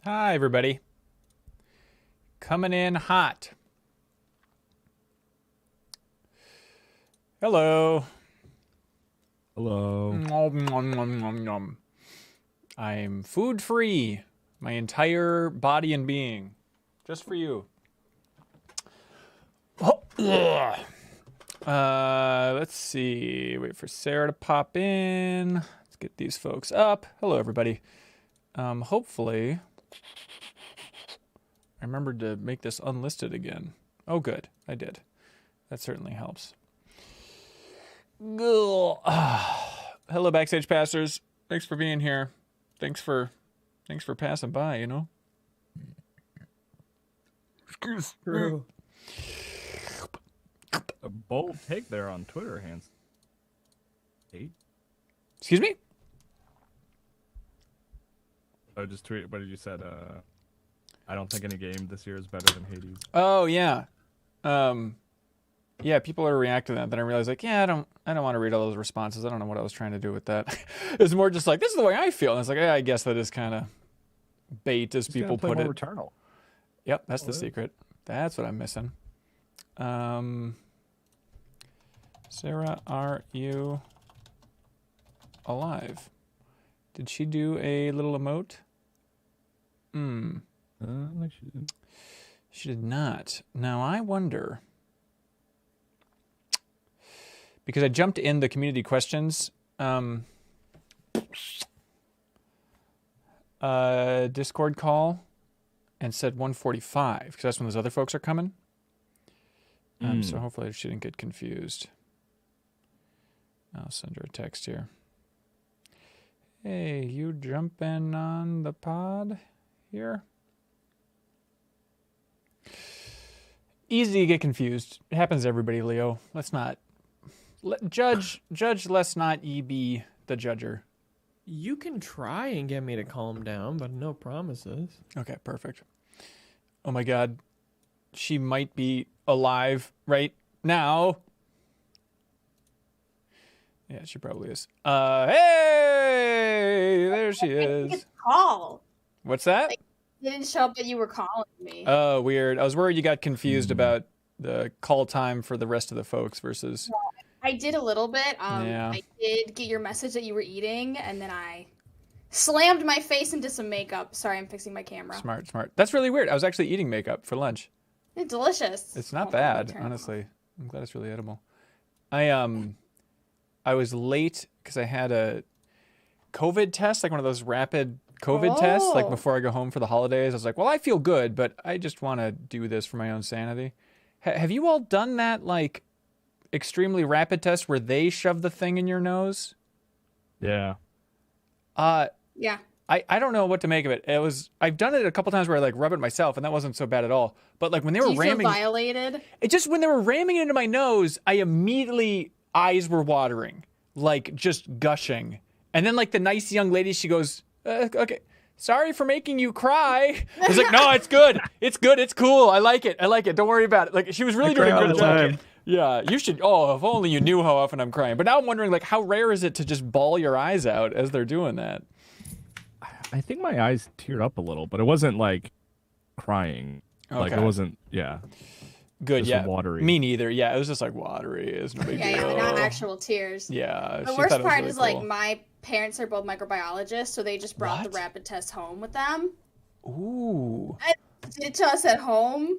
Hi, everybody. Coming in hot. Hello. Hello. Nom, nom, nom, nom, nom. I'm food free. My entire body and being. Just for you. Oh, let's see. Wait for Sarah to pop in. Let's get these folks up. Hello, everybody. Hopefully, I remembered to make this unlisted again. Oh, good. I did. That certainly helps. Hello, Backstage Passers. Thanks for being here. Thanks for passing by, you know? Excuse me. A bold take there on Twitter, Hans. 8? Excuse me? Oh, just tweet what did you said? I don't think any game this year is better than Hades. Oh, yeah. Yeah, people are reacting to that. Then I realized, like, yeah, I don't want to read all those responses. I don't know what I was trying to do with that. It's more just like, this is the way I feel. And it's like, yeah, I guess that is kind of bait, as people put it. Returnal. Yep, that's the secret. That's what I'm missing. Sarah, are you alive? Did she do a little emote? Like she did. She did not. Now I wonder, because I jumped in the community questions Discord call and said 1:45 because that's when those other folks are coming. So hopefully she didn't get confused. I'll send her a text here. Hey, you jumping on the pod here? Easy to get confused. It happens to everybody, Leo. Let's not judge. Let's not ye be the judger. You can try and get me to calm down, but no promises. Okay, perfect. Oh my God, she might be alive right now. Yeah, she probably is. Hey, there she is. Call. What's that? Like, it didn't show up that you were calling me. Oh, weird. I was worried you got confused about the call time for the rest of the folks versus. I did a little bit. Yeah. I did get your message that you were eating, and then I slammed my face into some makeup. Sorry, I'm fixing my camera. Smart. That's really weird. I was actually eating makeup for lunch. It's delicious. It's not bad, honestly. I'm glad it's really edible. I was late because I had a COVID test, like one of those rapid COVID tests, like before I go home for the holidays. I was like, well, I feel good, but I just want to do this for my own sanity. Have you all done that, like, extremely rapid test where they shove the thing in your nose? Yeah. Yeah. I don't know what to make of it. I've done it a couple times where I like rub it myself, and that wasn't so bad at all. But like when they were ramming, feel violated? It just when they were ramming it into my nose, I immediately eyes were watering, like just gushing. And then like the nice young lady, she goes, "Okay, sorry for making you cry." I was like, "No, it's good. It's good. It's cool. I like it. Don't worry about it." Like she was really doing a good job. Yeah, you should. Oh, if only you knew how often I'm crying. But now I'm wondering, like, how rare is it to just bawl your eyes out as they're doing that? I think my eyes teared up a little, but it wasn't like crying. Okay. Like it wasn't. Yeah. Good. Just yeah. watery. Me neither. Yeah, it was just like watery. It's no big deal. Yeah, not actual tears. Yeah. The worst part is like my parents are both microbiologists, so they just brought the rapid test home with them. Ooh. And did it to us at home.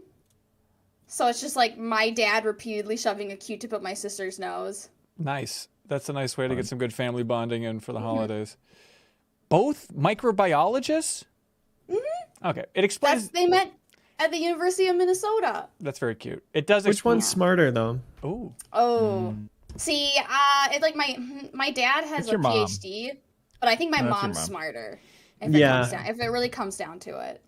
So it's just like my dad repeatedly shoving a Q-tip up my sister's nose. Nice. That's a nice way to get some good family bonding in for the holidays. Both microbiologists? Mm-hmm. Okay. It explains. They met at the University of Minnesota. That's very cute. It does. Which one's smarter though? Ooh. Oh. See, it's like my dad has a PhD, but I think my mom's smarter. If it really comes down to it.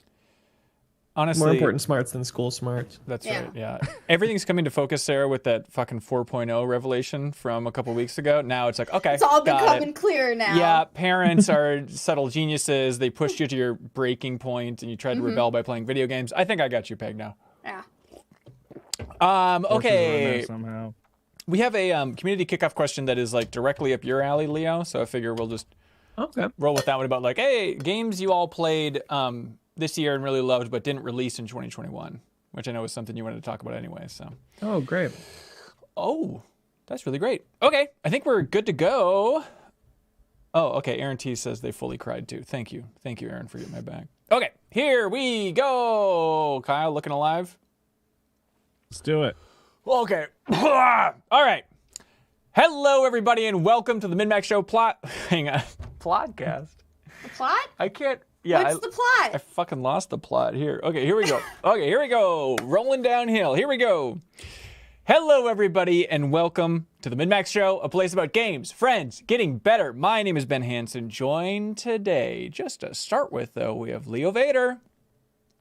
Honestly, more important smarts than school smarts. That's right. Yeah. Everything's coming to focus, Sarah, with that fucking 4.0 revelation from a couple weeks ago. Now it's like, okay, it's all becoming clear now. Yeah, parents are subtle geniuses. They pushed you to your breaking point, and you tried to rebel by playing video games. I think I got you pegged now. Yeah. Okay. Somehow. We have a community kickoff question that is like directly up your alley, Leo. So I figure we'll just roll with that one about like, hey, games you all played this year and really loved, but didn't release in 2021, which I know is something you wanted to talk about anyway. So. Oh, great. Oh, that's really great. Okay, I think we're good to go. Oh, okay. Aaron T says they fully cried too. Thank you, Aaron, for getting my back. Okay, here we go. Kyle, looking alive. Let's do it. Okay. All right. Hello, everybody, and welcome to the MinnMax Show podcast. The plot? I can't. Yeah. What's the plot? I fucking lost the plot here. Okay, here we go. Rolling downhill. Here we go. Hello, everybody, and welcome to the MinnMax Show, a place about games, friends, getting better. My name is Ben Hansen, joined today, just to start with, though, we have Leo Vader.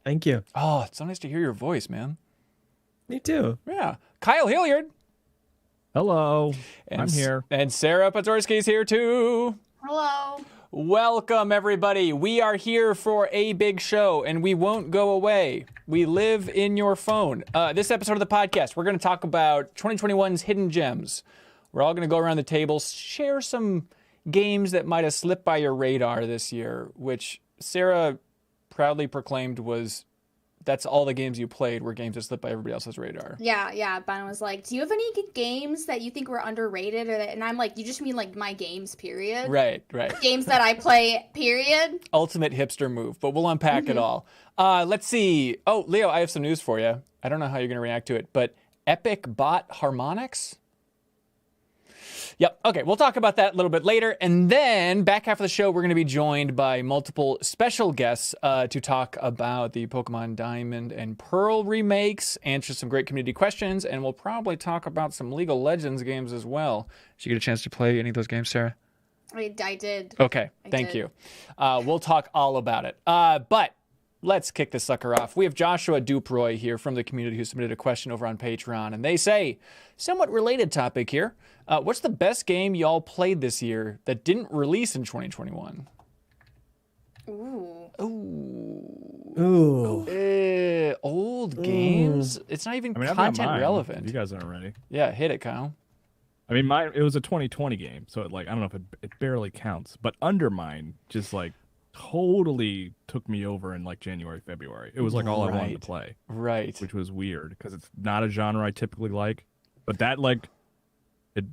Thank you. Oh, it's so nice to hear your voice, man. Me too. Yeah. Kyle Hilliard. Hello. I'm here. And Sarah Pazorski's here, too. Hello. Welcome, everybody. We are here for a big show, and we won't go away. We live in your phone. This episode of the podcast, we're going to talk about 2021's hidden gems. We're all going to go around the table, share some games that might have slipped by your radar this year, which Sarah proudly proclaimed that's all the games you played were games that slipped by everybody else's radar. Yeah. Ben was like, do you have any good games that you think were underrated? And I'm like, you just mean like my games, period? Right. Games that I play, period? Ultimate hipster move, but we'll unpack it all. Let's see. Oh, Leo, I have some news for you. I don't know how you're going to react to it, but Epic bought Harmonix? Yep. Okay, we'll talk about that a little bit later. And then back half of the show, we're going to be joined by multiple special guests to talk about the Pokemon Diamond and Pearl remakes, answer some great community questions, and we'll probably talk about some League of Legends games as well. Did you get a chance to play any of those games, Sarah? I did. Okay, thank you. We'll talk all about it. But let's kick this sucker off. We have Joshua Duproy here from the community who submitted a question over on Patreon, and they say, somewhat related topic here. What's the best game y'all played this year that didn't release in 2021? Ooh. Old games? It's not even content relevant. You guys aren't ready. Yeah, hit it, Kyle. I mean, it was a 2020 game, so I don't know if it barely counts. But Undermine just totally took me over in January, February. It was all I wanted to play. Right. Which was weird because it's not a genre I typically like. But that it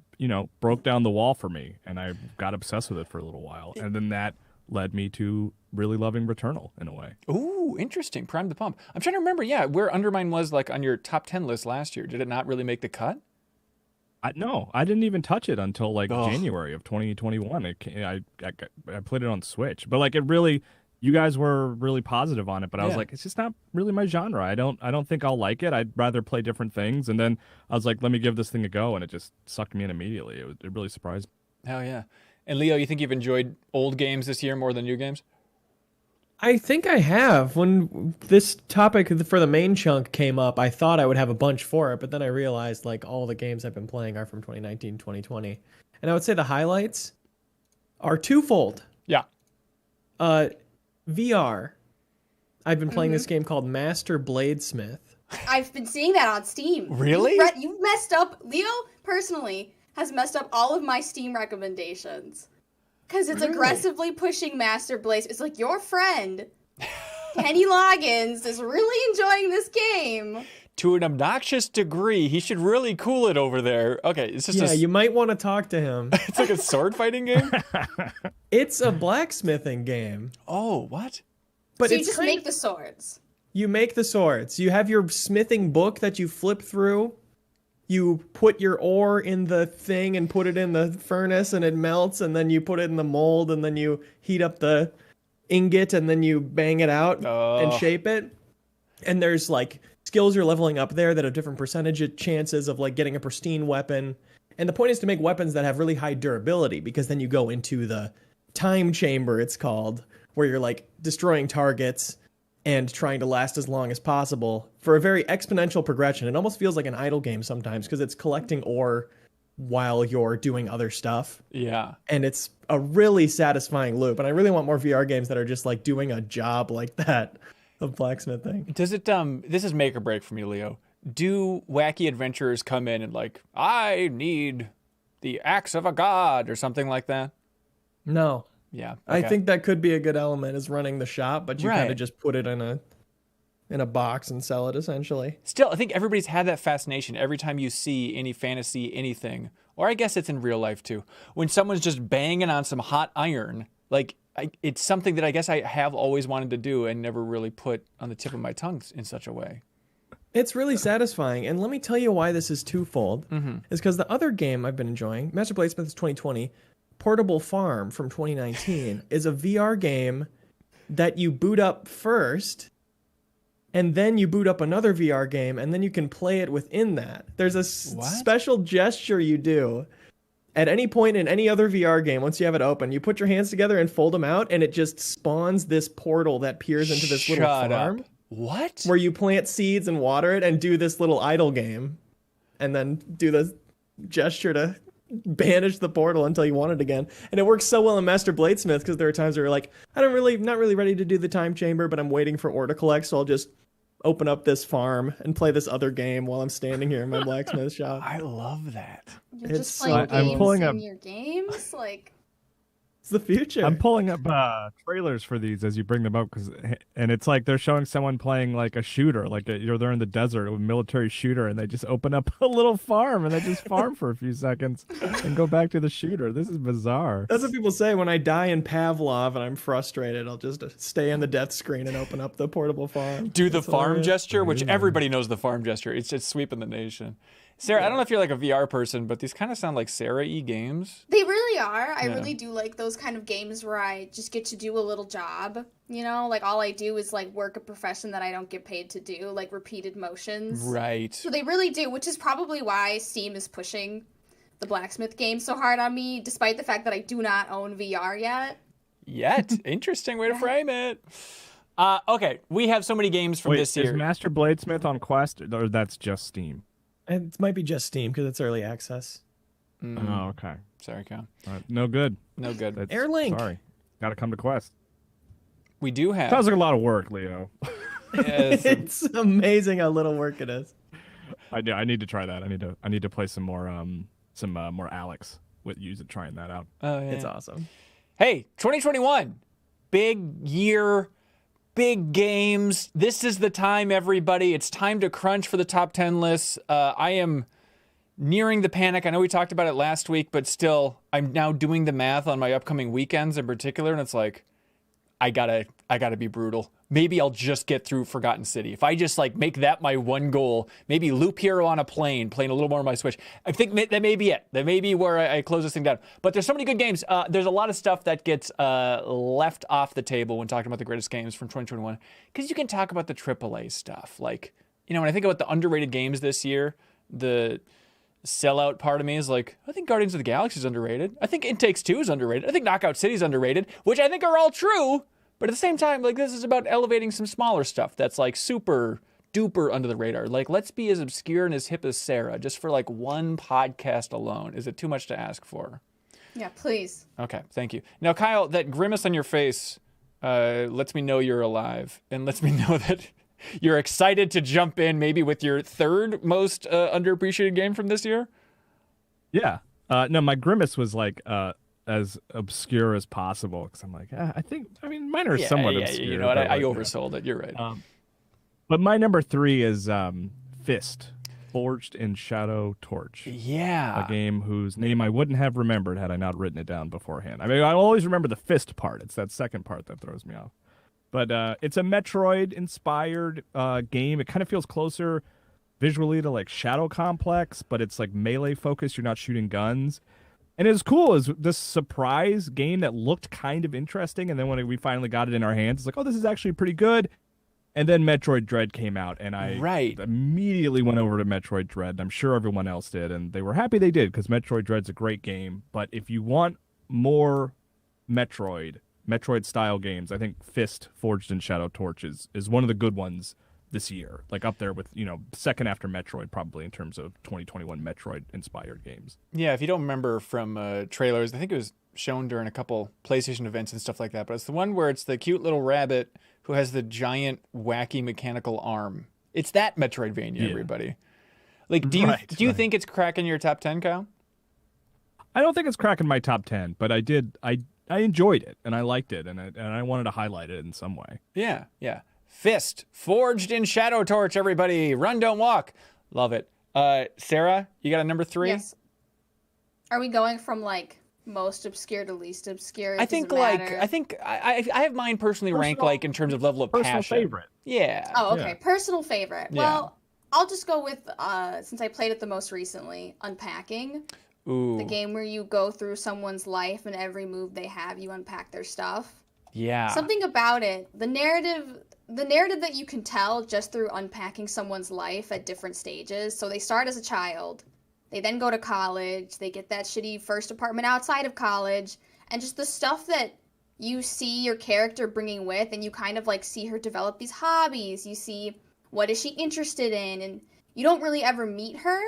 broke down the wall for me, and I got obsessed with it for a little while. And then that led me to really loving Returnal in a way. Ooh, interesting. Prime the pump. I'm trying to remember, where Undermine was on your top 10 list last year. Did it not really make the cut? No, I didn't even touch it until January of 2021. I played it on Switch, but it really, you guys were really positive on it. But I was it's just not really my genre. I don't think I'll like it. I'd rather play different things. And then I was like, let me give this thing a go, and it just sucked me in immediately. It really surprised me. Hell yeah! And Leo, you think you've enjoyed old games this year more than new games? I think I have. When this topic for the main chunk came up, I thought I would have a bunch for it, but then I realized all the games I've been playing are from 2019, 2020. And I would say the highlights are twofold. Yeah. VR. I've been playing this game called Master Bladesmith. I've been seeing that on Steam. Really? You've messed up. Leo, personally, has messed up all of my Steam recommendations. Because it's aggressively pushing Master Blaze. It's like, your friend, Kenny Loggins, is really enjoying this game. To an obnoxious degree. He should really cool it over there. Okay, it's just you might want to talk to him. It's like a sword fighting game? It's a blacksmithing game. Oh, what? But so you just make the swords. You make the swords. You have your smithing book that you flip through. You put your ore in the thing and put it in the furnace and it melts, and then you put it in the mold, and then you heat up the ingot, and then you bang it out and shape it. And there's skills you're leveling up there that have different percentage chances of getting a pristine weapon. And the point is to make weapons that have really high durability, because then you go into the time chamber, it's called, where you're destroying targets and trying to last as long as possible for a very exponential progression. It almost feels like an idle game sometimes because it's collecting ore while you're doing other stuff. Yeah. And it's a really satisfying loop. And I really want more VR games that are just doing a job like that of blacksmithing. Does it, this is make or break for me, Leo. Do wacky adventurers come in and I need the axe of a god or something like that? No. Yeah. I okay. think that could be a good element is running the shop, but you kind Right. of just put it in a box and sell it essentially. Still, I think everybody's had that fascination every time you see any fantasy anything, or I guess it's in real life too. When someone's just banging on some hot iron, like it's something that I guess I have always wanted to do and never really put on the tip of my tongue in such a way. It's really satisfying, and let me tell you why this is twofold. Mm-hmm. Is because the other game I've been enjoying, Master Bladesmith 2020, Portable Farm from 2019, is a VR game that you boot up first, and then you boot up another VR game, and then you can play it within that. There's a special gesture you do at any point in any other VR game. Once you have it open, you put your hands together and fold them out, and it just spawns this portal that peers into this little farm. Up. What? Where you plant seeds and water it and do this little idle game, and then do the gesture to banish the portal until you want it again. And it works so well in Master Bladesmith because there are times where you're like, not really ready to do the time chamber, but I'm waiting for ore to collect, so I'll just open up this farm and play this other game while I'm standing here in my blacksmith shop. I love that. You're It's just so playing good. games I'm pulling in up- your games? Like, It's the future. I'm pulling up trailers for these as you bring them up, and it's like they're showing someone playing like a shooter, they're in the desert, a military shooter, and they just open up a little farm and they just farm for a few seconds and go back to the shooter. This is bizarre. That's what people say when I die in Pavlov and I'm frustrated. I'll just stay on the death screen and open up the portable farm. Do the That's farm hilarious. gesture, which everybody knows the farm gesture. It's just sweeping the nation. Sarah, I don't know if you're like a VR person, but these kind of sound like Sarah-y games. they really are. I Yeah. really do like those kind of games where I just get to do a little job. You know, like all I do is like work a profession that I don't get paid to do, like repeated motions. Right. So they really do, which is probably why Steam is pushing the blacksmith game so hard on me, despite the fact that I do not own VR yet. Yet. Interesting way to frame it. Okay, we have so many games from this Is year. Master Bladesmith on Quest, or that's just Steam? It might be just Steam because it's early access. Oh, okay. Sorry, Kyle. No good. No good. That's, Airlink. Sorry. Got to come to Quest. We do have. Sounds like a lot of work, Leo. It's amazing how little work it is. I need to try that. I need to play some more Alex with trying that out. Oh, yeah. It's awesome. Hey, 2021, big year, big games. This is the time, everybody. It's time to crunch for the top 10 lists. I am nearing the panic. I know we talked about it last week, but still, I'm now doing the math on my upcoming weekends in particular, and it's like, I gotta be brutal. Maybe I'll just get through Forgotten City. If I just like make that my one goal, maybe Loop Hero on a plane, playing a little more on my Switch. I think that may be it. That may be where I close this thing down. But there's so many good games. There's a lot of stuff that gets left off the table when talking about the greatest games from 2021. Because you can talk about the AAA stuff. Like, you know, when I think about the underrated games this year, the sellout part of me is like, I think Guardians of the Galaxy is underrated. I think It Takes Two is underrated. I think Knockout City is underrated, which I think are all true. But at the same time, like, this is about elevating some smaller stuff that's like super duper under the radar. Like, let's be as obscure and as hip as Sarah just for like one podcast alone. Is it too much to ask for? Yeah, please. Okay, thank you. Now, Kyle, that grimace on your face lets me know you're alive and lets me know that you're excited to jump in maybe with your third most underappreciated game from this year. Yeah. No, my grimace was like as obscure as possible because I'm like, mine are somewhat obscure. You know what? but I like, oversold it. You're right. But my number 3 is Fist, Forged in Shadow Torch. Yeah. A game whose name I wouldn't have remembered had I not written it down beforehand. I mean, I always remember the fist part. It's that second part that throws me off. But it's a Metroid-inspired game. It kind of feels closer visually to like Shadow Complex, but it's like melee focused. You're not shooting guns. And it's cool is this surprise game that looked kind of interesting, and then when we finally got it in our hands, it's like, oh, this is actually pretty good. And then Metroid Dread came out, and I immediately went over to Metroid Dread, and I'm sure everyone else did, and they were happy they did, because Metroid Dread's a great game. But if you want more Metroid-style games, I think Fist, Forged in Shadow Torch is one of the good ones this year, like up there with, second after Metroid probably in terms of 2021 Metroid-inspired games. Yeah, if you don't remember from trailers, I think it was shown during a couple PlayStation events and stuff like that, but it's the one where it's the cute little rabbit who has the giant, wacky mechanical arm. It's that Metroidvania, everybody. Like, do you think it's cracking your top 10, Kyle? I don't think it's cracking my top 10, but I I enjoyed it and I liked it and I wanted to highlight it in some way. Yeah. Fist forged in Shadow Torch. Everybody, run, don't walk. Love it. Sarah, you got a number 3? Yes. Are we going from like most obscure to least obscure? I think I have mine personally ranked like in terms of level of personal passion. favorite. Yeah. Oh, okay. Yeah. Personal favorite. Yeah. Well, I'll just go with since I played it the most recently, Unpacking. Ooh. The game where you go through someone's life and every move they have, you unpack their stuff. Yeah. Something about it, the narrative that you can tell just through unpacking someone's life at different stages. So they start as a child, they then go to college, they get that shitty first apartment outside of college, and just the stuff that you see your character bringing with, and you kind of like see her develop these hobbies. You see what is she interested in, and you don't really ever meet her,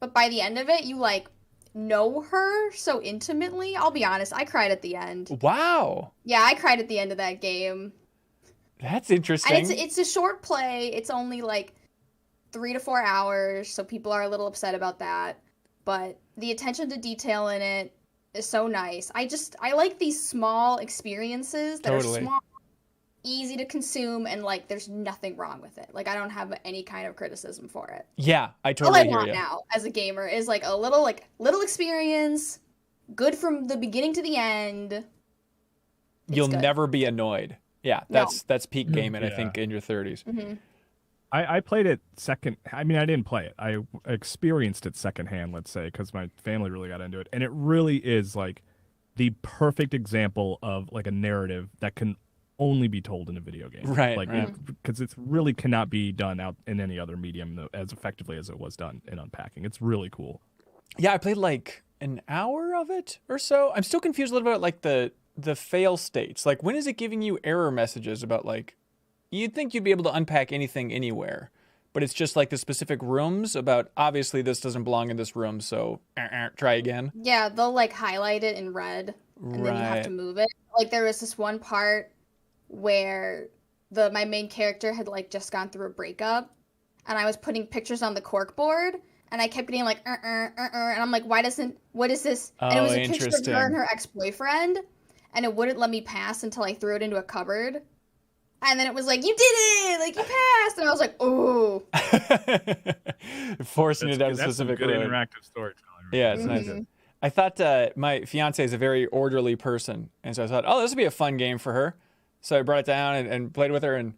but by the end of it, you like know her so intimately. I'll be honest, I cried at the end. Wow. Yeah, I cried at the end of that game. That's interesting. And it's a short play. It's only like 3 to 4 hours, so people are a little upset about that. But the attention to detail in it is so nice. I like these small experiences that are small, easy to consume, and like there's nothing wrong with it. Like I don't have any kind of criticism for it. Yeah, I totally hear you. All I want now as a gamer is like a little experience, good from the beginning to the end. You'll never be annoyed. Yeah, that's peak gaming, I think, in your 30s. Mm-hmm. I played it second. I mean, I didn't play it. I experienced it secondhand, let's say, because my family really got into it. And it really is like the perfect example of like a narrative that can only be told in a video game. Right. Like, because it really cannot be done out in any other medium as effectively as it was done in Unpacking. It's really cool. Yeah, I played like an hour of it or so. I'm still confused a little bit about like the fail states. Like, when is it giving you error messages about like, you'd think you'd be able to unpack anything anywhere, but it's just like the specific rooms about, obviously this doesn't belong in this room, so try again. Yeah, they'll like highlight it in red, and then you have to move it. Like there was this one part where my main character had like just gone through a breakup, and I was putting pictures on the cork board, and I kept getting like and I'm like, what is this? And it was a picture of her and her ex-boyfriend, and it wouldn't let me pass until I threw it into a cupboard. And then it was like, you did it! Like, you passed! And I was like, ooh. Forcing it down a specific road. Good interactive storytelling. Yeah, it's nice. I thought my fiance is a very orderly person. And so I thought, this would be a fun game for her. So I brought it down and played with her and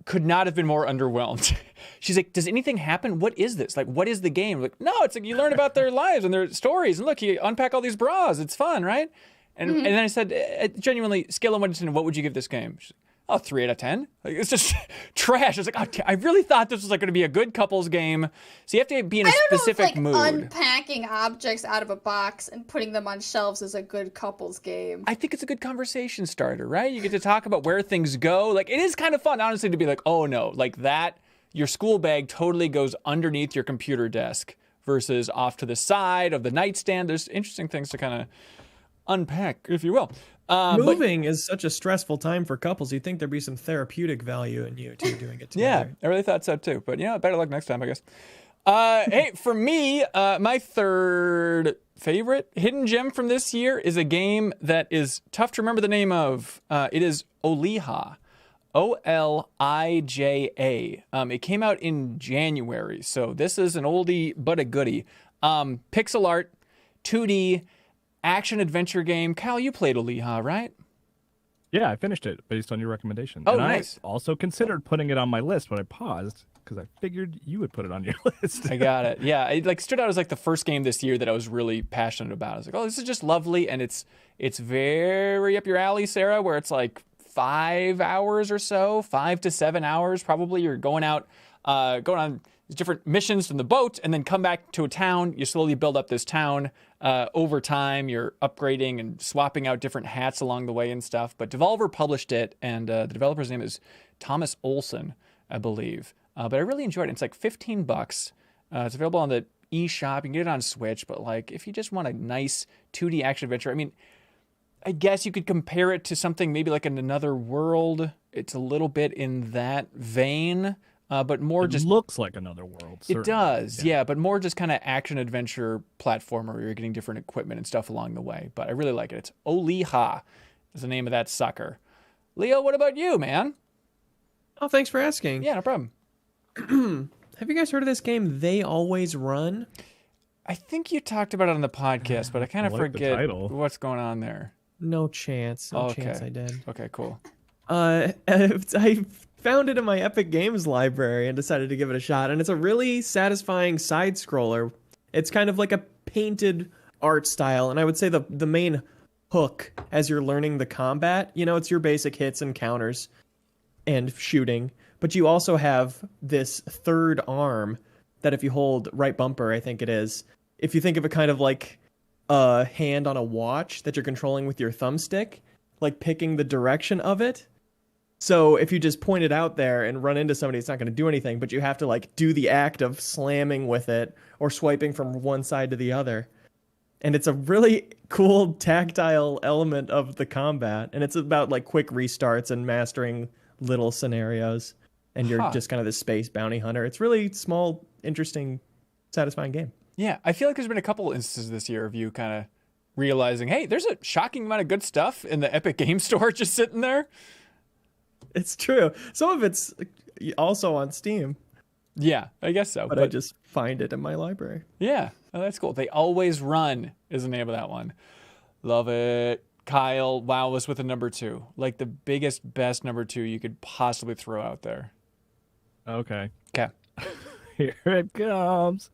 could not have been more underwhelmed. She's like, does anything happen? What is this? Like, what is the game? I'm like, no, it's like you learn about their lives and their stories. And look, you unpack all these bras. It's fun, right? And then I said, genuinely, scale of 1 to 10, what would you give this game? She's like, 3 out of 10. Like, it's just trash. It's like, I really thought this was like going to be a good couples game. So you have to be in a specific mood. Unpacking objects out of a box and putting them on shelves is a good couples game. I think it's a good conversation starter, right? You get to talk about where things go. Like, it is kind of fun, honestly, to be like, oh no, like that, your school bag totally goes underneath your computer desk versus off to the side of the nightstand. There's interesting things to kind of unpack, if you will. Moving is such a stressful time for couples. You'd think there'd be some therapeutic value in you two doing it together. Yeah, I really thought so too. But better luck next time, I guess. Hey, for me, my third favorite hidden gem from this year is a game that is tough to remember the name of. It is Olija. Olija. It came out in January, so this is an oldie but a goodie. Pixel art, 2D, action-adventure game. Kyle, you played Olija, right? Yeah, I finished it based on your recommendation. Oh, and nice. I also considered putting it on my list, but I paused because I figured you would put it on your list. I got it. Yeah, it like stood out as like the first game this year that I was really passionate about. I was like, this is just lovely, and it's very up your alley, Sarah, where it's like 5 hours or so, 5 to 7 hours probably. You're going out, going on different missions from the boat, and then come back to a town. You slowly build up this town. Over time, you're upgrading and swapping out different hats along the way and stuff. But Devolver published it, and the developer's name is Thomas Olson, I believe. But I really enjoyed it. It's like $15. It's available on the eShop. You can get it on Switch. But like, if you just want a nice 2D action adventure, I mean, I guess you could compare it to something maybe like in Another World. It's a little bit in that vein. but more It just looks like another world. it Certainly. does, yeah, but more just kind of action adventure platformer where you're getting different equipment and stuff along the way. But I really like it. It's Oliha is the name of that sucker. Leo, what about you, man? Oh, thanks for asking. Yeah, no problem. Have you guys heard of this game, They Always Run? I think you talked about it on the podcast, but I kind of I like the forget title. what's going on there. No chance. No Okay. chance I did. Okay, cool. I found it in my Epic Games library and decided to give it a shot. And it's a really satisfying side scroller. It's kind of like a painted art style. And I would say the main hook as you're learning the combat, it's your basic hits and counters and shooting. But you also have this third arm that if you hold right bumper, I think it is, if you think of it kind of like a hand on a watch that you're controlling with your thumbstick, like picking the direction of it. So if you just point it out there and run into somebody, it's not going to do anything, but you have to like do the act of slamming with it or swiping from one side to the other. And it's a really cool tactile element of the combat. And it's about like quick restarts and mastering little scenarios. And you're just kind of this space bounty hunter. It's really small, interesting, satisfying game. Yeah, I feel like there's been a couple instances this year of you kind of realizing, hey, there's a shocking amount of good stuff in the Epic Game Store just sitting there. It's true. Some of it's also on Steam. Yeah, I guess so. But I just find it in my library. Yeah, oh, that's cool. They Always Run is the name of that one. Love it. Kyle, wow, was with a number 2. Like the biggest, best number 2 you could possibly throw out there. Okay. Okay. Here it comes.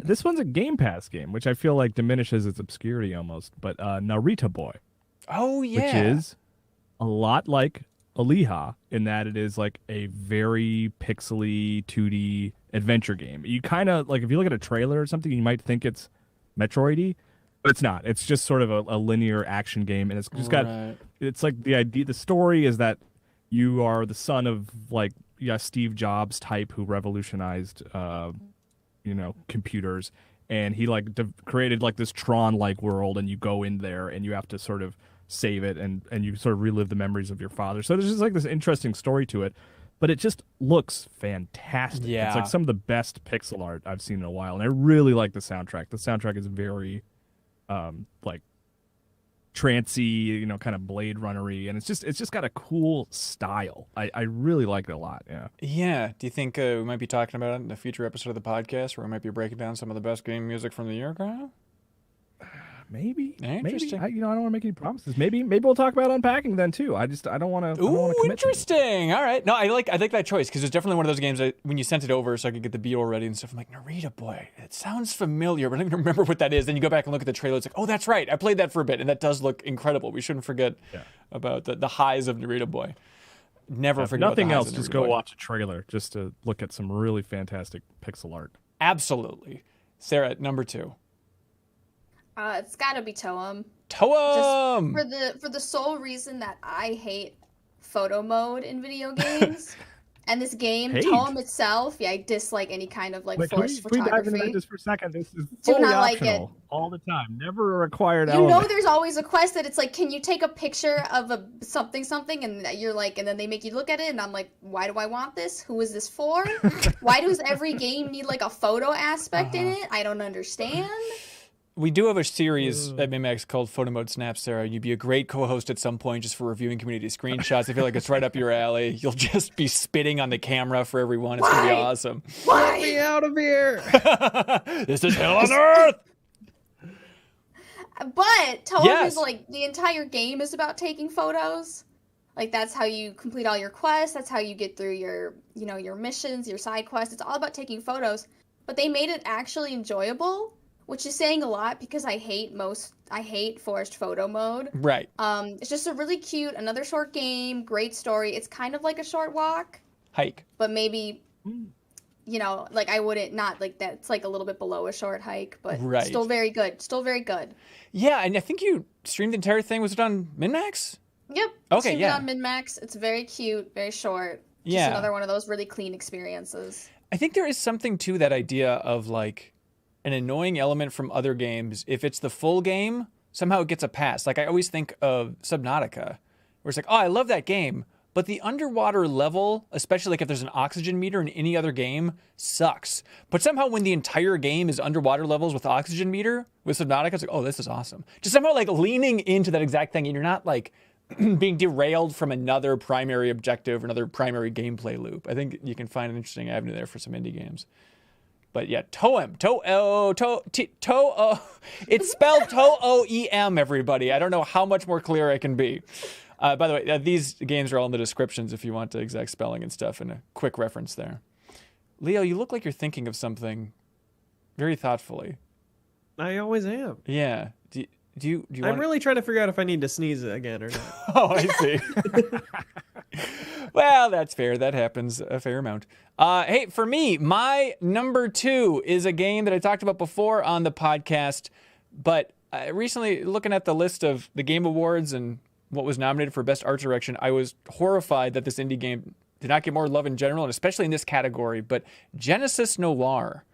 This one's a Game Pass game, which I feel like diminishes its obscurity almost. But Narita Boy. Oh, yeah. Which is a lot like Oliha in that it is like a very pixely 2D adventure game. You kind of, like, if you look at a trailer or something, you might think it's Metroid-y, but it's not. It's just sort of a linear action game, and it's just got, it's like the idea, the story is that you are the son of, like, Steve Jobs type who revolutionized, computers, and he like created like this Tron-like world, and you go in there and you have to sort of save it, and you sort of relive the memories of your father. So there's just like this interesting story to it, but it just looks fantastic. Yeah. It's like some of the best pixel art I've seen in a while, and I really like the soundtrack. The soundtrack is very, like, trancy, kind of Blade Runner-y, and it's just got a cool style. I really like it a lot. Yeah. Yeah. Do you think we might be talking about it in a future episode of the podcast where we might be breaking down some of the best game music from the year, Kyle? Maybe. Interesting. I don't want to make any promises. Maybe we'll talk about unpacking then too. I don't want to. Ooh, interesting. All right. No, I like that choice because it's definitely one of those games that when you sent it over so I could get the beat ready and stuff, I'm like, Narita Boy, it sounds familiar, but I don't even remember what that is. Then you go back and look at the trailer. It's like, oh, that's right. I played that for a bit, and that does look incredible. We shouldn't forget about the highs of Narita Boy. Never forget. Nothing about the else. highs of Just Narita go Boy. watch a trailer just to look at some really fantastic pixel art. Absolutely. Sarah, number 2. It's gotta be Toem. Toem! Just for the sole reason that I hate photo mode in video games. And this game, Toem itself, I dislike any kind of like forced Can we dive into photography. that just for a second? This is Do fully not like optional all the time. Never a required You element. know there's always a quest that it's like, can you take a picture of a something, and you're like, and then they make you look at it, and I'm like, why do I want this? Who is this for? Why does every game need like a photo aspect in it? I don't understand. We do have a series at MinnMax called Photo Mode Snaps, Sarah. You'd be a great co-host at some point just for reviewing community screenshots. I feel like it's right up your alley. You'll just be spitting on the camera for everyone. It's going to be awesome. Let me out of here! This is hell on earth! But Toem is like, the entire game is about taking photos. Like, that's how you complete all your quests. That's how you get through your, your missions, your side quests. It's all about taking photos. But they made it actually enjoyable, which is saying a lot because I hate forced photo mode. Right. It's just a really cute, another short game, great story. It's kind of like a short walk. Hike. But maybe, like I wouldn't, not like that. It's like a little bit below a short hike, but still very good. Still very good. Yeah, and I think you streamed the entire thing. Was it on MinnMax? Yep. Okay, streamed it on MinnMax. It's very cute, very short. Just another one of those really clean experiences. I think there is something to that idea of like, an annoying element from other games. If it's the full game, somehow it gets a pass. Like I always think of Subnautica, where it's like, oh, I love that game, but the underwater level, especially like if there's an oxygen meter in any other game, sucks. But somehow when the entire game is underwater levels with oxygen meter with Subnautica, it's like, oh, this is awesome. Just somehow like leaning into that exact thing, and you're not like being derailed from another primary objective or another primary gameplay loop. I think you can find an interesting avenue there for some indie games. But yeah, Toem. It's spelled Toem, everybody. I don't know how much more clear I can be. By the way, these games are all in the descriptions if you want the exact spelling and stuff, and a quick reference there. Leo, you look like you're thinking of something very thoughtfully. I always am. Yeah. Do you I'm really trying to figure out if I need to sneeze again or not. Oh, I see. Well, that's fair. That happens a fair amount. Hey, for me, my number 2 is a game that I talked about before on the podcast, but recently looking at the list of the Game Awards and what was nominated for Best Art Direction, I was horrified that this indie game did not get more love in general, and especially in this category. But Genesis Noir,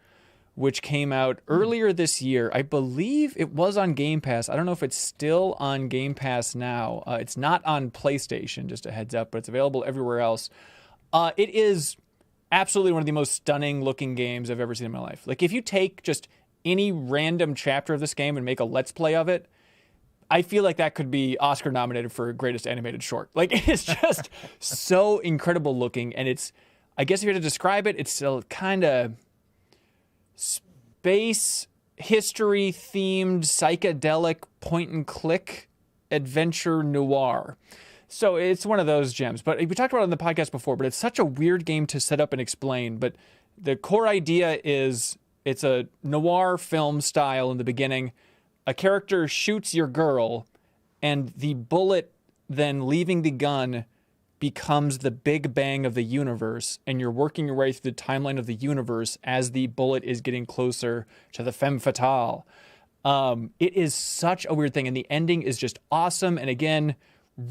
which came out earlier this year, I believe it was on Game Pass. I don't know if it's still on Game Pass now. It's not on PlayStation, just a heads up, but it's available everywhere else. It is absolutely one of the most stunning looking games I've ever seen in my life. Like, if you take just any random chapter of this game and make a Let's Play of it, I feel like that could be Oscar nominated for greatest animated short. Like, it's just so incredible looking. And it's, I guess if you had to describe it, it's still kind of space history themed psychedelic point and click adventure noir. So it's one of those gems. But we talked about it on the podcast before, but it's such a weird game to set up and explain. But the core idea is it's a noir film style in the beginning. A character shoots your girl, and the bullet then leaving the gun becomes the big bang of the universe, and you're working your way through the timeline of the universe as the bullet is getting closer to the femme fatale. It is such a weird thing, and the ending is just awesome, and again,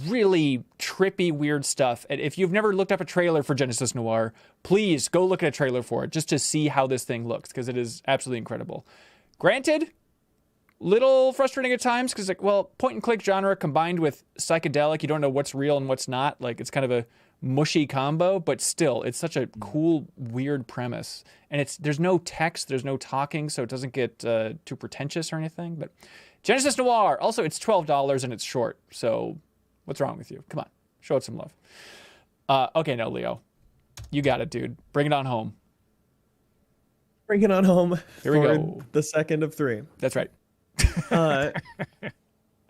really trippy, weird stuff. And if you've never looked up a trailer for Genesis Noir, please go look at a trailer for it just to see how this thing looks, because it is absolutely incredible. Granted, little frustrating at times because, like, well, point and click genre combined with psychedelic, you don't know what's real and what's not. Like, it's kind of a mushy combo, but still, it's such a cool, weird premise. And there's no text, there's no talking, so it doesn't get too pretentious or anything. But Genesis Noir, also, it's $12 and it's short. So what's wrong with you? Come on, show it some love. Okay, no, Leo, you got it, dude. Bring it on home. Bring it on home. Here we go. The second of 3. That's right.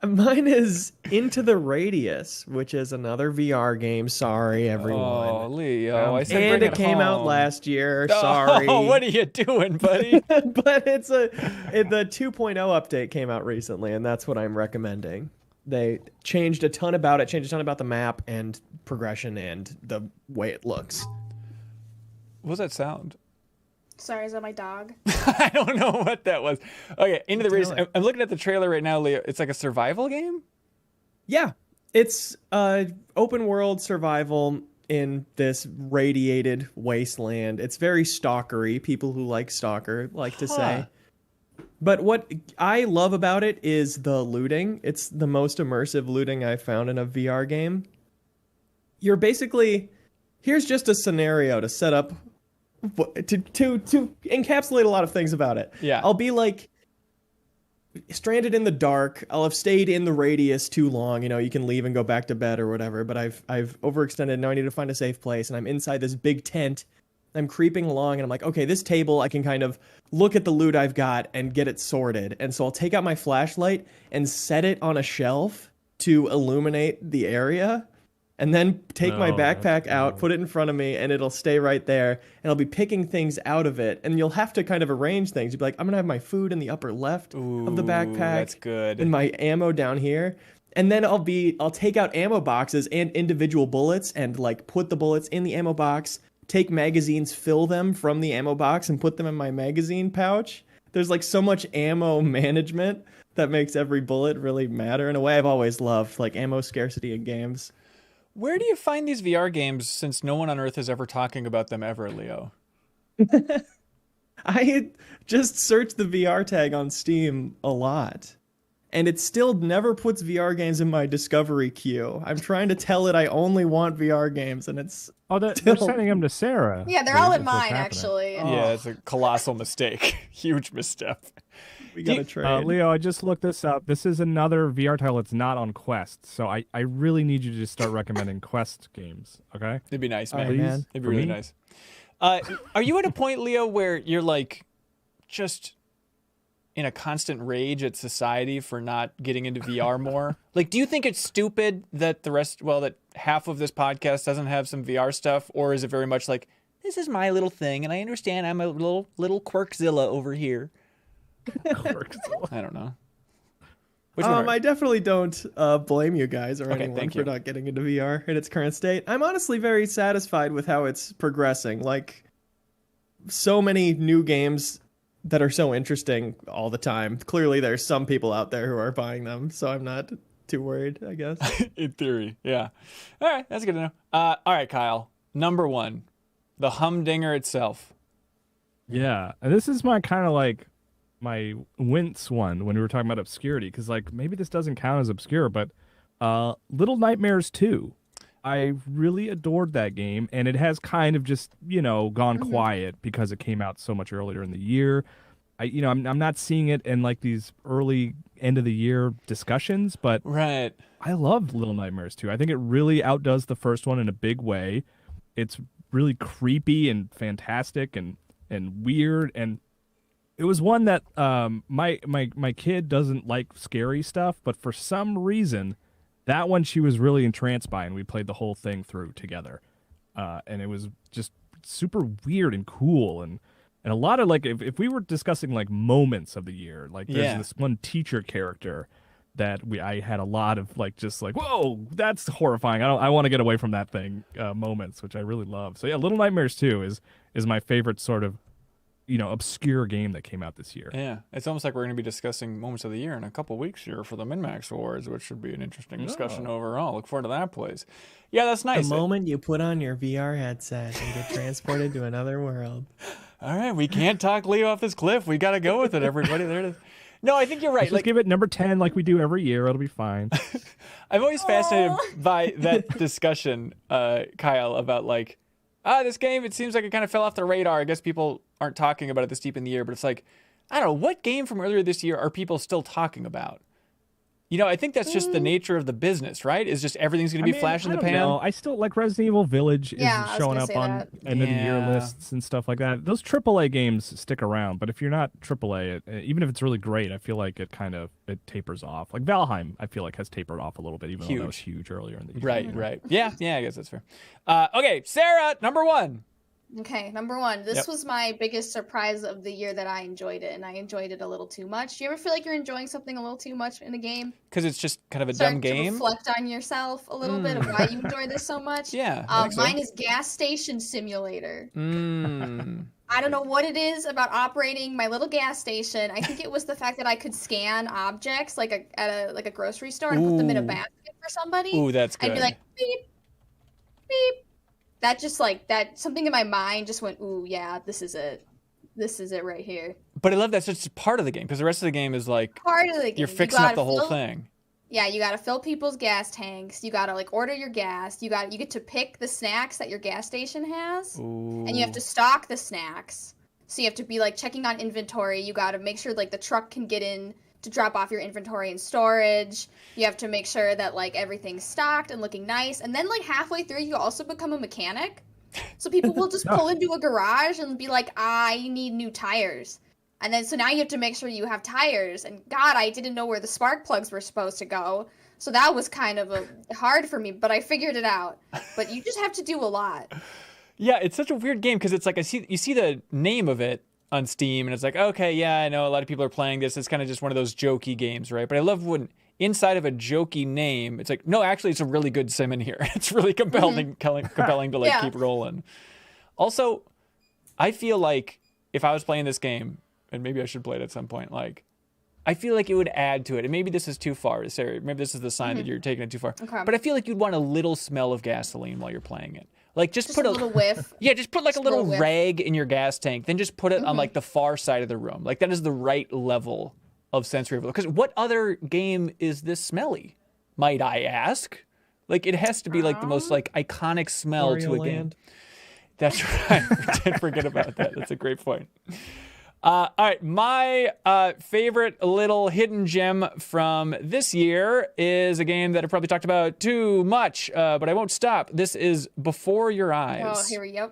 Mine is Into the Radius, which is another VR game. Sorry, everyone. Oh, Leo, I said and bring it came out home. last year. Sorry. Oh, what are you doing, buddy? But the 2.0 update came out recently, and that's what I'm recommending. They changed a ton about it, changed a ton about the map and progression and the way it looks. What was that sound? Sorry, is that my dog? I don't know what that was. Okay, Into the Radius. I'm looking at the trailer right now, Leo. It's like a survival game? Yeah. It's open world survival in this radiated wasteland. It's very stalkery. People who like Stalker like to say. But what I love about it is the looting. It's the most immersive looting I've found in a VR game. You're basically... Here's just a scenario to set up... To encapsulate a lot of things about it. Yeah. I'll be like stranded in the dark. I'll have stayed in the radius too long. You know, you can leave and go back to bed or whatever, but I've overextended. Now I need to find a safe place, and I'm inside this big tent. I'm creeping along, and I'm like, okay, this table, I can kind of look at the loot I've got and get it sorted. And so I'll take out my flashlight and set it on a shelf to illuminate the area. And then take my backpack out, put it in front of me, and it'll stay right there. And I'll be picking things out of it. And you'll have to kind of arrange things. You'll be like, I'm going to have my food in the upper left of the backpack. That's good. And my ammo down here. And then I'll take out ammo boxes and individual bullets and like put the bullets in the ammo box, take magazines, fill them from the ammo box, and put them in my magazine pouch. There's like so much ammo management that makes every bullet really matter in a way I've always loved, like ammo scarcity in games. Where do you find these VR games since no one on Earth is ever talking about them ever, Leo? I just searched the VR tag on Steam a lot. and it still never puts VR games in my discovery queue. I'm trying to tell it I only want VR games, and it's they're sending them to Sarah. Yeah, they're all in mine, actually. Yeah, it's a colossal mistake. Huge misstep. We gotta trade. Leo, I just looked this up. This is another VR title that's not on Quest, so I really need you to just start recommending Quest games, okay? It'd be nice, man. Right, man. It'd be really nice. Are you at a point, Leo, where you're like just in a constant rage at society for not getting into VR more? Like, do you think it's stupid that that half of this podcast doesn't have some VR stuff, or is it very much like, this is my little thing, and I understand I'm a little Quirkzilla over here? I don't know. I definitely don't blame you guys or Okay, anyone thank for you. not getting into VR in its current state. I'm honestly very satisfied with how it's progressing. Like, so many new games that are so interesting all the time. Clearly, there's some people out there who are buying them, so I'm not too worried, I guess. In theory, yeah. All right, that's good to know. All right, Kyle. Number 1, the humdinger itself. Yeah, and this is my kind of like my wince one when we were talking about obscurity, because like maybe this doesn't count as obscure, but Little Nightmares 2. I really adored that game, and it has kind of just, gone quiet because it came out so much earlier in the year. I'm not seeing it in like these early end of the year discussions, but Right. I loved Little Nightmares 2. I think it really outdoes the first one in a big way. It's really creepy and fantastic and weird, and it was one that my kid doesn't like scary stuff, but for some reason that one she was really entranced by, and we played the whole thing through together. And it was just super weird and cool, and a lot of like if we were discussing like moments of the year, like there's this one teacher character that I had a lot of like just like, whoa, that's horrifying. I want to get away from that thing moments, which I really love. So yeah, Little Nightmares 2 is my favorite sort of obscure game that came out this year. Yeah, it's almost like we're going to be discussing moments of the year in a couple weeks here for the MinnMax Awards, which should be an interesting discussion overall. Look forward to that, please. Yeah, that's nice. The moment you put on your VR headset and get transported to another world. All right, we can't talk Leo off this cliff. We got to go with it, everybody. There it is. No, I think you're right. Let's give it number 10 like we do every year. It'll be fine. I'm always fascinated by that discussion, Kyle, about like, this game, it seems like it kind of fell off the radar. I guess people aren't talking about it this deep in the year, but it's like, I don't know, what game from earlier this year are people still talking about? I think that's just the nature of the business, right? Is just everything's going to be flash in the pan. I still like Resident Evil Village is showing up on end of the year lists and stuff like that. Those AAA games stick around, but if you're not AAA, even if it's really great, I feel like it tapers off. Like Valheim, I feel like has tapered off a little bit, even though that was huge earlier in the year. Right. Yeah, I guess that's fair. Okay, Sarah, number 1. Okay, number 1. This was my biggest surprise of the year that I enjoyed it, and I enjoyed it a little too much. Do you ever feel like you're enjoying something a little too much in a game? Because it's just kind of a dumb game? To reflect on yourself a little bit of why you enjoy this so much? Yeah. Mine is Gas Station Simulator. I don't know what it is about operating my little gas station. I think it was the fact that I could scan objects at a grocery store and put them in a basket for somebody. Ooh, that's good. I'd be like, beep, beep. That just something in my mind just went, ooh, yeah, this is it. This is it right here. But I love that's just part of the game, because the rest of the game is like part of the game. You're fixing up the whole thing. Yeah, you gotta fill people's gas tanks. You gotta order your gas. You get to pick the snacks that your gas station has, and you have to stock the snacks. So you have to be checking on inventory. You gotta make sure the truck can get in to drop off your inventory and storage. You have to make sure that everything's stocked and looking nice. And then halfway through, you also become a mechanic. So people will just pull into a garage and be like, I need new tires. And then so now you have to make sure you have tires. And God, I didn't know where the spark plugs were supposed to go. So that was kind of hard for me, but I figured it out. But you just have to do a lot. Yeah, it's such a weird game because it's you see the name of it on Steam, and it's like, okay, yeah, I know a lot of people are playing this. It's kind of just one of those jokey games, right? But I love when inside of a jokey name, it's like, no, actually, it's a really good sim in here. It's really compelling to keep rolling. Also, I feel like if I was playing this game, and maybe I should play it at some point, I feel like it would add to it. And maybe this is too far, Sarah. Maybe this is the sign that you're taking it too far. Okay. But I feel like you'd want a little smell of gasoline while you're playing it. Just put a little whiff. Yeah, just put a little rag in your gas tank. Then just put it on the far side of the room. That is the right level of sensory overload. Because what other game is this smelly, might I ask? Like, it has to be like the most like iconic smell Mario to a game. Land. That's right. Didn't forget about that. That's a great point. All right, my favorite little hidden gem from this year is a game that I've probably talked about too much, but I won't stop. This is Before Your Eyes. Oh, here we go.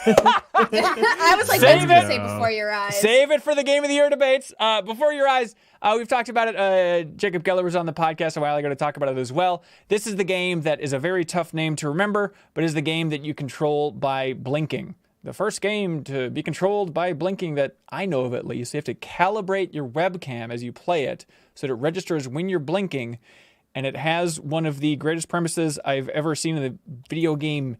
I was like, what's going to say Before Your Eyes? Save it for the Game of the Year debates. Before Your Eyes, we've talked about it. Jacob Geller was on the podcast a while ago to talk about it as well. This is the game that is a very tough name to remember, but is the game that you control by blinking. The first game to be controlled by blinking that I know of, at least. You have to calibrate your webcam as you play it so that it registers when you're blinking. And it has one of the greatest premises I've ever seen in the video game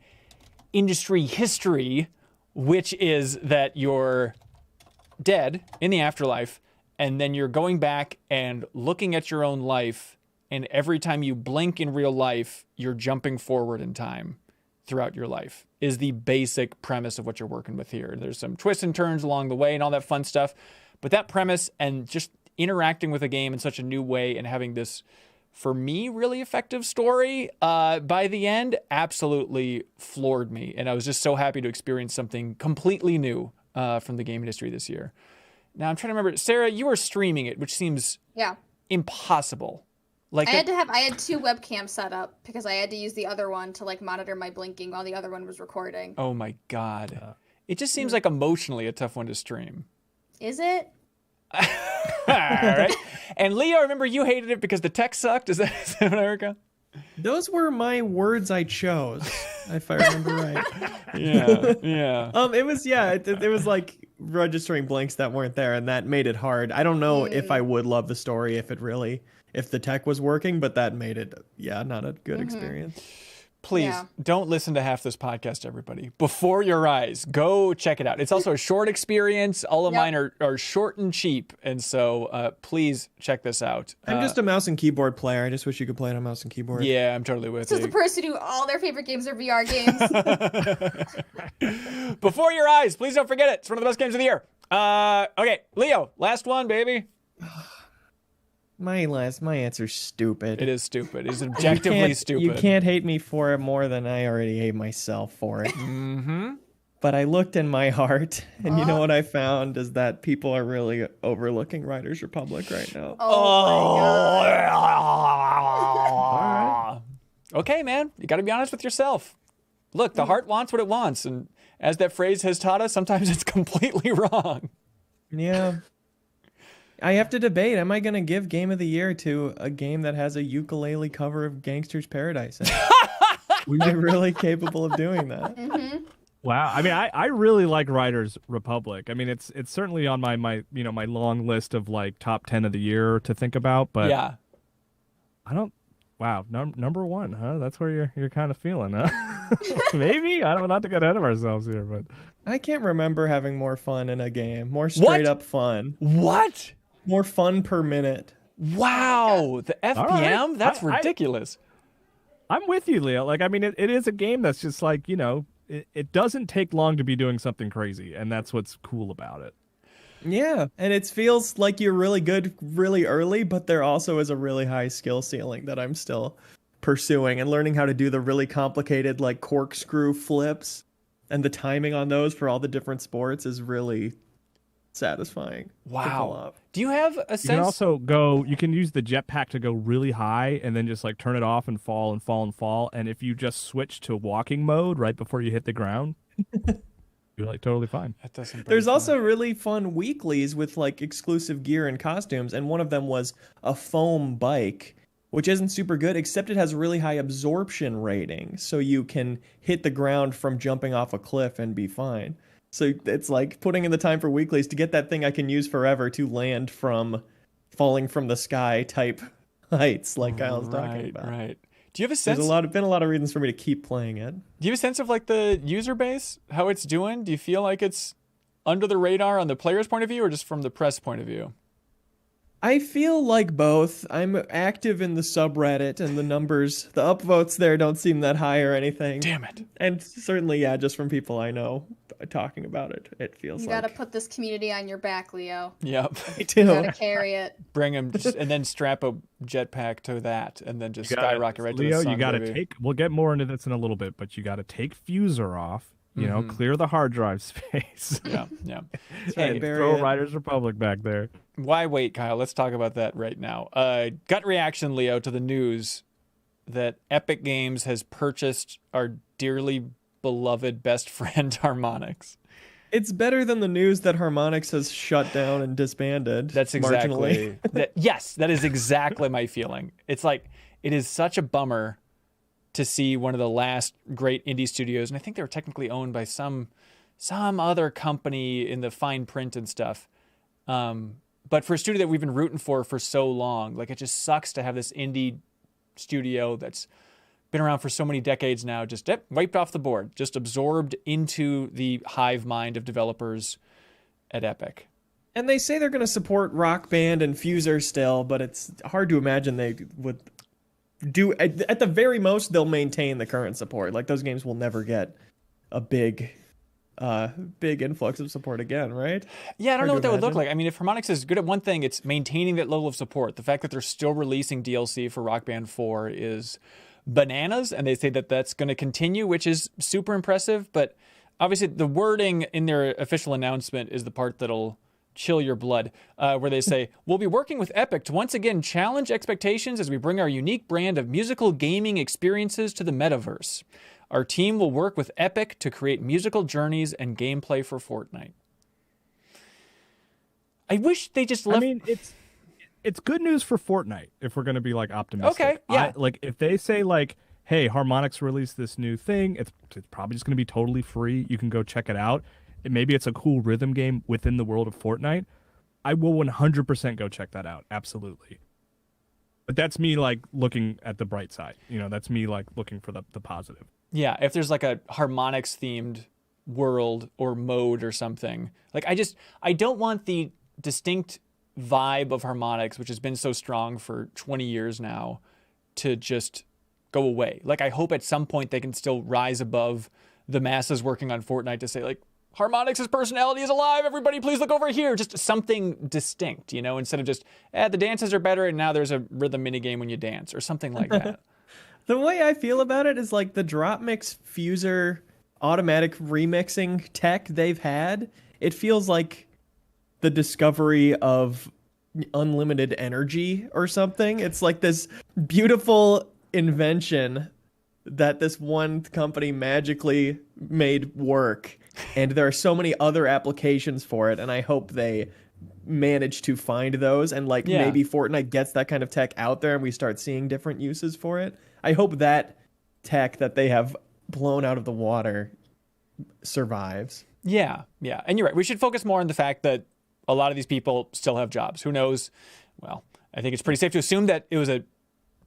industry history, which is that you're dead in the afterlife, and then you're going back and looking at your own life, and every time you blink in real life, you're jumping forward in time throughout your life, is the basic premise of what you're working with here. There's some twists and turns along the way and all that fun stuff, but that premise and just interacting with a game in such a new way and having this, for me, really effective story by the end absolutely floored me. And I was just so happy to experience something completely new from the game industry this year. Now, I'm trying to remember, Sarah, you were streaming it, which seems impossible. Like I had two webcams set up because I had to use the other one to like monitor my blinking while the other one was recording. Oh my God. It just seems like emotionally a tough one to stream. Is it? All right. And Leo, I remember you hated it because the tech sucked. Is that what I recall? Those were my words I chose, if I remember right. Yeah. It was like registering blinks that weren't there, and that made it hard. I don't know if I would love the story if the tech was working, but that made it, not a good experience. Please don't listen to half this podcast, everybody. Before Your Eyes, go check it out. It's also a short experience. All of mine are short and cheap, and so please check this out. I'm just a mouse and keyboard player. I just wish you could play it on mouse and keyboard. Yeah, I'm totally with you. you. This is the person who all their favorite games are VR games. Before Your Eyes, please don't forget it. It's one of the best games of the year. Okay, Leo, last one, baby. My answer's stupid. It is stupid. It's objectively stupid. You can't hate me for it more than I already hate myself for it. Mm-hmm. But I looked in my heart, and you know what I found is that people are really overlooking Riders Republic right now. Oh my God. All right. Okay, man. You got to be honest with yourself. Look, the heart wants what it wants, and as that phrase has taught us, sometimes it's completely wrong. Yeah. I have to debate. Am I going to give Game of the Year to a game that has a ukulele cover of Gangster's Paradise? Am I really capable of doing that? Mm-hmm. Wow. I mean, I really like Riders Republic. I mean, it's certainly on my my long list of like top 10 of the year to think about. But yeah, I don't. Wow, number one, huh? That's where you're kind of feeling, huh? Maybe, I don't know, not to get ahead of ourselves here, but I can't remember having more fun in a game. More straight up fun. What? More fun per minute. Wow, the FPM? Right. That's ridiculous. I'm with you, Leo. Like, I mean, it is a game that's just like, it doesn't take long to be doing something crazy, and that's what's cool about it. Yeah, and it feels like you're really good really early, but there also is a really high skill ceiling that I'm still pursuing, and learning how to do the really complicated like corkscrew flips and the timing on those for all the different sports is really satisfying. Wow. Do you have a sense? You can also you can use the jetpack to go really high and then just like turn it off and fall and fall and fall. And if you just switch to walking mode right before you hit the ground, you're like totally fine. That doesn't. There's also really fun weeklies with like exclusive gear and costumes, and one of them was a foam bike, which isn't super good, except it has really high absorption rating, so you can hit the ground from jumping off a cliff and be fine. So it's like putting in the time for weeklies to get that thing I can use forever to land from falling from the sky type heights like Kyle's talking about. Right. Do you have a sense? There's been a lot of reasons for me to keep playing it. Do you have a sense of like the user base, how it's doing? Do you feel like it's under the radar on the player's point of view or just from the press point of view? I feel like both. I'm active in the subreddit, and the numbers, the upvotes there don't seem that high or anything. Damn it. And certainly, just from people I know, talking about it. It feels You like gotta put this community on your back, Leo. Yep. I do. You gotta carry it. Bring him, and then strap a jetpack to that, and then just skyrocket right to the Leo, sun. you got to baby. take. We'll get more into this in a little bit, but you got to take Fuser off. You know, clear the hard drive space. Yeah, yeah. Hey, Hey, Throw Riders Republic back there. why wait, Kyle? Let's talk about that right now. Gut reaction, Leo, to the news that Epic Games has purchased our dearly beloved best friend Harmonix. It's better than the news that Harmonix has shut down and disbanded. That's marginally. exactly yes, that is exactly my feeling. It's like it is such a bummer to see one of the last great indie studios, and I think they were technically owned by some other company in the fine print and stuff. But for a studio that we've been rooting for so long, like it just sucks to have this indie studio that's been around for so many decades now just wiped off the board, just absorbed into the hive mind of developers at Epic. And they say they're going to support Rock Band and Fuser still, but it's hard to imagine they would do. At the very most, they'll maintain the current support. Like those games will never get a big influx of support again, right? Yeah, I don't know what that would look imagine. like. I mean, if Harmonix is good at one thing, it's maintaining that level of support. The fact that they're still releasing DLC for Rock Band 4 is bananas, and they say that that's going to continue, which is super impressive. But obviously, the wording in their official announcement is the part that'll chill your blood, where they say, we'll be working with Epic to once again challenge expectations as we bring our unique brand of musical gaming experiences to the metaverse. Our team will work with Epic to create musical journeys and gameplay for Fortnite. I wish they just left... I mean, it's good news for Fortnite if we're going to be like optimistic. Okay, yeah. Like if they say like, hey, Harmonix released this new thing, it's probably just going to be totally free. You can go check it out. Maybe it's a cool rhythm game within the world of Fortnite. I will 100% go check that out. Absolutely. But that's me like looking at the bright side. You know, that's me like looking for the positive. Yeah, if there's like a Harmonix themed world or mode or something. Like I don't want the distinct vibe of Harmonix, which has been so strong for 20 years now, to just go away. Like I hope at some point they can still rise above the masses working on Fortnite to say like, Harmonix's personality is alive. Everybody, please look over here. Just something distinct, you know, instead of just, the dances are better and now there's a rhythm minigame when you dance or something like that. The way I feel about it is like the drop mix Fuser automatic remixing tech they've had. It feels like the discovery of unlimited energy or something. It's like this beautiful invention that this one company magically made work. And there are so many other applications for it, and I hope they manage to find those, and like maybe Fortnite gets that kind of tech out there and we start seeing different uses for it. I hope that tech that they have blown out of the water survives. Yeah. And you're right. We should focus more on the fact that a lot of these people still have jobs. Who knows? Well, I think it's pretty safe to assume that it was a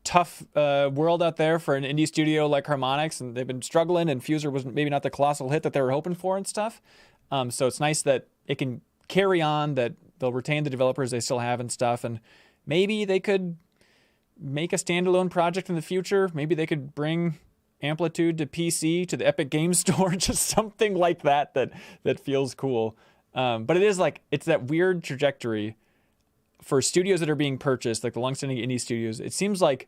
tough world out there for an indie studio like Harmonix, and they've been struggling, and Fuser was maybe not the colossal hit that they were hoping for and stuff. So it's nice that it can carry on, that they'll retain the developers they still have and stuff, and maybe they could make a standalone project in the future. Maybe they could bring Amplitude to PC, to the Epic Games Store, just something like that feels cool. But it is like, it's that weird trajectory for studios that are being purchased, like the longstanding indie studios. It seems like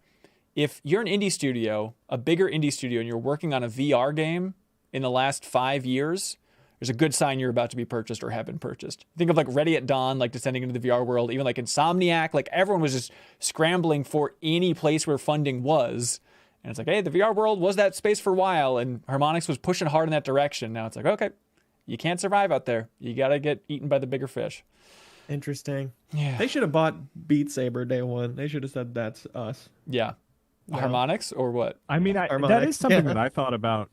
if you're an indie studio, a bigger indie studio, and you're working on a VR game in the last 5 years, there's a good sign you're about to be purchased or have been purchased. Think of like Ready at Dawn, like descending into the VR world, even like Insomniac, like everyone was just scrambling for any place where funding was. And it's like, hey, the VR world was that space for a while, and Harmonix was pushing hard in that direction. Now it's like, okay, you can't survive out there. You got to get eaten by the bigger fish. Interesting. Yeah. They should have bought Beat Saber day one. They should have said that's us. Yeah. Harmonix or what? I mean, that Harmonix, is something yeah. that I thought about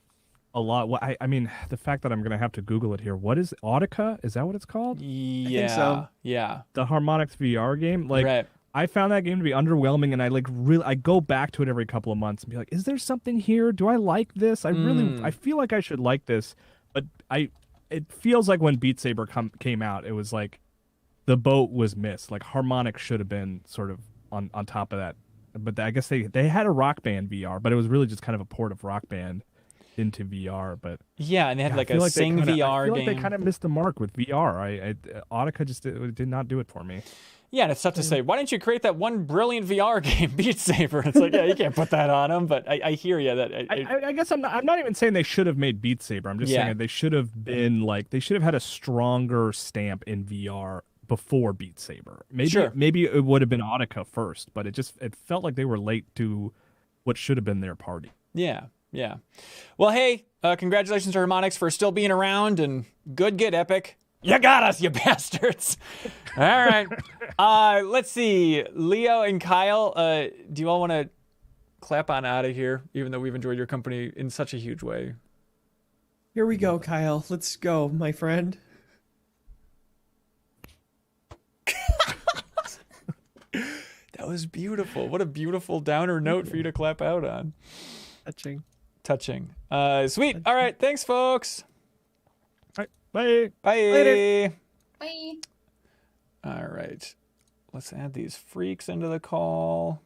a lot. Well, I mean, the fact that I'm going to have to Google it here. What is Audica? Is that what it's called? Yeah. think so. Yeah. The Harmonix VR game? Like, Right. I found that game to be underwhelming, and I go back to it every couple of months and be like, is there something here? Do I like this? I feel like I should like this, but it feels like when Beat Saber came out, it was like the boat was missed. Like Harmonix should have been sort of on top of that. But I guess they had a Rock Band VR, but it was really just kind of a port of Rock Band. into VR, but yeah, and they had like a Sing VR game. I feel like they kind of missed the mark with VR. Audica just did not do it for me. Yeah, and it's tough to say. Why didn't you create that one brilliant VR game, Beat Saber? It's like, yeah, you can't put that on them. But I hear you. I guess I'm not even saying they should have made Beat Saber. I'm just saying they should have been they should have had a stronger stamp in VR before Beat Saber. Maybe it would have been Audica first, but it felt like they were late to what should have been their party. Yeah. Well, hey, congratulations to Harmonix for still being around, and good get, Epic. You got us, you bastards. All right. Let's see. Leo and Kyle, do you all want to clap on out of here, even though we've enjoyed your company in such a huge way? Here we go, Kyle. Let's go, my friend. That was beautiful. What a beautiful downer note for you to clap out on. Touching. Sweet. All right. Thanks, folks. Bye. Later. Bye. All right. Let's add these freaks into the call.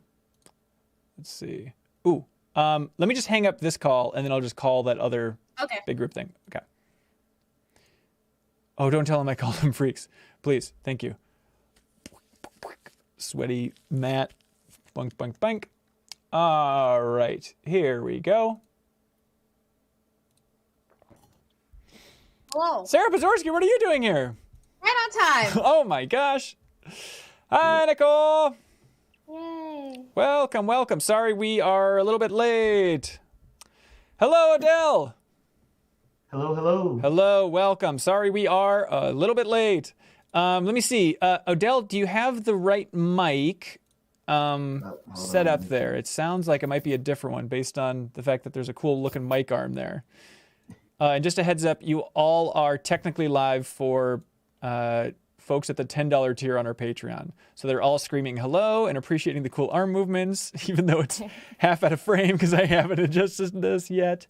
Let's see. Ooh. Let me just hang up this call, and then I'll just call that other big group thing. Okay. Oh, don't tell them I called them freaks. Please. Thank you. Sweaty Matt. Bunk, bunk, bunk. All right. Here we go. Hello. Sarah Pazorski, what are you doing here? Right on time. Oh my gosh. Hi, Nicole. Yay. Welcome. Sorry we are a little bit late. Hello, Adele. Hello. Welcome. Sorry we are a little bit late. Let me see. Odell, do you have the right mic set up there? It sounds like it might be a different one based on the fact that there's a cool looking mic arm there. And just a heads up, you all are technically live for folks at the $10 tier on our Patreon. So they're all screaming hello and appreciating the cool arm movements, even though it's half out of frame because I haven't adjusted this yet.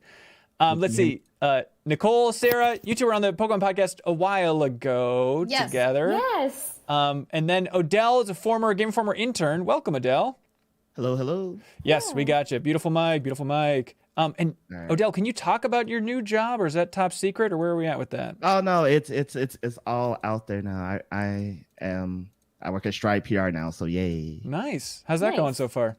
Let's see. Nicole, Sarah, you two were on the Pokemon podcast a while ago together. Yes. And then Odell is a former Game Informer intern. Welcome, Odell. Hello. Yes, we got you. Beautiful mic. And right. Odell, can you talk about your new job, or is that top secret, or where are we at with that? Oh no, it's all out there now. I work at Stride PR now, so yay. Nice. How's that going so far?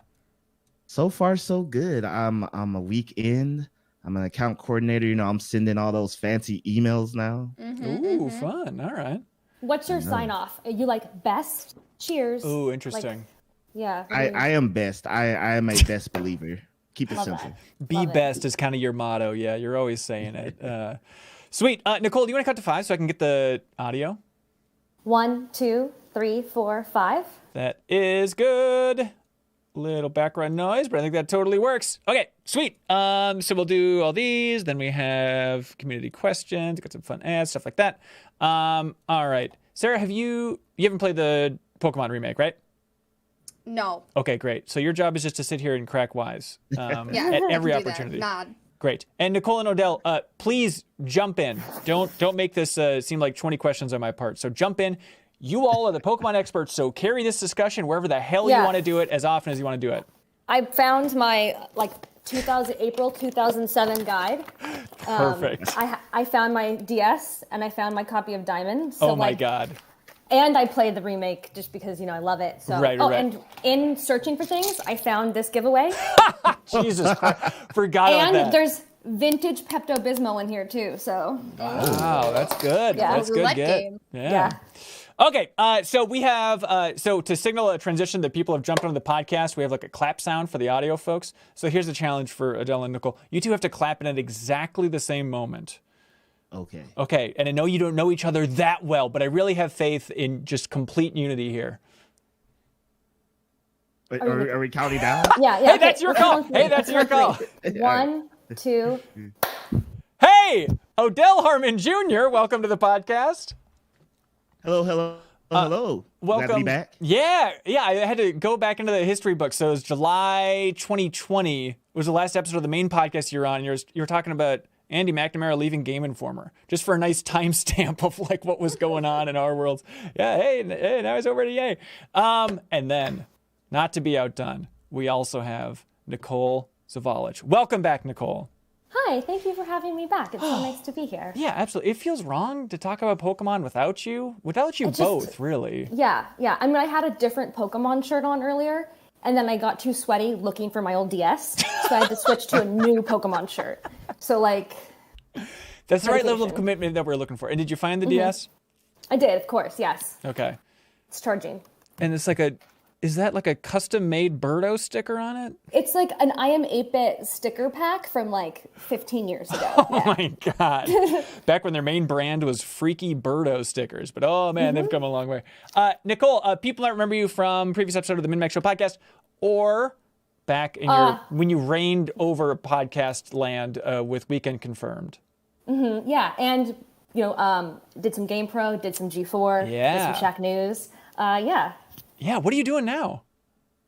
So far, so good. I'm a week in. I'm an account coordinator. You know, I'm sending all those fancy emails now. Ooh, fun. All right. What's your sign off? Are you like best? Cheers. Ooh, interesting. Like, yeah. I am best. I am a best believer. Keep it simple. Be best is kind of your motto. Yeah, you're always saying it. Sweet. Nicole, do you want to cut to 5 so I can get the audio? 1, 2, 3, 4, 5. That is good. Little background noise, but I think that totally works. Okay, sweet. So we'll do all these. Then we have community questions. Got some fun ads, stuff like that. All right. Sarah, you haven't played the Pokemon remake, right? No. Okay, great. So your job is just to sit here and crack wise at every opportunity. Nod. Great. And Nicole and Odell, please jump in. Don't make this seem like 20 questions on my part. So jump in. You all are the Pokemon experts, so carry this discussion wherever the hell you want to do it, as often as you want to do it. I found my April 2007 guide. Perfect. I found my DS and I found my copy of Diamond. So oh my God. And I played the remake just because, I love it. So, right. And in searching for things, I found this giveaway. Jesus Christ. Forgot about that. And there's vintage Pepto-Bismol in here, too. So. Wow, that's good. Yeah. That's good. Game. Yeah. Okay, so we have, so to signal a transition that people have jumped onto the podcast, we have like a clap sound for the audio folks. So here's the challenge for Adele and Nicole. You two have to clap in at exactly the same moment. Okay, and I know you don't know each other that well, but I really have faith in just complete unity here. Wait, are we counting down? Yeah. Hey, that's your call. 1, 2. Hey, Odell Harmon Jr., welcome to the podcast. Hello. Welcome. Glad to be back. Yeah. I had to go back into the history book. So it was July 2020 was the last episode of the main podcast you're on. You were talking about Andy McNamara leaving Game Informer, just for a nice timestamp of like what was going on in our worlds. Yeah. Hey, now he's over to EA. And then, not to be outdone, we also have Nicole Zobel. Welcome back, Nicole. Hi, thank you for having me back. It's so nice to be here. Yeah, absolutely. It feels wrong to talk about Pokemon without you both, really. Yeah. I mean, I had a different Pokemon shirt on earlier, and then I got too sweaty looking for my old DS, so I had to switch to a new Pokemon shirt. So, like... That's the right level of commitment that we're looking for. And did you find the DS? I did, of course, yes. Okay. It's charging. And it's like is that like a custom-made Birdo sticker on it? It's like an I Am 8-Bit sticker pack from like 15 years ago. Oh my God. Back when their main brand was freaky Birdo stickers. But oh man, they've come a long way. Nicole, people might remember you from previous episode of the MinnMax Show podcast or back in when you reigned over podcast land with Weekend Confirmed. Yeah, and did some GamePro, did some G4, did some Shack News. Yeah, what are you doing now?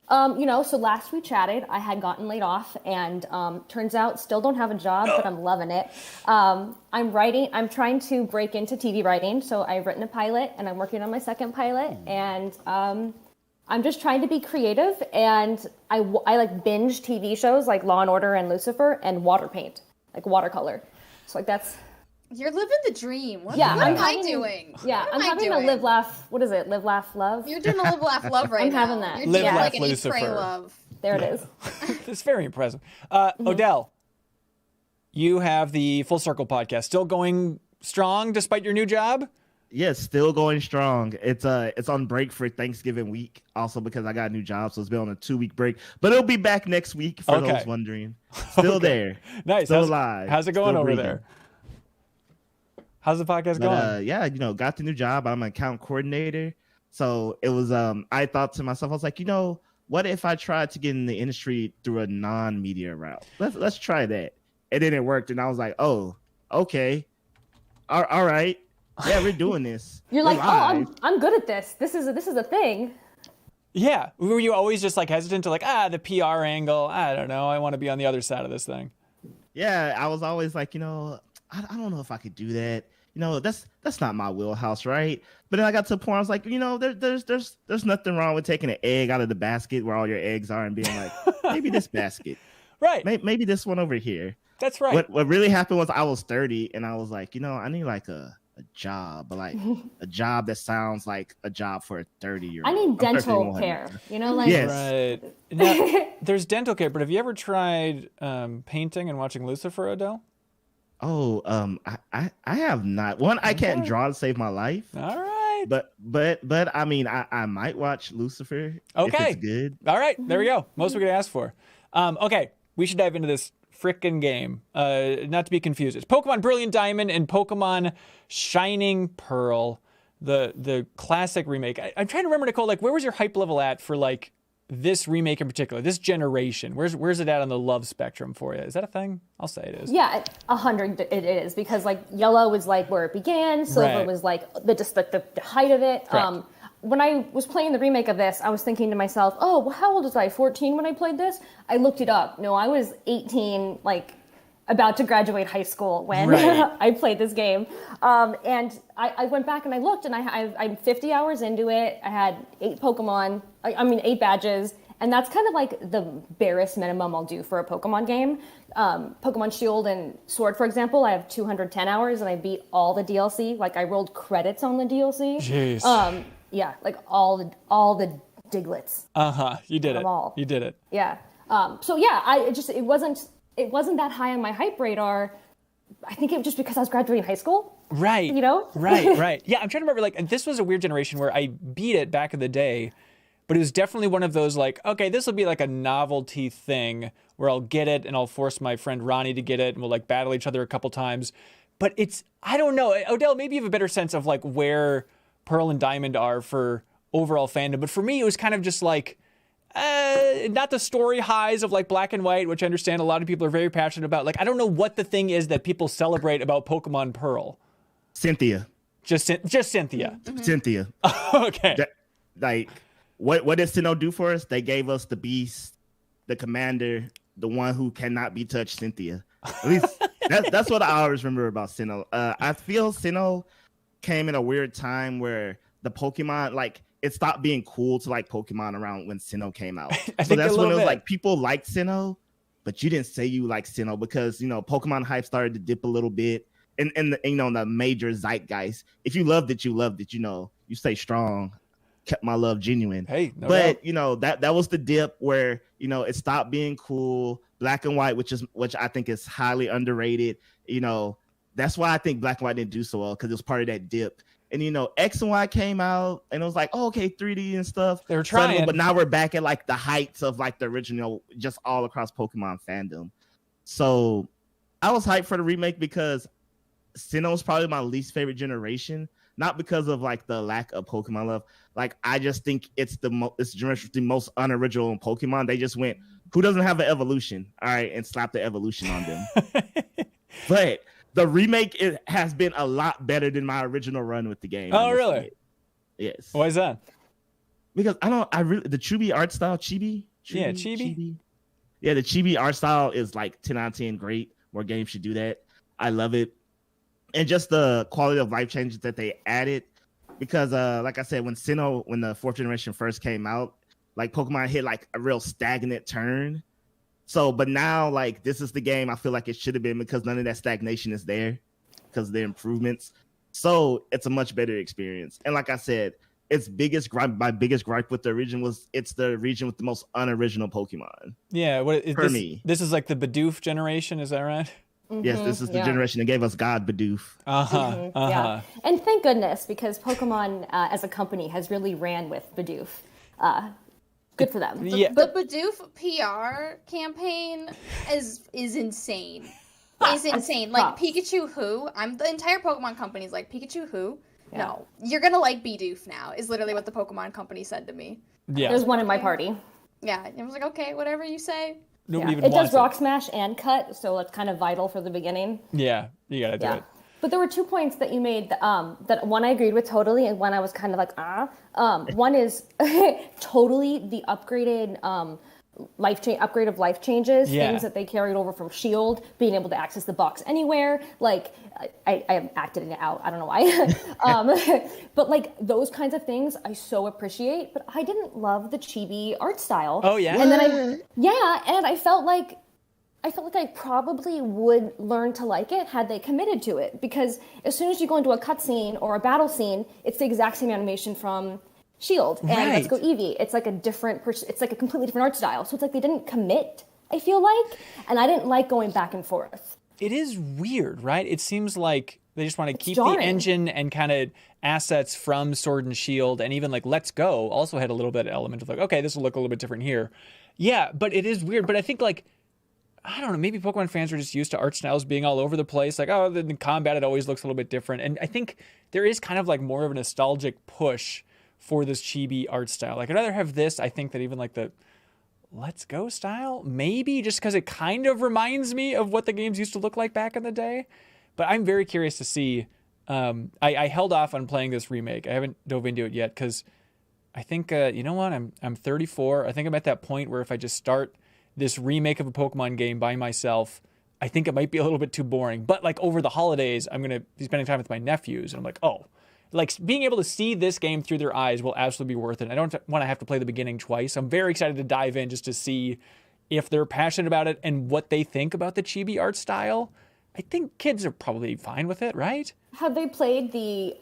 So last we chatted, I had gotten laid off, and turns out still don't have a job, but I'm loving it. I'm trying to break into TV writing, so I've written a pilot, and I'm working on my second pilot, and I'm just trying to be creative, and I like binge TV shows like Law & Order and Lucifer, and water paint, like watercolor. So like that's... You're living the dream. What am I doing? Yeah, I'm having a live, laugh, what is it? Live, laugh, love? You're doing a live, laugh, love right now. I'm having that. You're live, doing laugh, like an Lucifer. Eat, Pray, Love. There it is. It's very impressive. Odell, you have the Full Circle podcast. Still going strong despite your new job? Yes, still going strong. It's on break for Thanksgiving week, also because I got a new job, so it's been on a 2-week break. But it'll be back next week for those wondering. Still there. Nice. Still alive. How's it going still over breathing. there? How's the podcast going? Got the new job. I'm an account coordinator. So it was, I thought to myself, I was like, what if I tried to get in the industry through a non-media route? Let's try that. And then it worked. And I was like, oh, okay. All right. Yeah, we're doing this. You're like, I'm good at this. This is a thing. Yeah. Were you always just like hesitant to like, the PR angle? I don't know. I want to be on the other side of this thing. Yeah, I was always like, I don't know if I could do that. That's not my wheelhouse, right? But then I got to a point I was like, there's nothing wrong with taking an egg out of the basket where all your eggs are and being like, maybe this basket. Right. Maybe this one over here. That's right. What really happened was I was 30 and I was like, I need like a job, but like a job that sounds like a job for a 30-year-old. I need dental care. Yes. Right. Now, there's dental care, but have you ever tried painting and watching Lucifer, Odell? Oh, I have not. One, I can't draw to save my life. All right. But I mean, I might watch Lucifer. Okay. If it's good. All right. There we go. Most we could ask for. Okay. We should dive into this frickin' game. Not to be confused. It's Pokemon Brilliant Diamond and Pokemon Shining Pearl, the classic remake. I'm trying to remember, Nicole, like where was your hype level at for like this remake in particular, this generation? Where's it at on the love spectrum for you? Is that a thing? I'll say it is. Yeah, 100 it is, because like Yellow was like where it began, Silver was like the height of it. Correct. When I was playing the remake of this, I was thinking to myself, oh, well, how old was I? 14 when I played this? I looked it up. No, I was 18, like about to graduate high school when I played this game. And I went back and I looked, and I'm 50 hours into it. I had 8 Pokemon, 8 badges. And that's kind of like the barest minimum I'll do for a Pokemon game. Pokemon Shield and Sword, for example, I have 210 hours and I beat all the DLC. Like I rolled credits on the DLC. Jeez. Yeah, like all the Diglets. You did it. All. You did it. Yeah. So yeah, it wasn't that high on my hype radar. I think it was just because I was graduating high school. Right. Right. Yeah, I'm trying to remember, like, and this was a weird generation where I beat it back in the day, but it was definitely one of those like, okay, this will be like a novelty thing where I'll get it and I'll force my friend Ronnie to get it and we'll like battle each other a couple times. But I don't know, Odell, maybe you have a better sense of like where Pearl and Diamond are for overall fandom. But for me, it was kind of just like, not the story highs of like Black and White, which I understand a lot of people are very passionate about. Like, I don't know what the thing is that people celebrate about Pokemon Pearl. Cynthia. Just Cynthia. Mm-hmm. Cynthia. Okay. What did Sinnoh do for us? They gave us the beast, the commander, the one who cannot be touched, Cynthia. At least that's what I always remember about Sinnoh. I feel Sinnoh came in a weird time where the Pokemon, like, it stopped being cool to like Pokemon around when Sinnoh came out. So that's when it was like people liked Sinnoh, but you didn't say you like Sinnoh because, you know, Pokemon hype started to dip a little bit. And you know, the major zeitgeist. If you loved it, you loved it. You know, you stay strong. Kept my love genuine. Hey, no but doubt. you know, that was the dip where, you know, it stopped being cool. Black and white, which I think is highly underrated. You know, that's why I think Black and White didn't do so well, because it was part of that dip. And you know, X and Y came out, and it was like, oh, okay, 3D and stuff. They were trying, but now we're back at like the heights of like the original, just all across Pokemon fandom. So I was hyped for the remake because Sinnoh was probably my least favorite generation, not because of like the lack of Pokemon love. Like, I just think it's it's generation the most unoriginal in Pokemon. They just went, who doesn't have an evolution? All right, and slap the evolution on them. But the remake has been a lot better than my original run with the game. Oh, really? Yes. Why is that? Because the Chibi art style, Chibi? Yeah, Chibi. Yeah, the Chibi art style is like 10 out of 10 great. More games should do that. I love it. And just the quality of life changes that they added. Because like I said, when the 4th generation first came out, like Pokemon hit like a real stagnant turn. So, but now, like, this is the game I feel like it should have been, because none of that stagnation is there because of the improvements. So it's a much better experience. And like I said, my biggest gripe with the region was it's the region with the most unoriginal Pokemon. Yeah, me. This is like the Bidoof generation, is that right? Mm-hmm, yes, this is the generation that gave us God Bidoof. Yeah, and thank goodness, because Pokemon as a company has really ran with Bidoof. Good for them. Yeah. The Bidoof PR campaign is insane. It's insane. Like, Pikachu who? The entire Pokemon company is like, Pikachu who? Yeah. No. You're gonna like Bidoof now, is literally what the Pokemon company said to me. Yeah. There's one in my party. Yeah. I was like, okay, whatever you say. Nobody even it wants does Rock Smash and Cut, so it's kind of vital for the beginning. Yeah, you gotta do it. But there were 2 points that you made that one I agreed with totally, and one I was kind of like, one is totally the upgraded upgrade of life changes, things that they carried over from Shield, being able to access the box anywhere. Like, I acted it out. I don't know why. But like those kinds of things I so appreciate, but I didn't love the chibi art style. Oh yeah. And then I felt like I probably would learn to like it had they committed to it, because as soon as you go into a cutscene or a battle scene, it's the exact same animation from Shield and Let's Go Eevee. It's like it's like a completely different art style. So it's like they didn't commit, I feel like, and I didn't like going back and forth. It is weird, right? It seems like they just want to keep the engine and kind of assets from Sword and Shield, and even like Let's Go also had a little bit of element of like, okay, this will look a little bit different here. Yeah, but it is weird. But I think like, I don't know, maybe Pokemon fans are just used to art styles being all over the place. Like, oh, the combat, it always looks a little bit different. And I think there is kind of like more of a nostalgic push for this chibi art style. Like, I'd rather have this, I think, that even like the Let's Go style, maybe just because it kind of reminds me of what the games used to look like back in the day. But I'm very curious to see. I held off on playing this remake. I haven't dove into it yet because I think, you know what, I'm 34. I think I'm at that point where if I just start this remake of a Pokemon game by myself, I think it might be a little bit too boring. But like over the holidays, I'm going to be spending time with my nephews, and I'm like, oh, like being able to see this game through their eyes will absolutely be worth it. I don't want to have to play the beginning twice. I'm very excited to dive in just to see if they're passionate about it and what they think about the chibi art style. I think kids are probably fine with it, right? Have they played the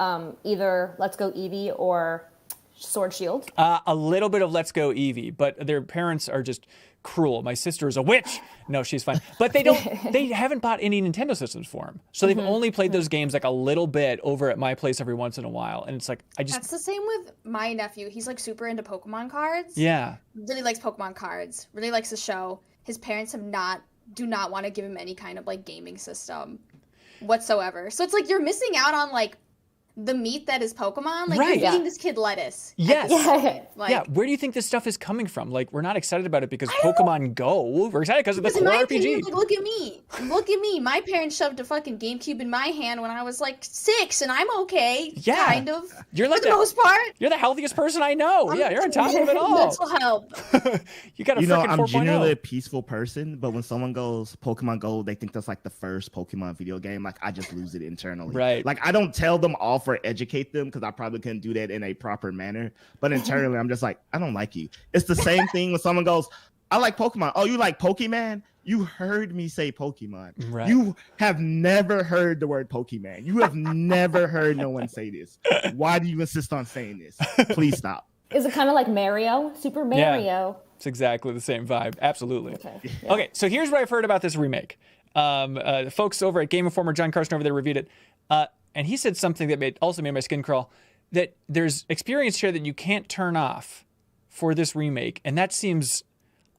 either Let's Go Eevee or Sword Shield? A little bit of Let's Go Eevee, but their parents are just cruel. My sister is a witch. No, she's fine. But they haven't bought any Nintendo systems for them. So they've only played those games like a little bit over at my place every once in a while. And it's like, That's the same with my nephew. He's like super into Pokemon cards. Yeah. Really likes Pokemon cards. Really likes the show. His parents do not want to give him any kind of like gaming system whatsoever. So it's like you're missing out on like the meat that is Pokemon. Like, you're feeding this kid lettuce. Yes. Like, where do you think this stuff is coming from? Like, we're not excited about it because Pokemon Go. We're excited because of the core RPG. Opinion, like, look at me. Look at me. My parents shoved a fucking GameCube in my hand when I was like 6, and I'm okay. Yeah. Kind of. You're like for the most part. You're the healthiest person I know. You're on top of it all. Mental health. You got a freaking 4.0. I'm generally a peaceful person, but when someone goes Pokemon Go, they think that's like the first Pokemon video game. Like, I just lose it internally. Right. Like, I don't tell them off or educate them, because I probably couldn't do that in a proper manner. But internally, I'm just like, I don't like you. It's the same thing when someone goes, I like Pokemon. Oh, you like Pokemon? You heard me say Pokemon. Right. You have never heard the word Pokemon. You have never heard no one say this. Why do you insist on saying this? Please stop. Is it kind of like Mario? Super Mario? Yeah, it's exactly the same vibe. Absolutely. Okay. Okay, so here's what I've heard about this remake. The folks over at Game Informer, John Carson over there reviewed it. And he said something that also made my skin crawl, that there's experience share that you can't turn off for this remake. And that seems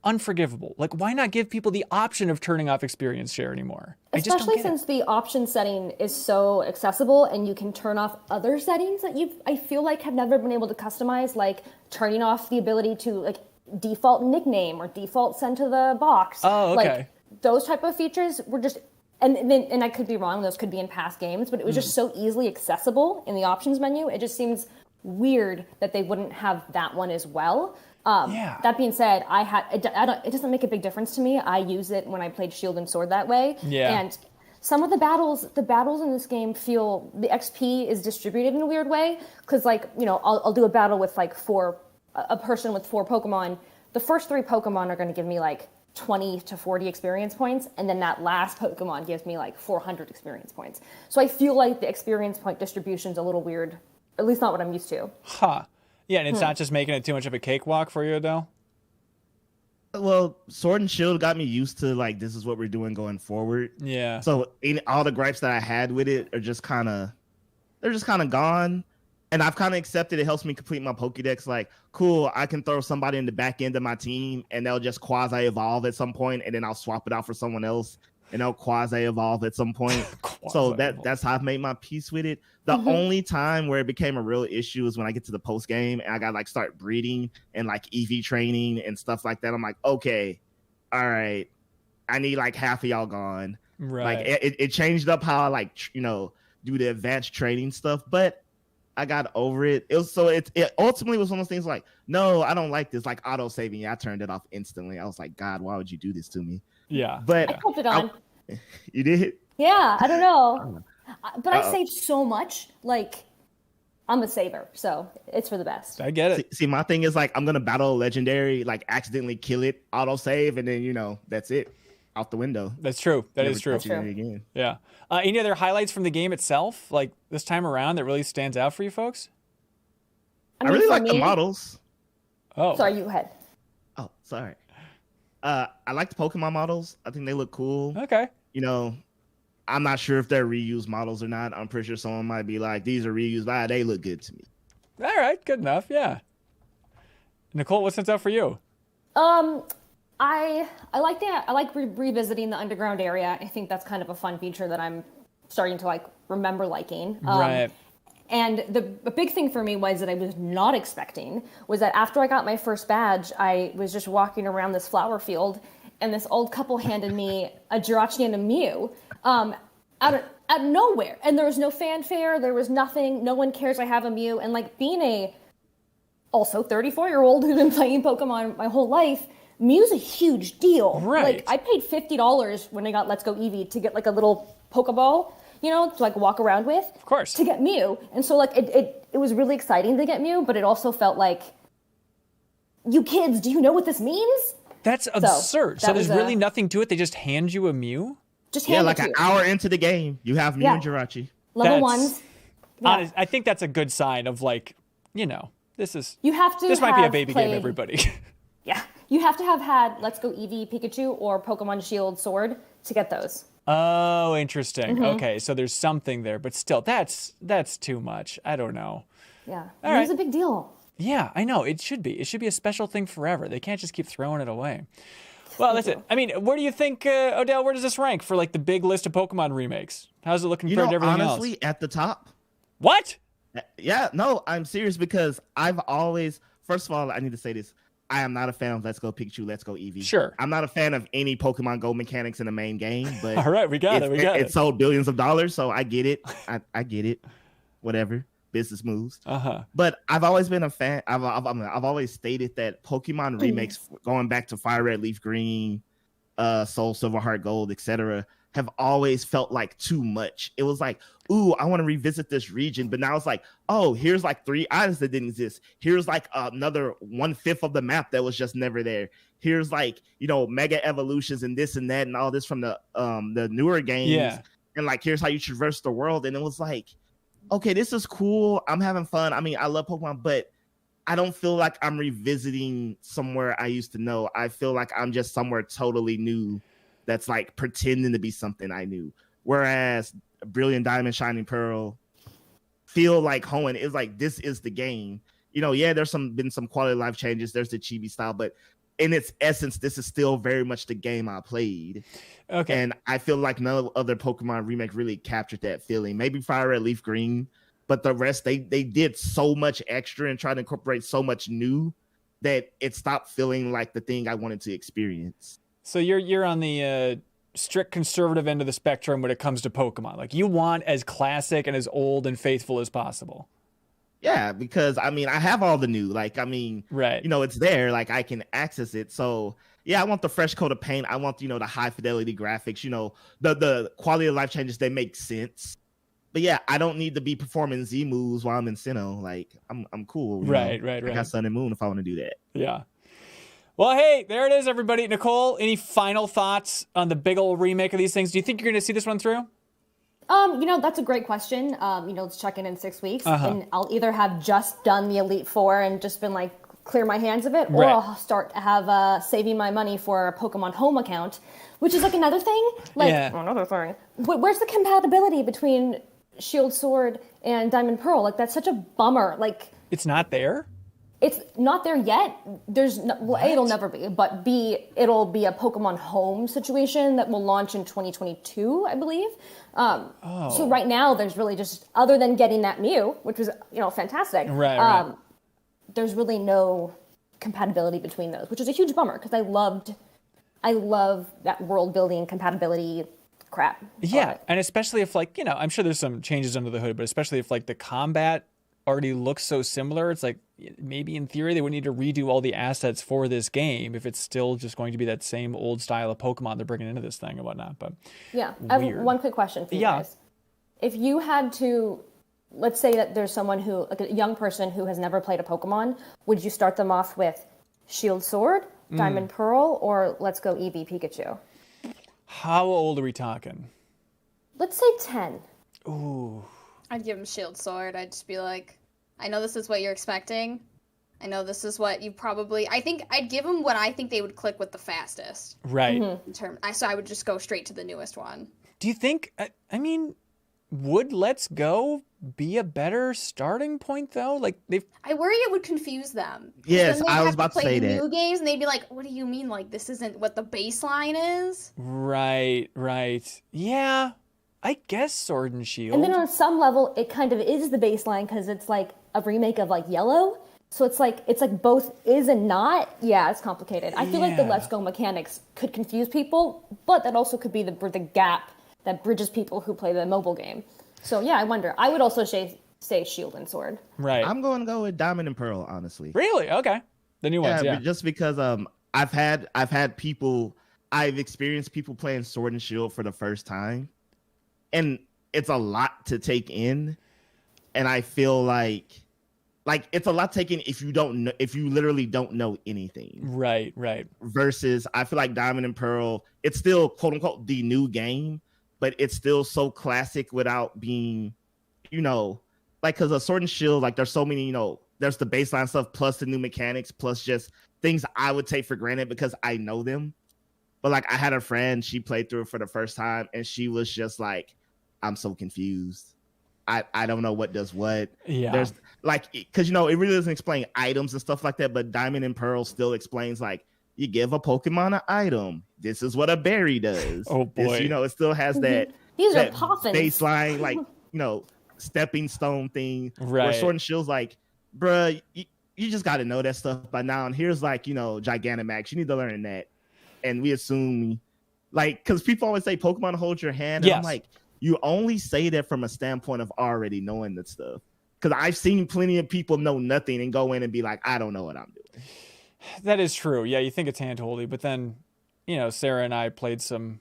unforgivable. Like, why not give people the option of turning off experience share anymore? Especially since the option setting is so accessible and you can turn off other settings that I feel like have never been able to customize, like turning off the ability to like default nickname or default send to the box. Oh, okay. Like those type of features were just, and I could be wrong, those could be in past games, but it was just so easily accessible in the options menu. It just seems weird that they wouldn't have that one as well. That being said, it doesn't make a big difference to me. I use it when I played Shield and Sword that way. Yeah. And some of the battles in this game feel, the XP is distributed in a weird way. Because, like, you know, I'll do a battle with, like, a person with 4 Pokemon. The first 3 Pokemon are going to give me, like, 20 to 40 experience points. And then that last Pokemon gives me, like, 400 experience points. So I feel like the experience point distribution's a little weird. At least not what I'm used to. Huh. Yeah, and it's not just making it too much of a cakewalk for you, Adele? Well, Sword and Shield got me used to, like, this is what we're doing going forward. Yeah. So all the gripes that I had with it are just kind of gone. And I've kind of accepted it helps me complete my Pokédex. Like, cool, I can throw somebody in the back end of my team and they'll just quasi-evolve at some point, and then I'll swap it out for someone else and they'll quasi-evolve at some point. So that's how I've made my peace with it. The only time where it became a real issue is when I get to the post game and I got like start breeding and like EV training and stuff like that. I'm like, okay, all right, I need like half of y'all gone. Right. Like it changed up how I like do the advanced training stuff, but I got over it. It ultimately was one of those things like, no, I don't like this. Like auto saving, I turned it off instantly. I was like, God, why would you do this to me? Yeah. But I kept it on. You did? Yeah, I don't know. But I saved so much. Like, I'm a saver, so it's for the best. I get it. See, my thing is like, I'm going to battle a legendary, like accidentally kill it, auto save, and then, that's it. Out the window. That's true. That Never is true. touching it again. Yeah. Any other highlights from the game itself, like this time around, that really stands out for you folks? I really like the models. Oh. Sorry, you go ahead. Oh, sorry. I like the Pokemon models. I think they look cool. Okay. I'm not sure if they're reused models or not. I'm pretty sure someone might be like, these are reused. They look good to me. All right. Good enough. Yeah. Nicole, what stands out for you? I like revisiting the underground area. I think that's kind of a fun feature that I'm starting to like remember liking. Right. And the big thing for me was that I was not expecting was that after I got my first badge, I was just walking around this flower field, and this old couple handed me a Jirachi and a Mew out of nowhere. And there was no fanfare. There was nothing. No one cares I have a Mew. And like being a also 34-year-old who's been playing Pokemon my whole life, Mew's a huge deal. Right. Like I paid $50 when I got Let's Go Eevee to get like a little Pokeball, to like walk around with. Of course. To get Mew. And so like it was really exciting to get Mew, but it also felt like, you kids, do you know what this means? That's absurd. So there's really nothing to it. They just hand you a Mew? Just hand it to an you. hour into the game, you have Mew and Jirachi. Level ones. Yeah. Honest, I think that's a good sign of like, this is. You have to. This might be a baby game, everybody. Yeah, you have to have had Let's Go Eevee Pikachu or Pokemon Shield Sword to get those. Oh, interesting. Okay, so there's something there, but still, that's too much. I don't know. Yeah, right. It's a big deal. Yeah, I know. It should be. It should be a special thing forever. They can't just keep throwing it away. Well, that's it. I mean, where do you think, Odell, where does this rank for like the big list of Pokemon remakes? How's it looking compared to everything honestly, else? At the top. What? Yeah, no, I'm serious because I've always, first of all, I need to say this. I am not a fan of Let's Go Pikachu, Let's Go Eevee. Sure. I'm not a fan of any Pokemon Go mechanics in the main game, but all right, we got it. It sold billions of dollars, so I get it. I get it. Whatever. Business moves. But I've always been a fan. I've always stated that Pokemon remakes, going back to Fire Red, Leaf Green, Soul Silver, Heart Gold, etc., have always felt like too much. It was like, ooh, I want to revisit this region, but now it's like, oh, here's like 3 items that didn't exist. Here's like another 1/5 of the map that was just never there. here's like, mega evolutions and this and that and all this from the newer games. Yeah. And like, here's how you traverse the world. And it was like, okay, this is cool. I'm having fun. I mean, I love Pokemon, but I don't feel like I'm revisiting somewhere I used to know. I feel like I'm just somewhere totally new that's like pretending to be something I knew. Whereas Brilliant Diamond, Shining Pearl feel like home. It's like, this is the game. There's been some quality of life changes. There's the chibi style, but in its essence, this is still very much the game I played. Okay. And I feel like no other Pokemon remake really captured that feeling. Maybe Fire Red, Leaf Green, but the rest, they did so much extra and tried to incorporate so much new that it stopped feeling like the thing I wanted to experience. So you're on the strict conservative end of the spectrum when it comes to Pokemon. Like, you want as classic and as old and faithful as possible. Yeah, because I mean, I have all the new, right. It's there, like I can access it. So yeah, I want the fresh coat of paint. I want, the high fidelity graphics, the quality of life changes that make sense. But yeah, I don't need to be performing Z moves while I'm in Sinnoh. Like, I'm cool. Right. I got Sun and Moon if I want to do that. Yeah. Well, hey, there it is, everybody. Nicole, any final thoughts on the big old remake of these things? Do you think you're going to see this one through? That's a great question. Let's check in 6 weeks, and I'll either have just done the Elite Four and just been like, clear my hands of it, or I'll start to have saving my money for a Pokemon Home account, which is like another thing. Another thing. Where's the compatibility between Shield Sword and Diamond Pearl? Like, that's such a bummer. Like, it's not there. It's not there yet. It'll never be, but it'll be a Pokemon Home situation that will launch in 2022, I believe. So right now, there's really just, other than getting that Mew, which was, fantastic. Right. There's really no compatibility between those, which is a huge bummer because I love that world building compatibility crap. Yeah, and especially if I'm sure there's some changes under the hood, but especially if the combat already looks so similar, it's like maybe in theory they would need to redo all the assets for this game if it's still just going to be that same old style of Pokemon they're bringing into this thing and whatnot. But yeah, I have one quick question for you guys. If you had to, let's say that there's someone who, like a young person who has never played a Pokemon, would you start them off with Shield Sword, Diamond Pearl, or let's go Eevee Pikachu? How old are we talking? Let's say 10. Ooh. I'd give him Shield Sword. I'd just be like, I know this is what you're expecting. I know this is what you probably... I think I'd give him what I think they would click with the fastest. Right. So I would just go straight to the newest one. Do you think... would Let's Go be a better starting point, though? I worry it would confuse them. Yes, I was about to say that. New games, and they'd be like, what do you mean? Like, this isn't what the baseline is? Right. Yeah. I guess Sword and Shield. And then on some level, it kind of is the baseline because it's like a remake of Yellow. So it's like both is and not. Yeah, it's complicated. I feel like the Let's Go mechanics could confuse people, but that also could be the gap that bridges people who play the mobile game. So yeah, I wonder. I would also say Shield and Sword. Right. I'm going to go with Diamond and Pearl, honestly. Really? Okay. The new ones, yeah. But just because I've experienced people playing Sword and Shield for the first time. And it's a lot to take in, and I feel like it's a lot taken if you literally don't know anything. Right. Versus, I feel like Diamond and Pearl, it's still quote unquote the new game, but it's still so classic without being, because a Sword and Shield, there's so many, there's the baseline stuff plus the new mechanics plus just things I would take for granted because I know them. But I had a friend, she played through it for the first time, and she was just like, I'm so confused. I don't know what does what. Yeah. There's because it really doesn't explain items and stuff like that, but Diamond and Pearl still explains you give a Pokemon an item. This is what a berry does. Oh boy. It still has that These that are poffins. Baseline stepping stone thing. Right. Where Sword and Shield's bruh, you just gotta know that stuff by now. And here's Gigantamax. You need to learn that. And we assume because people always say Pokemon hold your hand. And yes. I'm you only say that from a standpoint of already knowing that stuff. Because I've seen plenty of people know nothing and go in and be like, I don't know what I'm doing. That is true. Yeah, you think it's hand-holdy, but then, Sarah and I played some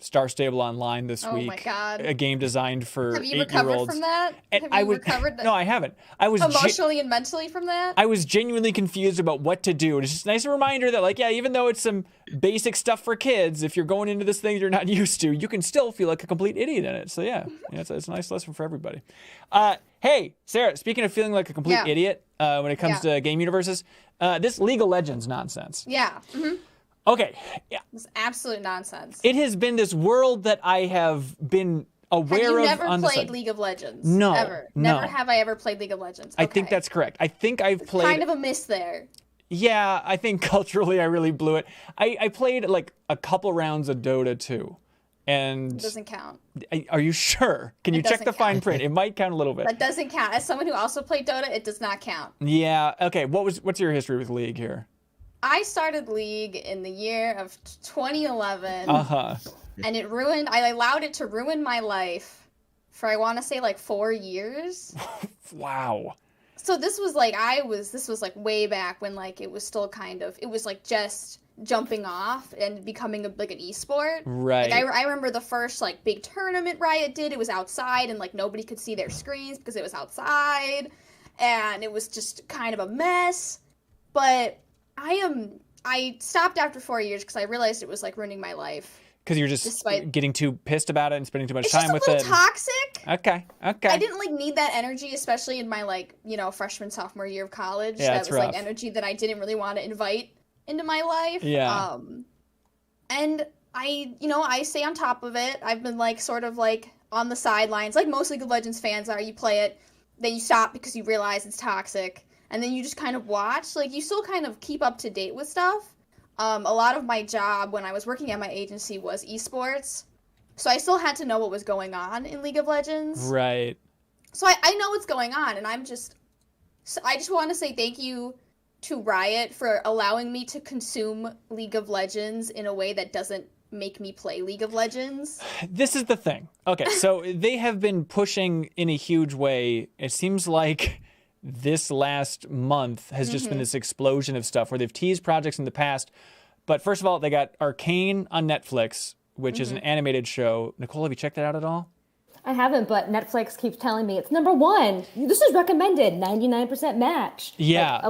Star Stable Online this week. Oh my God. A game designed for 8-year-olds. Have you recovered from that? And Have you recovered No, I haven't. I was emotionally and mentally from that? I was genuinely confused about what to do. It's just a nice reminder that, like, yeah, even though it's some basic stuff for kids, if you're going into this thing you're not used to, you can still feel like a complete idiot in it. So yeah, it's a nice lesson for everybody. Hey, Sarah, speaking of feeling like a complete idiot when it comes to game universes, this League of Legends nonsense. Yeah. Mm-hmm. Okay. Yeah. It's absolute nonsense. It has been this world that I have been aware of. Have you on never the played side. League of Legends? No. Ever? No. Never have I ever played League of Legends. Okay. I think that's correct. I think I've played. Kind of a miss there. Yeah, I think culturally I really blew it. I played like a couple rounds of Dota 2. And It doesn't count. Are you sure? Can you check the fine print? It might count a little bit. That doesn't count. As someone who also played Dota, it does not count. Yeah. Okay. What's your history with League here? I started League in the year of 2011. Uh-huh. And I allowed it to ruin my life for, I want to say, like 4 years. Wow. So this was like way back when like it was still it was like just jumping off and becoming like an esport. Right. Like I remember the first like big tournament Riot did. It was outside and like nobody could see their screens because it was outside, and it was just kind of a mess. But I stopped after 4 years because I realized it was like ruining my life. Because you're just getting too pissed about it and spending too much time with it. It's just a little toxic. Okay. I didn't like need that energy, especially in my like, freshman, sophomore year of college. Yeah, that was rough. Like energy that I didn't really want to invite into my life. Yeah. And I stay on top of it. I've been like sort of like on the sidelines, like most League of Legends fans are. You play it, then you stop because you realize it's toxic, and then you just kind of watch. Like you still kind of keep up to date with stuff. A lot of my job when I was working at my agency was esports. So I still had to know what was going on in League of Legends. Right. So I know what's going on, and I just want to say thank you to Riot for allowing me to consume League of Legends in a way that doesn't make me play League of Legends. This is the thing. Okay, so they have been pushing in a huge way. It seems like this last month has just been this explosion of stuff where they've teased projects in the past. But first of all, they got Arcane on Netflix, which is an animated show. Nicole, have you checked that out at all? I haven't, but Netflix keeps telling me it's #1. This is recommended, 99% match. Yeah. Like,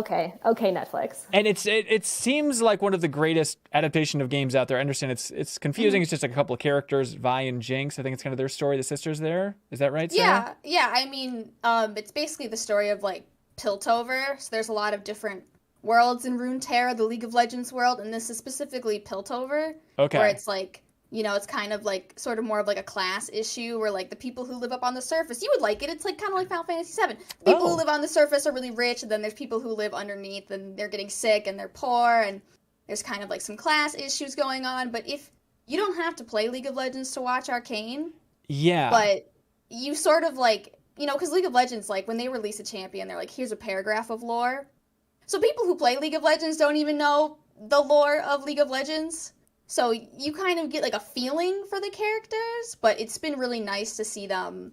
okay, Netflix. And it seems like one of the greatest adaptation of games out there. I understand it's confusing. It's just like a couple of characters, Vi and Jinx. I think it's kind of their story. The sisters there. Is that right, Sarah? Yeah. I mean, it's basically the story of like Piltover. So there's a lot of different worlds in Runeterra, the League of Legends world, and this is specifically Piltover. Okay. Where it's like, it's kind of like sort of more of like a class issue where like the people who live up on the surface, you would like it. It's like kind of like Final Fantasy VII. The people who live on the surface are really rich, and then there's people who live underneath and they're getting sick and they're poor, and there's kind of like some class issues going on. But if you don't have to play League of Legends to watch Arcane. Yeah. But you sort of like, because League of Legends, like when they release a champion, they're like, here's a paragraph of lore. So people who play League of Legends don't even know the lore of League of Legends. So you kind of get like a feeling for the characters, but it's been really nice to see them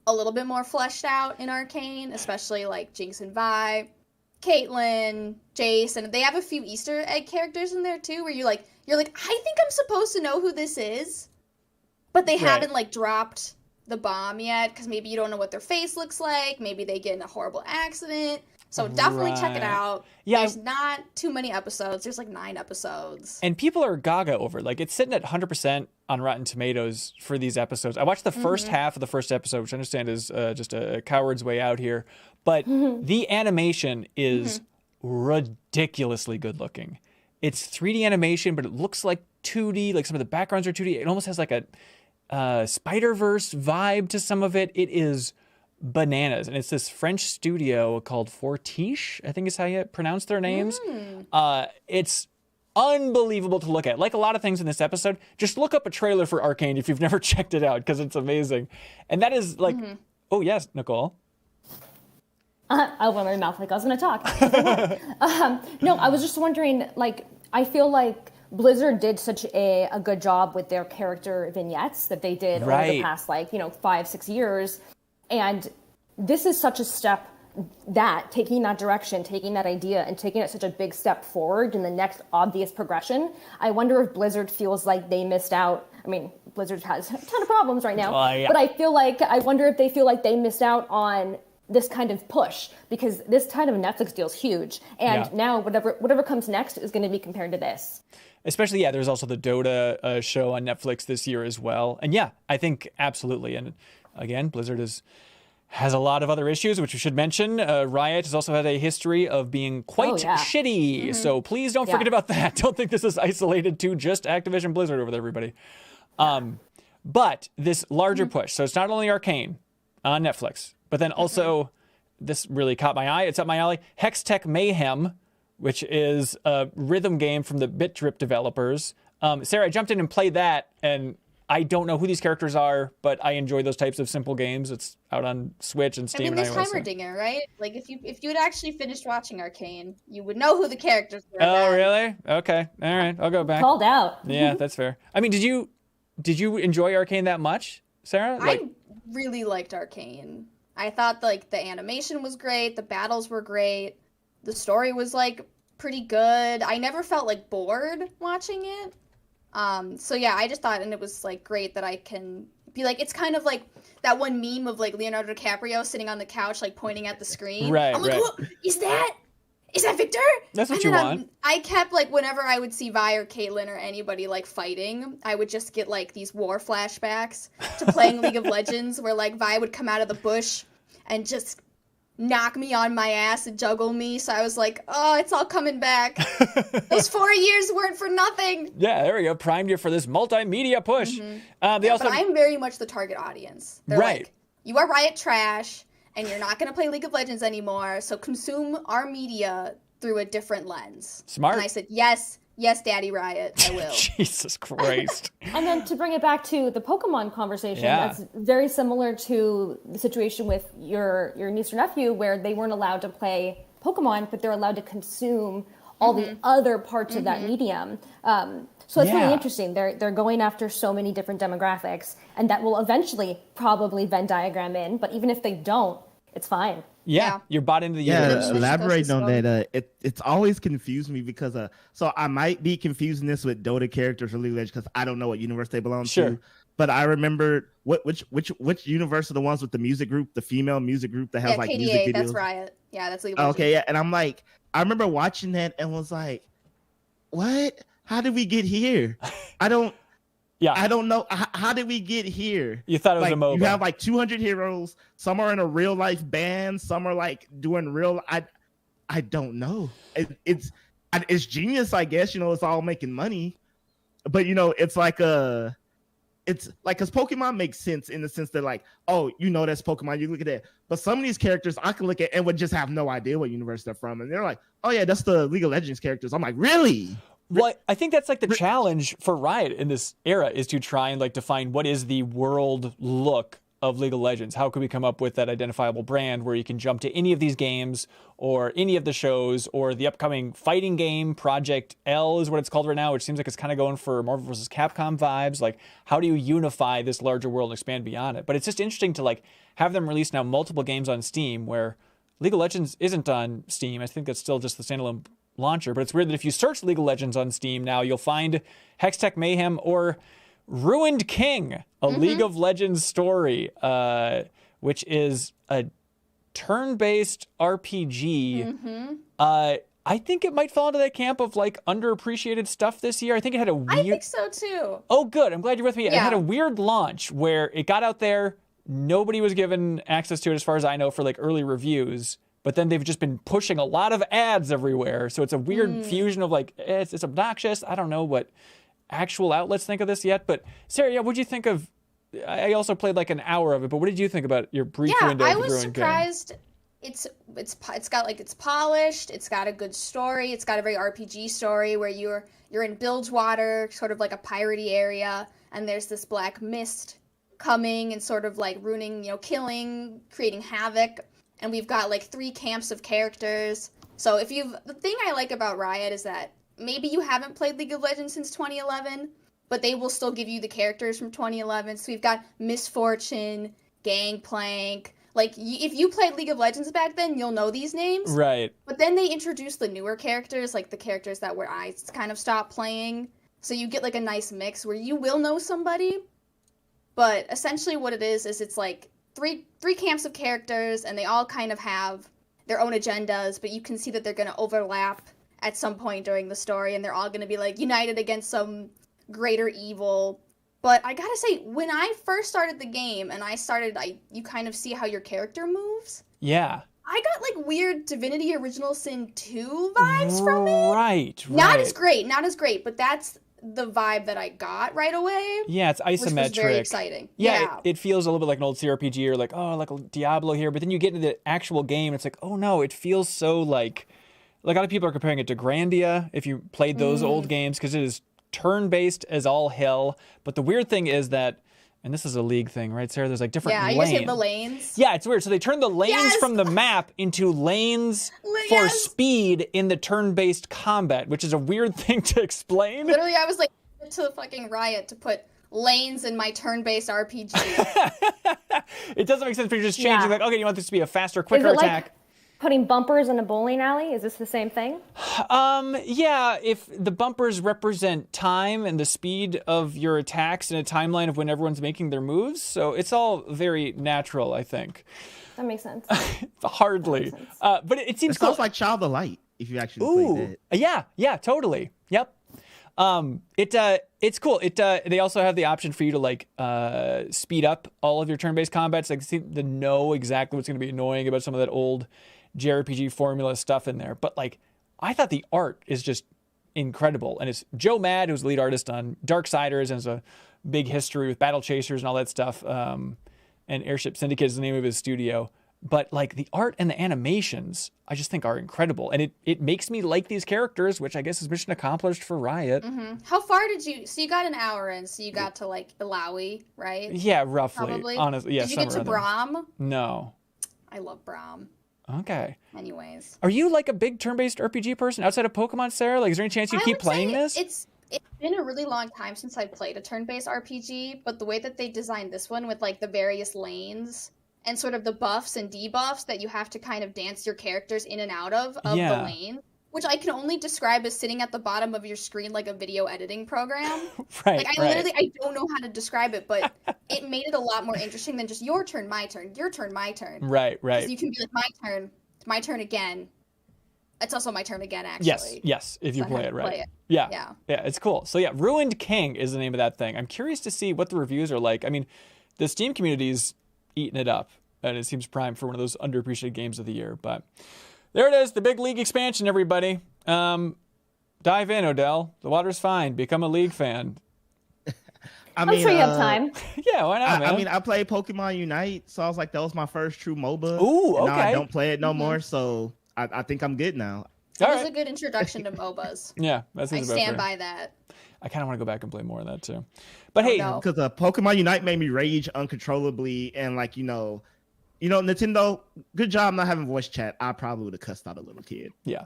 a little bit more fleshed out in Arcane, especially like Jinx and Vi, Caitlyn, Jace, and they have a few Easter egg characters in there too, where you're like, I think I'm supposed to know who this is, but they haven't like dropped the bomb yet because maybe you don't know what their face looks like, maybe they get in a horrible accident. So definitely check it out. Yeah, there's not too many episodes. There's like 9 episodes. And people are gaga over it. Like it's sitting at 100% on Rotten Tomatoes for these episodes. I watched the first half of the first episode, which I understand is just a coward's way out here. But the animation is ridiculously good looking. It's 3D animation, but it looks like 2D. Like some of the backgrounds are 2D. It almost has like a Spider-Verse vibe to some of it. It is bananas, and it's this French studio called Fortiche, I think is how you pronounce their names. It's unbelievable to look at. Like a lot of things in this episode, just look up a trailer for Arcane if you've never checked it out, because it's amazing. And that is like, oh yes, Nicole. I opened my mouth like I was going to talk. No, I was just wondering, like, I feel like Blizzard did such a good job with their character vignettes that they did over the past, 5-6 years. And this is such a step that taking that direction, taking that idea and taking it such a big step forward in the next obvious progression. I wonder if Blizzard feels like they missed out I mean, Blizzard has a ton of problems right now. Well, yeah. But I wonder if they feel like they missed out on this kind of push, because this kind of Netflix deal is huge. And now whatever comes next is going to be compared to this. Especially, there's also the Dota show on Netflix this year as well. And I think absolutely. And again, Blizzard has a lot of other issues, which we should mention. Riot has also had a history of being quite shitty. So please don't forget about that. Don't think this is isolated to just Activision Blizzard over there, everybody. But this larger push. So it's not only Arcane on Netflix, but then also, this really caught my eye. It's up my alley. Hextech Mayhem, which is a rhythm game from the Bit Drip developers. Sarah, I jumped in and played that, and I don't know who these characters are, but I enjoy those types of simple games. It's out on Switch and Steam. I mean, there's Heimerdinger, right? Like, if you had actually finished watching Arcane, you would know who the characters were. Oh, really? Okay. All right. I'll go back. Called out. Yeah, that's fair. I mean, did you enjoy Arcane that much, Sarah? I really liked Arcane. I thought, like, the animation was great. The battles were great. The story was, like, pretty good. I never felt, like, bored watching it. So yeah, I just thought, and it was like great that I can be like, it's kind of like that one meme of like Leonardo DiCaprio sitting on the couch, like pointing at the screen. Right. I'm like, right. oh, is that Victor? That's what and you then want. I kept like, whenever I would see Vi or Caitlyn or anybody like fighting, I would just get like these war flashbacks to playing League of Legends, where like Vi would come out of the bush and just knock me on my ass and juggle me. So I was like, oh, it's all coming back. Those 4 years weren't for nothing. Yeah, there we go. Primed you for this multimedia push. But I'm very much the target audience. They're Right. like, you are Riot trash, and you're not going to play League of Legends anymore, so consume our media through a different lens. Smart. And I said, yes, Daddy Riot, I will. Jesus Christ. And then to bring it back to the Pokemon conversation, Yeah. that's very similar to the situation with your niece or nephew, where they weren't allowed to play Pokemon, but they're allowed to consume all the other parts of that medium. So it's really interesting. They're going after so many different demographics, and that will eventually probably Venn diagram in. But even if they don't, it's fine. Yeah, you're bought into the universe. Elaborating on that, it's always confused me because so I might be confusing this with Dota characters or League of Legends because I don't know what universe they belong to. But I remember which universe are the ones with the music group, the female music group that has like KDA, music videos. that's Riot. Yeah, that's League of Legends. Okay, yeah, and I'm like, I remember watching that and was like, what? How did we get here? I don't know. How did we get here? You thought it was like, a MOBA. You have like 200 heroes. Some are in a real life band. Some are like doing real. I don't know. It's genius, I guess. You know, it's all making money. But you know, it's like because Pokemon makes sense in the sense that like, oh, you know, that's Pokemon. You look at that. But some of these characters I can look at and would just have no idea what universe they're from, and they're like, oh yeah, that's the League of Legends characters. I'm like, really? Well, I think that's like the challenge for Riot in this era, is to try and like define what is the world look of League of Legends. How could we come up with that identifiable brand where you can jump to any of these games or any of the shows, or the upcoming fighting game Project L is what it's called right now, which seems like it's kind of going for Marvel vs. Capcom vibes. Like, how do you unify this larger world and expand beyond it? But it's just interesting to like have them release now multiple games on Steam, where League of Legends isn't on Steam. I think that's still just the standalone launcher, but it's weird that if you search League of Legends on Steam now, you'll find Hextech Mayhem or Ruined King, a League of Legends story, which is a turn-based RPG. I think it might fall into that camp of like underappreciated stuff this year. I think it had a weird... I think so too. Oh, good. I'm glad you're with me. It had a weird launch where it got out there. Nobody was given access to it, as far as I know, for like early reviews. But then they've just been pushing a lot of ads everywhere. So it's a weird fusion of like, it's obnoxious. I don't know what actual outlets think of this yet. But Sarah, what'd you think of, I also played like an hour of it, but what did you think about your brief window of the Ruined King? I was surprised. It's got like, it's polished. It's got a good story. It's got a very RPG story where you're in Bilgewater, sort of like a piratey area. And there's this black mist coming and sort of like ruining, killing, creating havoc. And we've got like 3 camps of characters. So the thing I like about Riot is that maybe you haven't played League of Legends since 2011, but they will still give you the characters from 2011. So we've got Misfortune, Gangplank. Like, if you played League of Legends back then, you'll know these names. Right. But then they introduced the newer characters, like the characters that I kind of stopped playing. So you get like a nice mix where you will know somebody, but essentially what it is it's like three camps of characters, and they all kind of have their own agendas, but you can see that they're going to overlap at some point during the story, and they're all going to be like united against some greater evil. But I gotta say, when I first started the game and you kind of see how your character moves. Yeah. I got like weird Divinity Original Sin 2 vibes from it. Right. Not as great, but that's the vibe that I got right away. Yeah, it's isometric. Which was very exciting. Yeah. It feels a little bit like an old CRPG, or like, oh, like a Diablo here. But then you get into the actual game, it's like, oh no, it feels so like a lot of people are comparing it to Grandia, if you played those old games, because it is turn-based as all hell. But the weird thing is that, and this is a League thing, right, Sarah? There's like different lanes. Yeah, you hit the lanes. Yeah, it's weird. So they turn the lanes from the map into lanes for speed in the turn-based combat, which is a weird thing to explain. Literally, I was like, to fucking Riot to put lanes in my turn-based RPG. It doesn't make sense, but you're just changing, like, okay, you want this to be a faster, quicker Is it attack. Like putting bumpers in a bowling alley? Is this the same thing? Yeah, if the bumpers represent time and the speed of your attacks in a timeline of when everyone's making their moves, so it's all very natural, I think. That makes sense. Hardly. But it seems It sounds like Child of Light, if you actually played it. Yeah, totally. Yep. It's cool. They also have the option for you to like speed up all of your turn-based combats. Like to know exactly what's going to be annoying about some of that old JRPG formula stuff in there. But like, I thought the art is just incredible, and it's Joe Mad, who's the lead artist on Darksiders, and has a big history with Battle Chasers and all that stuff. And Airship Syndicate is the name of his studio. But like the art and the animations, I just think are incredible. And it makes me like these characters, which I guess is mission accomplished for Riot. Mm-hmm. How far did you, so you got an hour in, so you got to like Ilawi, right? Yeah, roughly. Probably. Honestly, yeah. Did you get to Braum? No. I love Braum. Okay. Anyways. Are you like a big turn-based RPG person outside of Pokemon, Sarah? Like, is there any chance you keep playing this? It's been a really long time since I've played a turn-based RPG, but the way that they designed this one with like the various lanes and sort of the buffs and debuffs that you have to kind of dance your characters in and out of the lane, which I can only describe as sitting at the bottom of your screen like a video editing program. Right. Like I don't know how to describe it, but it made it a lot more interesting than just your turn, my turn, your turn, my turn. Right. You can be like, my turn again. It's also my turn again, actually. Yes, if you play it right. Play it. Yeah, it's cool. So yeah, Ruined King is the name of that thing. I'm curious to see what the reviews are like. I mean, the Steam community's eating it up, and it seems prime for one of those underappreciated games of the year. But there it is, the big League expansion, everybody. Dive in, Odell. The water's fine. Become a League fan. I'm sure you have time. Yeah, why not, man? I mean, I played Pokemon Unite, so I was like, that was my first true MOBA. Ooh, okay. Now I don't play it no more, so I think I'm good now. It was a good introduction to MOBAs. Yeah, that's I stand by that. I kind of want to go back and play more of that too. But hey, because Pokemon Unite made me rage uncontrollably, and like Nintendo, good job not having voice chat. I probably would have cussed out a little kid. Yeah,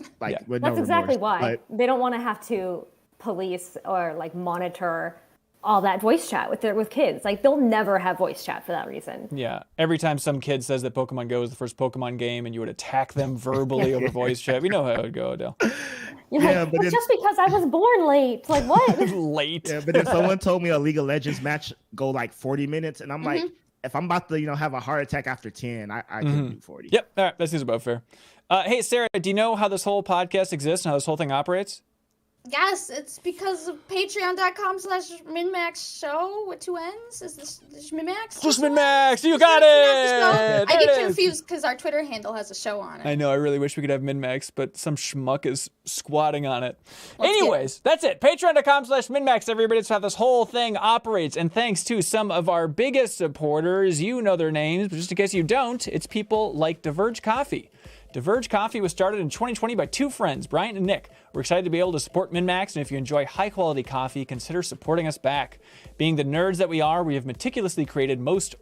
with that's no exactly remorse, why they don't want to have to police or like monitor all that voice chat with kids. Like they'll never have voice chat for that reason. Yeah. Every time some kid says that Pokemon Go is the first Pokemon game and you would attack them verbally over voice chat, we know how it would go, Adele. But just because I was born late. Like what? Late. Yeah, but if someone told me a League of Legends match go like 40 minutes and I'm like, if I'm about to, have a heart attack after 10, I can do 40. Yep. All right. That seems about fair. Hey, Sarah, do you know how this whole podcast exists and how this whole thing operates? Yes, it's because of patreon.com/MinnMax show with 2 N's. Is this MinnMax? Just MinnMax. You got it. I get confused because our Twitter handle has a show on it. I know. I really wish we could have MinnMax, but some schmuck is squatting on it. Anyways, that's it. Patreon.com/MinnMax, everybody. That's how this whole thing operates. And thanks to some of our biggest supporters, you know their names, but just in case you don't, it's people like Diverge Coffee. Diverge Coffee was started in 2020 by 2 friends, Brian and Nick. We're excited to be able to support MinnMax, and if you enjoy high-quality coffee, consider supporting us back. Being the nerds that we are, we have meticulously created roast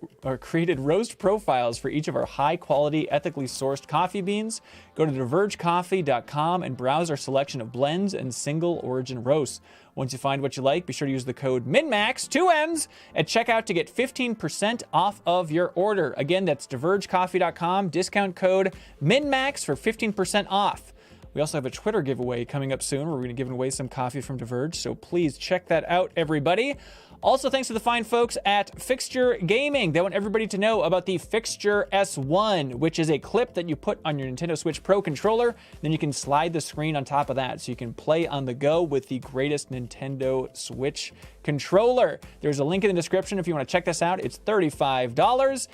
profiles for each of our high-quality, ethically sourced coffee beans. Go to divergecoffee.com and browse our selection of blends and single-origin roasts. Once you find what you like, be sure to use the code MinnMax, 2 N's, at checkout to get 15% off of your order. Again, that's divergecoffee.com, discount code MinnMax for 15% off. We also have a Twitter giveaway coming up soon where we're going to give away some coffee from Diverge, so please check that out, everybody. Also, thanks to the fine folks at Fixture Gaming. They want everybody to know about the Fixture S1, which is a clip that you put on your Nintendo Switch Pro controller. Then you can slide the screen on top of that so you can play on the go with the greatest Nintendo Switch controller. There's a link in the description if you want to check this out. It's $35.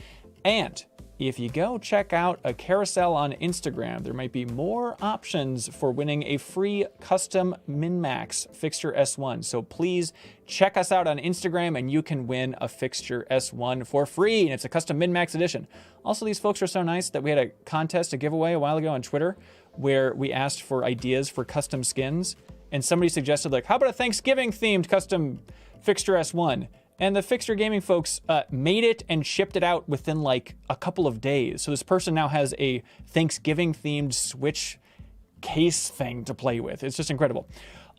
And if you go check out a carousel on Instagram, there might be more options for winning a free custom MinnMax Fixture S1. So please check us out on Instagram and you can win a Fixture S1 for free. And it's a custom MinnMax edition. Also, these folks are so nice that we had a contest, a giveaway a while ago on Twitter where we asked for ideas for custom skins. And somebody suggested, like, how about a Thanksgiving themed custom Fixture S1? And the Fixture Gaming folks made it and shipped it out within like a couple of days. So this person now has a Thanksgiving-themed Switch case thing to play with. It's just incredible.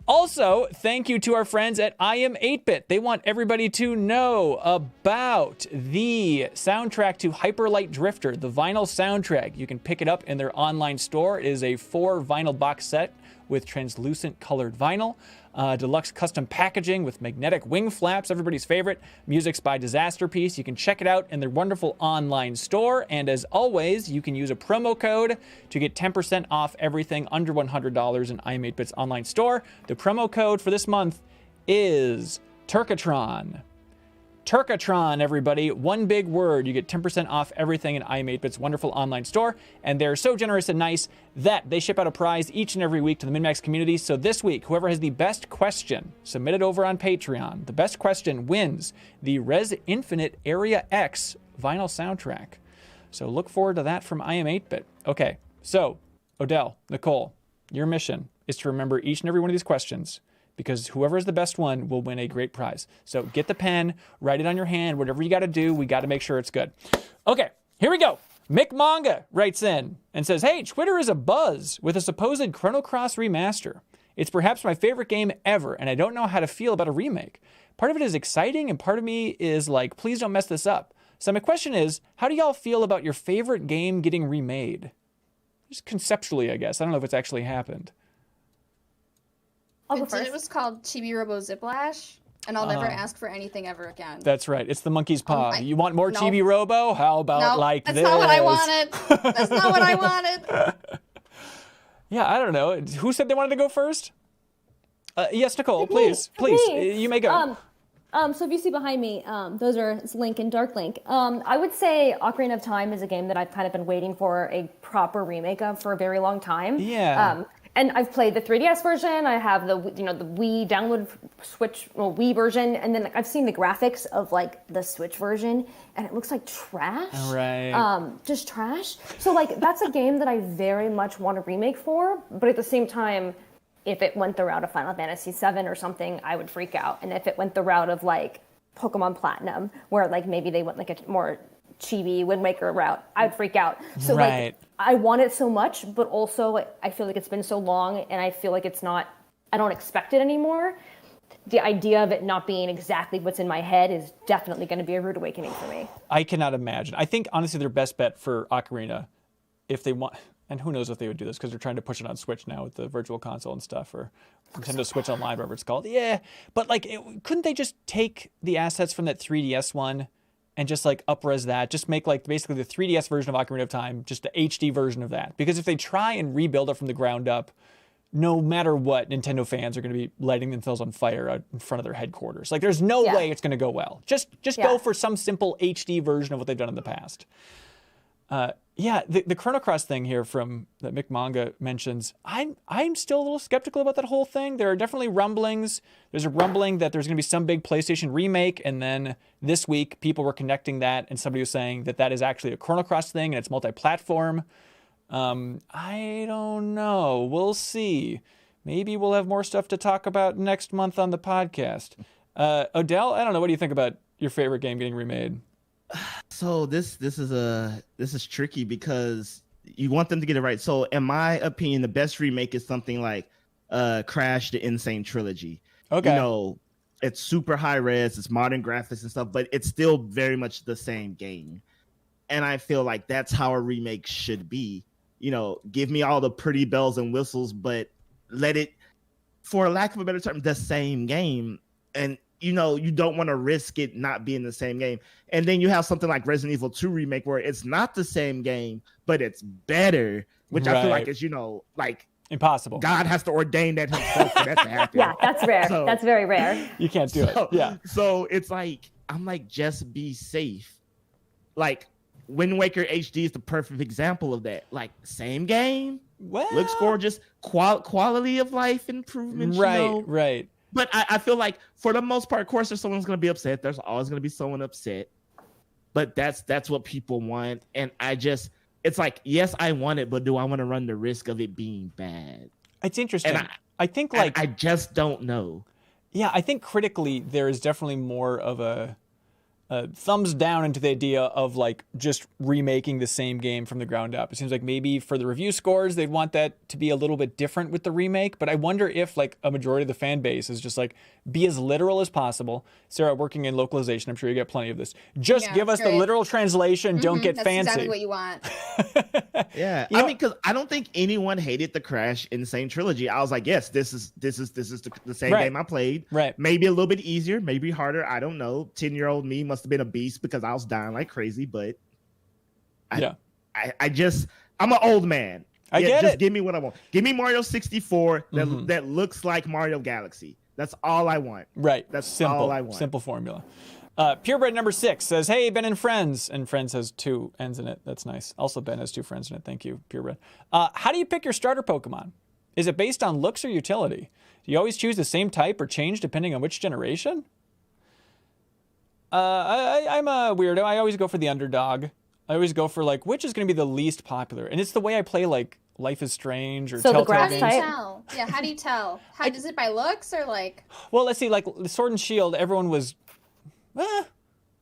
Also, thank you to our friends at I Am 8-Bit. They want everybody to know about the soundtrack to Hyper Light Drifter, the vinyl soundtrack. You can pick it up in their online store. It is a 4 vinyl box set with translucent colored vinyl. Deluxe custom packaging with magnetic wing flaps, everybody's favorite. Music's by Disasterpiece. You can check it out in their wonderful online store. And as always, you can use a promo code to get 10% off everything under $100 in I Am 8-Bit's online store. The promo code for this month is Turkatron. Turkatron, everybody. One big word. You get 10% off everything in I Am 8-Bit's wonderful online store. And they're so generous and nice that they ship out a prize each and every week to the MinnMax community. So this week, whoever has the best question, submit it over on Patreon. The best question wins the Res Infinite Area X vinyl soundtrack. So look forward to that from I Am 8-Bit. Okay, so Odell, Nicole, your mission is to remember each and every one of these questions, because whoever is the best one will win a great prize. So get the pen, write it on your hand, whatever you got to do, we got to make sure it's good. Okay, here we go. Mick Manga writes in and says, hey, Twitter is abuzz with a supposed Chrono Cross remaster. It's perhaps my favorite game ever, and I don't know how to feel about a remake. Part of it is exciting, and part of me is like, please don't mess this up. So my question is, how do y'all feel about your favorite game getting remade? Just conceptually, I guess. I don't know if it's actually happened. I'll go first. It was called Chibi Robo Ziplash, and I'll never ask for anything ever again. That's right. It's the monkey's paw. You want more Chibi Robo? How about like this? That's not what I wanted. That's not what I wanted. Yeah, I don't know. Who said they wanted to go first? Yes, Nicole, please. You may go. So if you see behind me, those are Link and Dark Link. I would say Ocarina of Time is a game that I've kind of been waiting for a proper remake of for a very long time. Yeah. And I've played the 3DS version. I have the Wii download Wii version, and then I've seen the graphics of like the Switch version, and it looks like trash. Right. Just trash. So like that's a game that I very much want to remake for, but at the same time, if it went the route of Final Fantasy VII or something, I would freak out. And if it went the route of like Pokemon Platinum, where like maybe they went like a more chibi Wind Waker route, I'd freak out. So like I want it so much, but also I feel like it's been so long and I feel like I don't expect it anymore. The idea of it not being exactly what's in my head is definitely going to be a rude awakening for me. I cannot imagine. I think honestly their best bet for Ocarina, if they want, and who knows if they would do this because they're trying to push it on Switch now with the Virtual Console and stuff, or Nintendo Switch Online, whatever it's called. Yeah, but like, couldn't they just take the assets from that 3DS one and just like up-res that, just make like basically the 3DS version of Ocarina of Time, just the HD version of that? Because if they try and rebuild it from the ground up, no matter what, Nintendo fans are going to be lighting themselves on fire out in front of their headquarters. Like there's no way it's going to go well. Just go for some simple HD version of what they've done in the past. The Chrono Cross thing here from that Mick Manga mentions, I'm still a little skeptical about that whole thing. There are definitely rumblings. There's a rumbling that there's going to be some big PlayStation remake, and then this week people were connecting that, and somebody was saying that is actually a Chrono Cross thing and it's multi-platform. I don't know. We'll see. Maybe we'll have more stuff to talk about next month on the podcast. Odell, I don't know. What do you think about your favorite game getting remade? So this is tricky because you want them to get it right. So in my opinion, the best remake is something like Crash: The Insane Trilogy. Okay. You know, it's super high res, it's modern graphics and stuff, but it's still very much the same game. And I feel like that's how a remake should be. give me all the pretty bells and whistles, but let it, for lack of a better term, the same game. And you don't want to risk it not being the same game. And then you have something like Resident Evil 2 Remake where it's not the same game, but it's better, which I feel like is, like impossible. God has to ordain that himself for that to happen. Yeah, that's rare. That's very rare. You can't do it. Yeah. So it's like, I'm like, just be safe. Like, Wind Waker HD is the perfect example of that. Like, same game, looks gorgeous, quality of life improvements. Right. But I feel like for the most part, of course, there's someone's going to be upset. There's always going to be someone upset. But that's what people want. And it's like, yes, I want it, but do I want to run the risk of it being bad? It's interesting. And I think like I just don't know. Yeah, I think critically there is definitely more of a thumbs down into the idea of like just remaking the same game from the ground up. It seems like maybe for the review scores, they'd want that to be a little bit different with the remake. But I wonder if like a majority of the fan base is just like, be as literal as possible. Sarah, working in localization, I'm sure you get plenty of this. Just give us the literal translation. Don't get fancy. That's exactly what you want. Yeah, I mean, because I don't think anyone hated the Crash Insane trilogy. I was like, yes, this is the same game I played. Right. Maybe a little bit easier, maybe harder. I don't know. 10-year-old me must have been a beast because I was dying like crazy. But I'm an old man. I get just it. Give me what I want. Give me Mario 64 that looks like Mario Galaxy. That's all I want. Right. That's simple, all I want. Simple formula. Purebred number 6 says, hey, Ben and Friends. And Friends has 2 N's in it. That's nice. Also, Ben has 2 friends in it. Thank you, Purebred. How do you pick your starter Pokemon? Is it based on looks or utility? Do you always choose the same type or change depending on which generation? I'm a weirdo. I always go for the underdog. I always go for, like, which is going to be the least popular. And it's the way I play, like, Life is Strange or Telltale grass games. type? How do you tell? Is it by looks or, like... Well, let's see. Like, Sword and Shield, everyone was...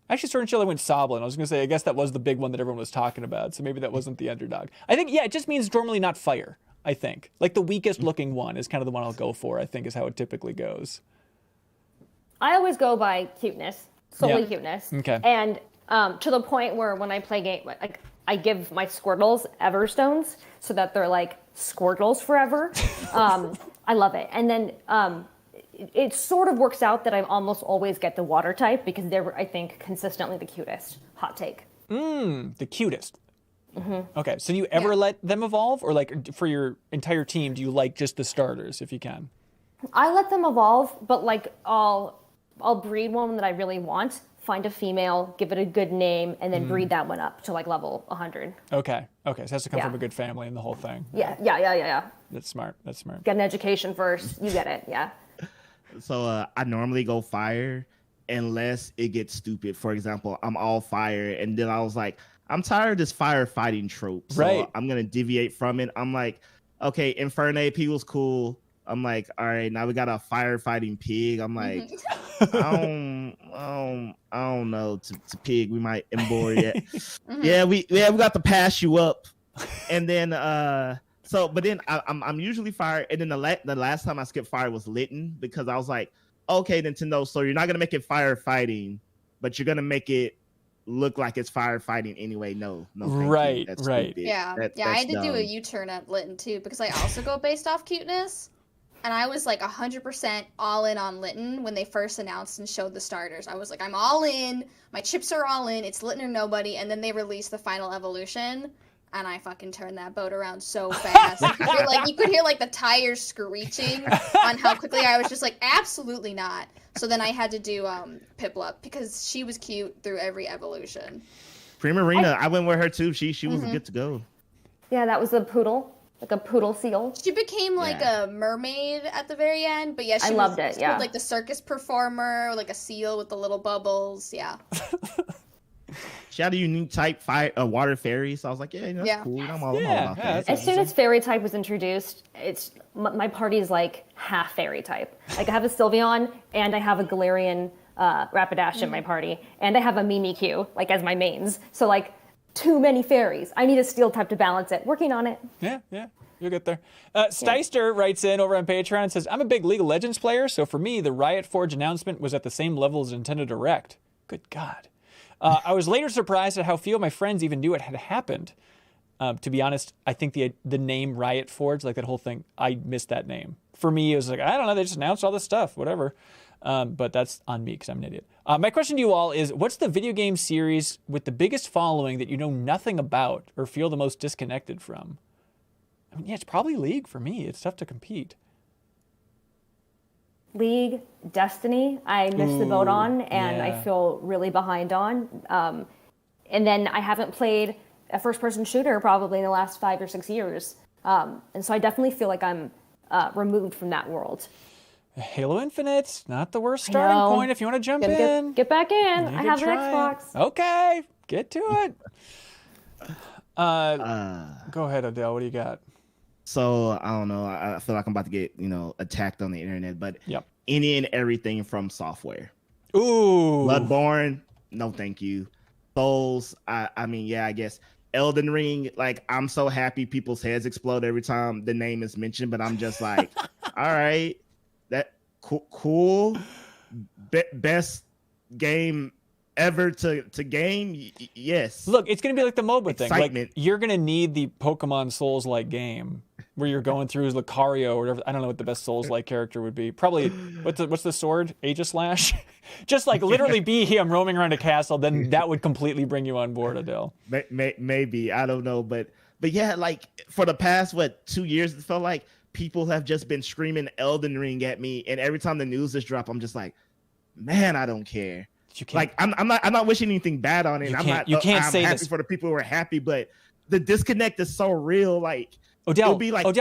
Actually, Sword and Shield, I went Soblin. I was going to say, I guess that was the big one that everyone was talking about. So maybe that wasn't the underdog. I think, it just means normally not fire, I think. Like, the weakest looking one is kind of the one I'll go for, I think, is how it typically goes. I always go by cuteness. Solely cuteness. Okay. And to the point where when I play game, like, I give my Squirtles Everstones so that they're like Squirtles forever. I love it. And then it sort of works out that I almost always get the water type because they're, I think, consistently the cutest. Hot take. The cutest. Mm-hmm. Okay, so do you ever let them evolve? Or like for your entire team, do you like just the starters if you can? I let them evolve, but like I'll breed one that I really want, find a female, give it a good name, and then breed that one up to like level 100. Okay, so it has to come from a good family and the whole thing. Yeah. That's smart. Get an education first. You get it, yeah. So I normally go fire unless it gets stupid. For example, I'm all fire, and then I was like, I'm tired of this firefighting trope. So I'm going to deviate from it. I'm like, okay, Infernape was cool. I'm like, all right, now we got a firefighting pig. I'm like, I don't know. To pig, we might embore yet. Yeah, we got to pass you up. And then but then I'm usually fire. And then the last time I skipped fire was Litten because I was like, okay, Nintendo, so you're not gonna make it firefighting, but you're gonna make it look like it's firefighting anyway. No, right. Yeah, I had to do a U-turn at Litten too because I also go based off cuteness. And I was like 100% all in on Litten when they first announced and showed the starters. I was like, I'm all in. My chips are all in. It's Litten or nobody. And then they released the final evolution. And I fucking turned that boat around so fast. You could hear like the tires screeching on how quickly I was just like, absolutely not. So then I had to do Piplup because she was cute through every evolution. Primarina, I went with her too. She was good to go. Yeah, that was a poodle. Like a poodle seal. She became like a mermaid at the very end, but yeah, she loved it. Yeah, like the circus performer, like a seal with the little bubbles. Yeah. She had a unique type, water fairy. So I was like, that's cool. I'm all about that. As soon as fairy type was introduced, it's my party is like half fairy type. Like I have a Sylveon and I have a Galarian Rapidash in my party, and I have a Mimikyu like as my mains. So like. Too many fairies. I need a steel type to balance it. Working on it. Yeah, you'll get there. Steister writes in over on Patreon and says, I'm a big League of Legends player, so for me, the Riot Forge announcement was at the same level as Nintendo Direct. Good God. I was later surprised at how few of my friends even knew it had happened. To be honest, I think the name Riot Forge, like that whole thing, I missed that name. For me, it was like, I don't know, they just announced all this stuff, whatever. But that's on me because I'm an idiot. My question to you all is, what's the video game series with the biggest following that you know nothing about or feel the most disconnected from? I mean, yeah, it's probably League for me. It's tough to compete. League, Destiny, I missed the boat on, and I feel really behind on. And then I haven't played a first-person shooter probably in the last 5 or 6 years. And so I definitely feel like I'm removed from that world. Halo Infinite, not the worst starting point if you want to jump in. Get back in. I have an Xbox. Okay, get to it. Go ahead, Adele. What do you got? So I don't know. I feel like I'm about to get attacked on the internet, but any and everything from software. Ooh, Bloodborne, no thank you. Souls, I mean, I guess Elden Ring. Like, I'm so happy people's heads explode every time the name is mentioned, but I'm just like, all right, that cool, best game ever to game. Yes. Look, it's gonna be like the MOBA thing. Excitement. Like, you're gonna need the Pokemon Souls-like game where you're going through as Lucario or whatever. I don't know what the best Souls-like character would be. Probably what's the sword? Aegislash? Just like literally be him roaming around a castle. Then that would completely bring you on board, Adele. Maybe, I don't know, but yeah, like for the past 2 years, it felt like people have just been screaming Elden Ring at me, and every time the news is dropped, I'm just like, man, I don't care. Like, I'm not wishing anything bad on it. I'm say happy this for the people who are happy, but the disconnect is so real. Like, Odell,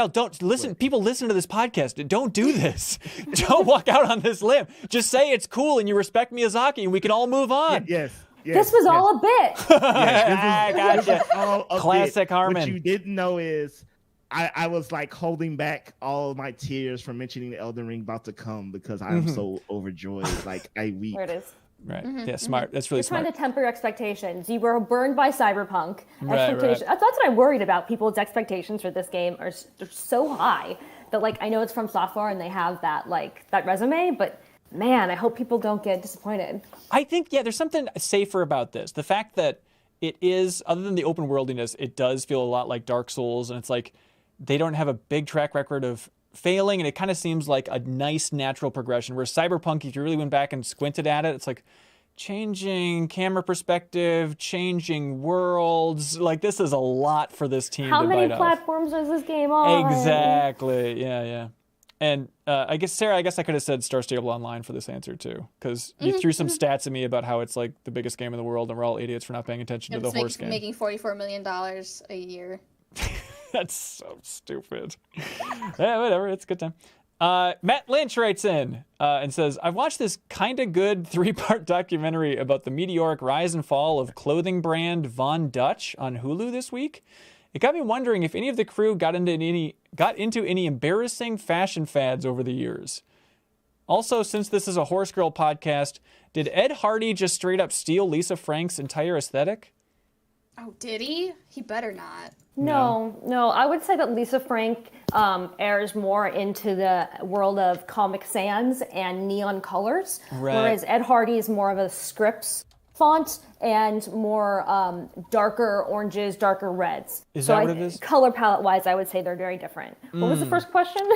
don't listen. People listen to this podcast. Don't do this. Don't walk out on this limb. Just say it's cool and you respect Miyazaki, and we can all move on. Yes. This was all a bit. Gotcha. Classic Harmon. What you didn't know is I was like holding back all my tears from mentioning the Elden Ring about to come because I'm so overjoyed. Like, I weep. There it is. Right. Yeah, smart. That's really smart. Trying to temper expectations. You were burned by Cyberpunk. Expectations. Right. That's what I'm worried about. People's expectations for this game are so high that, like, I know it's from software and they have that resume, but man, I hope people don't get disappointed. I think, there's something safer about this. The fact that it is, other than the open worldiness, it does feel a lot like Dark Souls, and it's like they don't have a big track record of failing, and it kind of seems like a nice natural progression. Where Cyberpunk, if you really went back and squinted at it, it's like changing camera perspective, changing worlds. Like, this is a lot for this team. How to many bite platforms is this game on? Exactly. Yeah. And I guess, Sarah, I could have said Star Stable Online for this answer too, because you threw some stats at me about how it's like the biggest game in the world, and we're all idiots for not paying attention to the horse game. Making $44 million a year. That's so stupid. Yeah, whatever. It's a good time. Matt Lynch writes in and says, I've watched this kind of good 3-part documentary about the meteoric rise and fall of clothing brand Von Dutch on Hulu this week. It got me wondering if any of the crew got into any embarrassing fashion fads over the years. Also, since this is a Horse Girl podcast, did Ed Hardy just straight up steal Lisa Frank's entire aesthetic? Oh, did he? He better not. No. I would say that Lisa Frank airs more into the world of Comic Sans and neon colors, whereas Ed Hardy is more of a scripts font and more darker oranges, darker reds. Is that what it is? Color palette wise, I would say they're very different. What was the first question?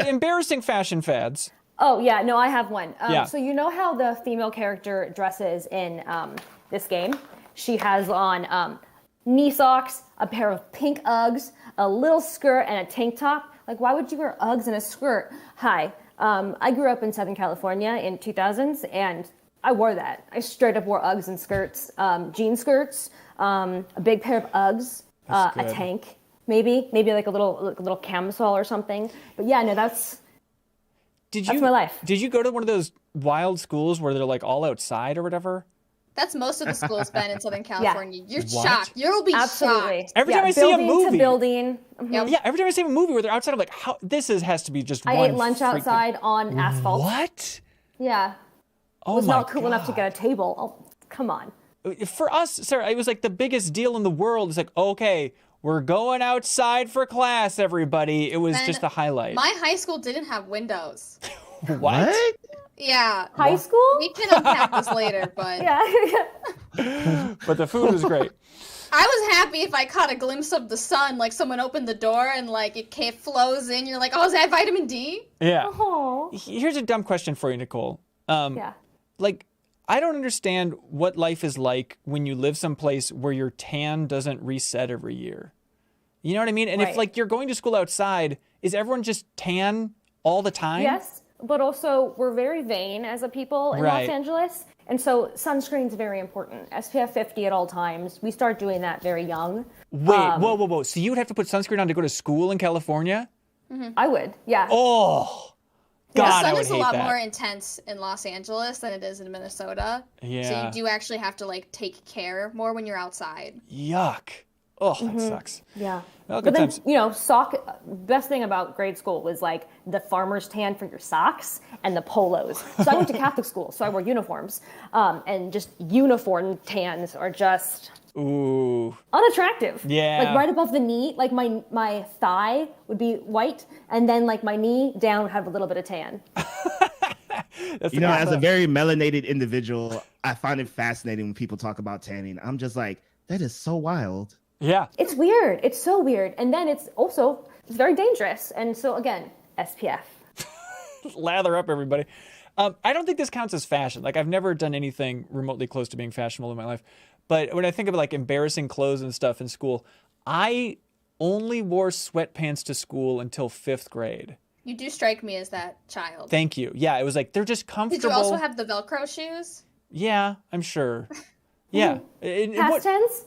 Embarrassing fashion fads. Oh, yeah. No, I have one. Yeah. So you know how the female character dresses in this game? She has on knee socks, a pair of pink Uggs, a little skirt, and a tank top. Like, why would you wear Uggs and a skirt? Hi. I grew up in Southern California in 2000s, and I wore that. I straight up wore Uggs and skirts, jean skirts, a big pair of Uggs, a tank, maybe like a little camisole or something. But yeah, no, that's my life. Did you go to one of those wild schools where they're like all outside or whatever? That's most of the schools been in Southern California. You're shocked. You'll be shocked. Every time I see a movie. Building. Yeah, every time I see a movie where they're outside, I'm like, how has to be just I ate lunch outside on asphalt. What? Yeah. Oh, was not cool enough to get a table. Oh, come on. For us, Sarah, it was like the biggest deal in the world. It's like, okay, we're going outside for class, everybody. It was just the highlight. My high school didn't have windows. What? Yeah. High school? We can unpack this later, but... Yeah. But the food was great. I was happy if I caught a glimpse of the sun, like someone opened the door and like it flows in. You're like, oh, is that vitamin D? Yeah. Oh. Here's a dumb question for you, Nicole. Yeah. Like, I don't understand what life is like when you live someplace where your tan doesn't reset every year. You know what I mean? And if Right. like you're going to school outside, is everyone just tan all the time? Yes, but also we're very vain as a people in Right. Los Angeles. And so sunscreen's very important. SPF 50 at all times. We start doing that very young. Wait, whoa. So you would have to put sunscreen on to go to school in California? I would, yeah. Oh, God, The I sun would is a hate lot that. more intense in Los Angeles than it is in Minnesota. Yeah. So you do actually have to like take care more when you're outside. Yuck. Oh, that sucks. Yeah. Well, But good then, times. best thing about grade school was like the farmer's tan for your socks and the polos. So I went to Catholic school, so I wore uniforms. And just uniform tans are just Ooh. unattractive. Yeah. Like right above the knee, like my thigh would be white, and then like my knee down would have a little bit of tan. That's You know, as a very melanated individual, I find it fascinating when people talk about tanning. I'm just like, that is so wild. Yeah. It's weird. It's so weird. And then it's very dangerous. And so again, SPF. Lather up, everybody. I don't think this counts as fashion. Like, I've never done anything remotely close to being fashionable in my life. But when I think of like embarrassing clothes and stuff in school, I only wore sweatpants to school until 5th grade. You do strike me as that child. Thank you. Yeah, it was like, they're just Did comfortable. you also have the Velcro shoes? Yeah, I'm sure. Yeah. Past tense?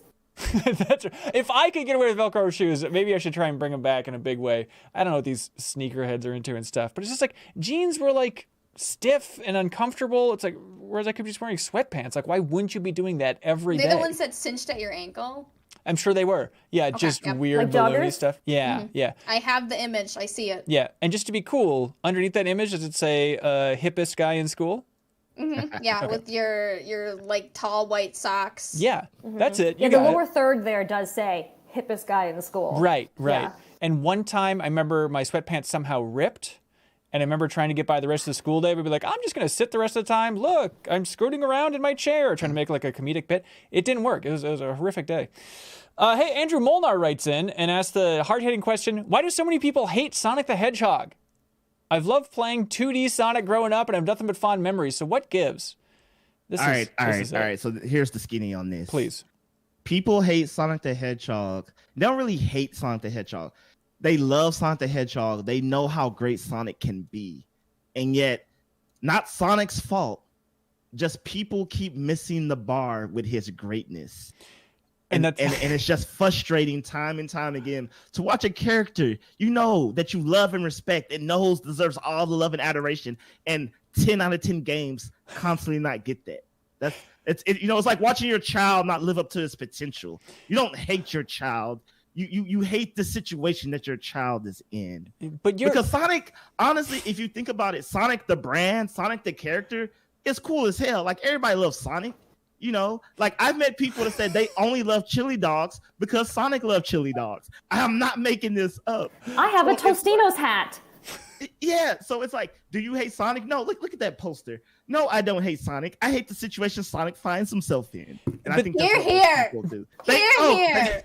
That's right. If I could get away with Velcro shoes, maybe I should try and bring them back in a big way. I don't know what these sneakerheads are into and stuff, but it's just like jeans were like stiff and uncomfortable. It's like, whereas I could be just wearing sweatpants. Like, why wouldn't you be doing that every day? They're the ones that cinched at your ankle. I'm sure they were. Yeah, just yep. weird Like balloony joggers? stuff. Yeah, yeah, I have the image. I see it. yeah. And just to be cool, underneath that image, does it say hippest guy in school? Yeah, with your like tall white socks. Yeah, that's it. You Yeah, the got it. lower third there does say hippest guy in the school. Right. Yeah. And one time I remember my sweatpants somehow ripped. And I remember trying to get by the rest of the school day. We'd be like, I'm just going to sit the rest of the time. Look, I'm scooting around in my chair, trying to make like a comedic bit. It didn't work. It was a horrific day. Hey, Andrew Molnar writes in and asks the hard-hitting question, why do so many people hate Sonic the Hedgehog? I've loved playing 2D Sonic growing up, and I have nothing but fond memories. So what gives? All right. So here's the skinny on this. Please. People hate Sonic the Hedgehog. They don't really hate Sonic the Hedgehog. They love Sonic the Hedgehog. They know how great Sonic can be. And yet, not Sonic's fault. Just people keep missing the bar with his greatness. And it's just frustrating time and time again to watch a character you know that you love and respect and knows deserves all the love and adoration, and 10 out of 10 games constantly not get that. It's like watching your child not live up to his potential. You don't hate your child. You hate the situation that your child is in. Because Sonic, honestly, if you think about it, Sonic the brand, Sonic the character is cool as hell. Like, everybody loves Sonic. You know, like, I've met people that said they only love chili dogs because Sonic loved chili dogs. I'm not making this up. I have a Tostinos hat. Yeah, so it's like, do you hate Sonic? No, look at that poster. No, I don't hate Sonic. I hate the situation Sonic finds himself in. And I think that's what most people do. Here.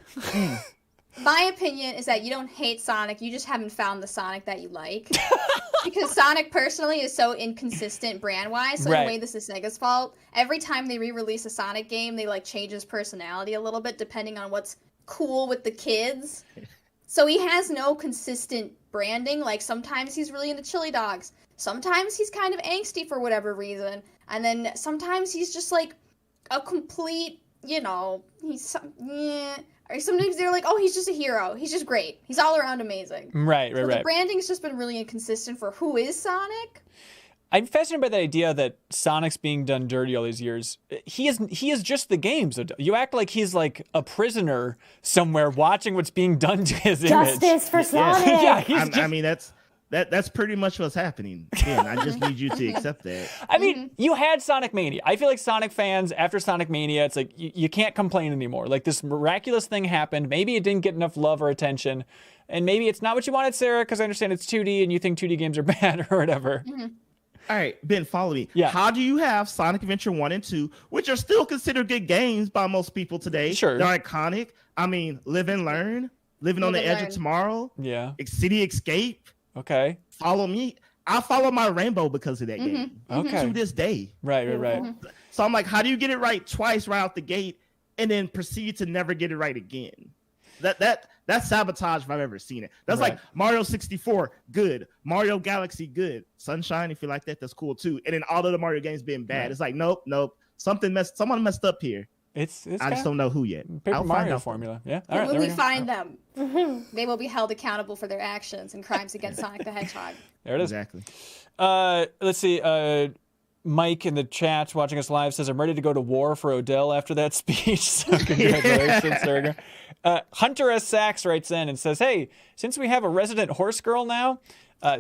My opinion is that you don't hate Sonic, you just haven't found the Sonic that you like. Because Sonic personally is so inconsistent brand-wise, so in a way this is Sega's fault. Every time they re-release a Sonic game, they like change his personality a little bit depending on what's cool with the kids. So he has no consistent branding. Like, sometimes he's really into chili dogs. Sometimes he's kind of angsty for whatever reason. And then sometimes he's just like a complete, or sometimes they're like, oh, he's just a hero. He's just great. He's all around amazing. Right. The branding's just been really inconsistent for who is Sonic. I'm fascinated by the idea that Sonic's being done dirty all these years. He is just the games. You act like he's like a prisoner somewhere watching what's being done to his image. Justice for Sonic. Yeah, I mean, that's pretty much what's happening. Again, I just need you to accept that. I mean, you had Sonic Mania. I feel like Sonic fans, after Sonic Mania, it's like you can't complain anymore. Like, this miraculous thing happened. Maybe it didn't get enough love or attention. And maybe it's not what you wanted, Sarah, because I understand it's 2D and you think 2D games are bad or whatever. All right, Ben, follow me. Yeah. How do you have Sonic Adventure 1 and 2, which are still considered good games by most people today? Sure. They're iconic. I mean, Live and Learn, Living on the Edge of Tomorrow, Yeah. City Escape, Okay. Follow Me. I follow my rainbow because of that game. Okay. To this day. Right. So I'm like, how do you get it right twice right out the gate and then proceed to never get it right again? That's sabotage if I've ever seen it. That's Right. like Mario 64, good. Mario Galaxy, good. Sunshine, if you like that, that's cool too. And then all of the Mario games being bad. Right. It's like, nope. Someone messed up here. It's I just don't know who yet. Paper I'll find Mario out. formula. Yeah. All right. When there we go. find them, they will be held accountable for their actions and crimes against Sonic the Hedgehog. There it is. Exactly. Let's see. Mike in the chat watching us live says, I'm ready to go to war for Odell after that speech. So congratulations, Serger. Hunter S. Sachs writes in and says, hey, since we have a resident horse girl now,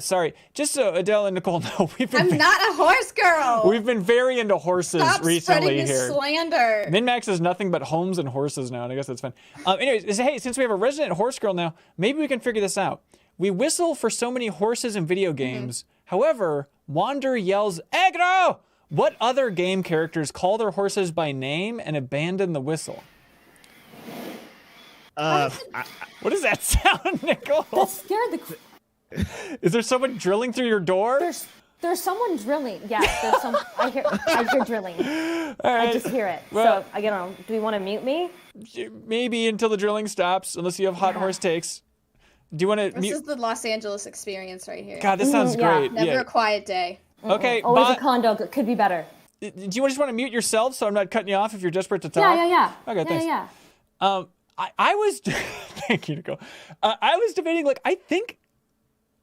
sorry, just so Adele and Nicole know, I'm not a horse girl. we've been very into horses Stop recently spreading this here. slander. MinnMax is nothing but homes and horses now, and I guess that's fun. Anyways, hey, since we have a resident horse girl now, maybe we can figure this out. We whistle for so many horses in video games. However, Wander yells, Aggro! What other game characters call their horses by name and abandon the whistle? What does that sound, Nicole? That scared the. Is there someone drilling through your door? There's someone drilling. Yeah, there's some. I hear drilling. I just hear it. Well- So I don't know. Do we want to mute me? Maybe until the drilling stops, unless you have hot horse takes. Do you want to This mute? is the Los Angeles experience right here. God, this sounds yeah. great. Never Yeah. a quiet day. Okay, Always a condo. Could be better. do you just want to mute yourself so I'm not cutting you off if you're desperate to talk? Yeah. Okay, thanks. Yeah. I was, thank you, Nicole. I was debating, like, I think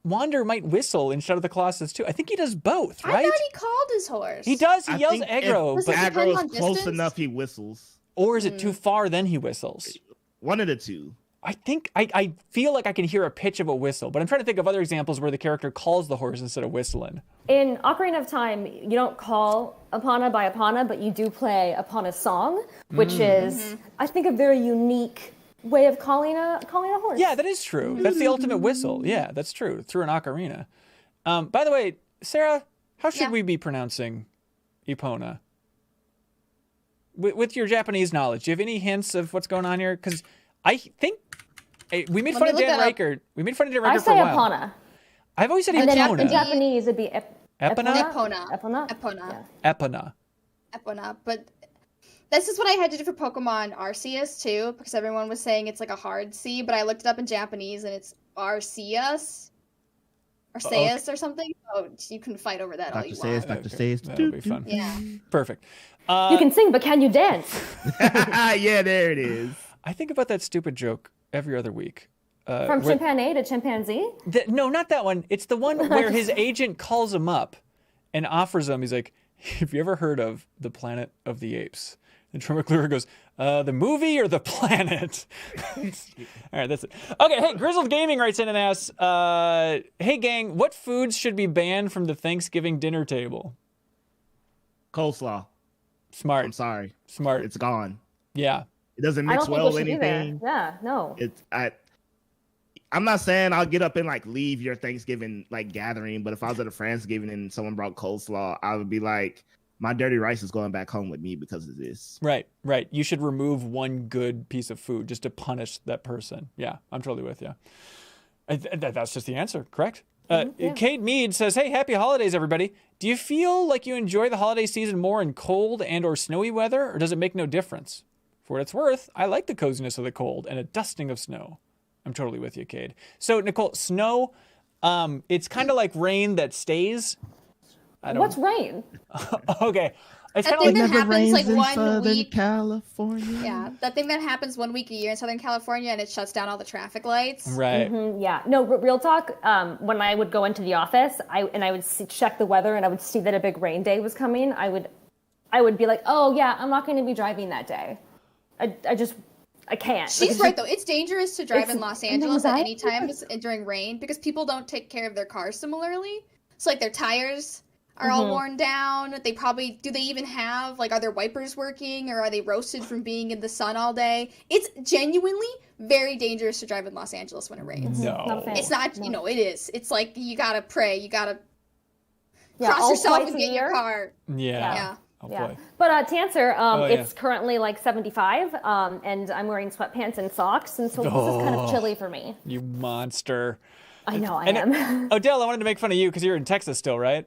Wander might whistle in Shadow of the Colossus too. I think he does both, I right? thought he called his horse. He does. He I yells think aggro, if but Does it aggro depend is on close distance? enough, he whistles. or is it too far? Then he whistles. One of the two. I think I feel like I can hear a pitch of a whistle, but I'm trying to think of other examples where the character calls the horse instead of whistling. In Ocarina of Time, you don't call Epona by Epona, but you do play Epona's song, which is, I think, a very unique way of calling a horse. Yeah, that is true. That's the ultimate whistle. Yeah, that's true. Through an ocarina. By the way, Sarah, how should we be pronouncing Epona? With your Japanese knowledge, do you have any hints of what's going on here? Because I think we made fun of Dan Riker. We made fun of Dan Riker I for a say while. Epona. I've always said And then in Epona. Japanese, it'd be Epona? Epona. Epona. But this is what I had to do for Pokemon Arceus too, because everyone was saying it's like a hard C, but I looked it up in Japanese and it's Arceus. Arceus or something. Oh, you can fight over that all you want. Dr. Says. That'll be fun. Yeah. Perfect. You can sing, but can you dance? Yeah, there it is. I think about that stupid joke every other week. From chimpanzee to chimpanzee? No, not that one. It's the one where his agent calls him up and offers him. He's like, have you ever heard of the Planet of the Apes? And Troy McClure goes, the movie or the planet? All right, that's it. Okay, hey, Grizzled Gaming writes in and asks, hey, gang, what foods should be banned from the Thanksgiving dinner table? Coleslaw. Smart. I'm sorry. Smart. It's gone. Yeah. It doesn't I mix don't think well we with should anything. either. Yeah, no. I'm not saying I'll get up and like leave your Thanksgiving like gathering, but if I was at a Friendsgiving and someone brought coleslaw, I would be like, my dirty rice is going back home with me because of this. Right. You should remove one good piece of food just to punish that person. Yeah, I'm totally with you. That's just the answer, correct? Kate Mead says, hey, happy holidays, everybody. Do you feel like you enjoy the holiday season more in cold and or snowy weather, or does it make no difference? For what it's worth, I like the coziness of the cold and a dusting of snow. I'm totally with you, Cade. So, Nicole, snow, it's kind of like rain that stays. What's rain? Okay. It's That kind of thing like that happens like in 1 Southern week. California. Yeah, that thing that happens 1 week a year in Southern California and it shuts down all the traffic lights. right. Yeah. No, real talk. When I would go into the office, I would check the weather and I would see that a big rain day was coming. I would be like, oh yeah, I'm not going to be driving that day. I can't. She's right though. It's dangerous to drive It's in Los Angeles at any anxiety. time during rain because people don't take care of their cars similarly. So like their tires are all worn down. They probably do they even have like are their wipers working or are they roasted from being in the sun all day? It's genuinely very dangerous to drive in Los Angeles when it rains. No. Not a fan. It's not, it is. It's like you gotta pray. You gotta Yeah, cross all yourself twice and a get your year. car. Yeah. Oh Yeah. boy. But to answer, yeah. it's currently like 75, and I'm wearing sweatpants and socks, and so this is kind of chilly for me. You monster. I know I am. Odell, I wanted to make fun of you because you're in Texas still, right?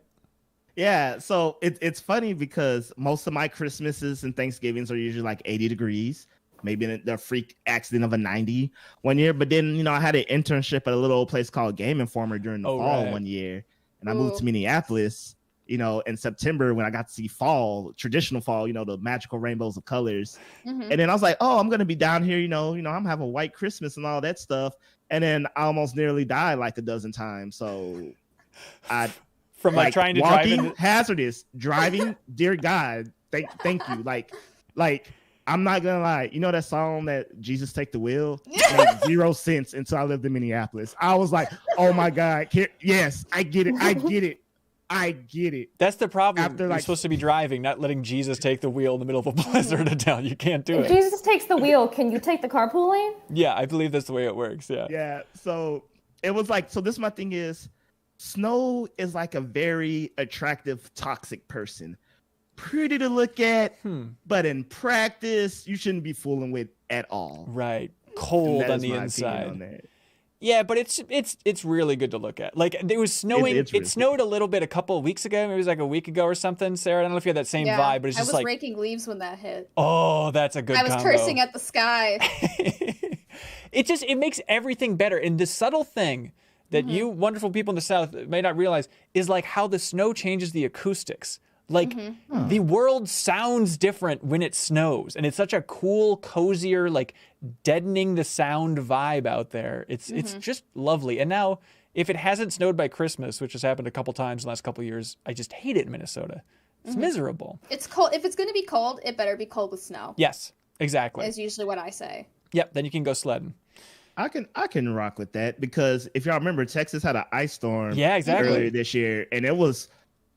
Yeah, so it's funny because most of my Christmases and Thanksgivings are usually like 80 degrees, maybe the freak accident of a 90 one year. But then, I had an internship at a little old place called Game Informer during the fall one year. And I moved to Minneapolis, in September when I got to see fall, traditional fall, the magical rainbows of colors. And then I was like, oh, I'm going to be down here, I'm having white Christmas and all that stuff. And then I almost nearly died like a dozen times. So from like trying to walking, drive hazardous driving, dear God, thank you. Like I'm not gonna lie, that song that Jesus Take the Wheel made 0 sense until I lived in Minneapolis. I was like, oh my God, yes, I get it. That's the problem. After, You're supposed to be driving, not letting Jesus take the wheel in the middle of a blizzard of town. You can't do If it. Jesus takes the wheel, can you take the carpool lane? Yeah, I believe that's the way it works. Yeah. Yeah. So it was like, so this my thing is, Snow is like a very attractive, toxic person. Pretty to look at, but in practice, you shouldn't be fooling with at all. Right. Cold on the inside. On that. Yeah, but it's really good to look at. Like, it was snowing. It snowed a little bit a couple of weeks ago. Maybe it was like a week ago or something. Sarah, I don't know if you had that same vibe, but it's just I was raking leaves when that hit. Oh, that's a good I was combo. cursing at the sky. It makes everything better. And the subtle thing that you wonderful people in the South may not realize is like how the snow changes the acoustics. Like the world sounds different when it snows, and it's such a cool, cozier, like deadening the sound vibe out there. It's just lovely. And now, if it hasn't snowed by Christmas, which has happened a couple times in the last couple of years, I just hate it in Minnesota. It's miserable. It's cold. If it's going to be cold, it better be cold with snow. Yes, exactly. Is usually what I say. Yep. Then you can go sledding. I can rock with that because if y'all remember, Texas had an ice storm earlier earlier this year, and it was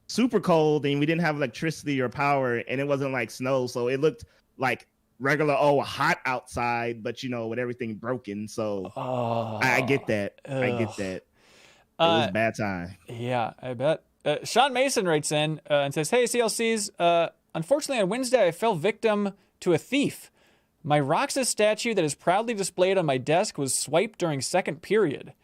super cold, and we didn't have electricity or power, and it wasn't like snow, so it looked like regular hot outside, but with everything broken. So I get that. I get that. It was a bad time. Yeah, I bet. Sean Mason writes in and says, "Hey CLCs, unfortunately on Wednesday I fell victim to a thief. My Roxas statue that is proudly displayed on my desk was swiped during second period.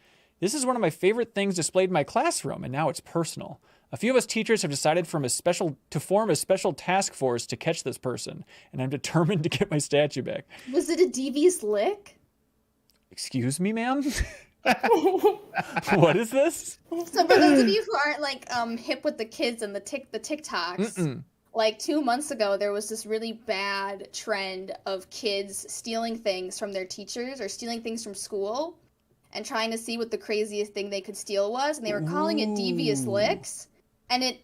This is one of my favorite things displayed in my classroom, and now it's personal. A few of us teachers have decided to form a special task force to catch this person, and I'm determined to get my statue back." Was it a devious lick? Excuse me, ma'am? What is this? So for those of you who aren't hip with the kids and the TikToks, like 2 months ago, there was this really bad trend of kids stealing things from their teachers or stealing things from school and trying to see what the craziest thing they could steal was. And they were calling it devious licks. And it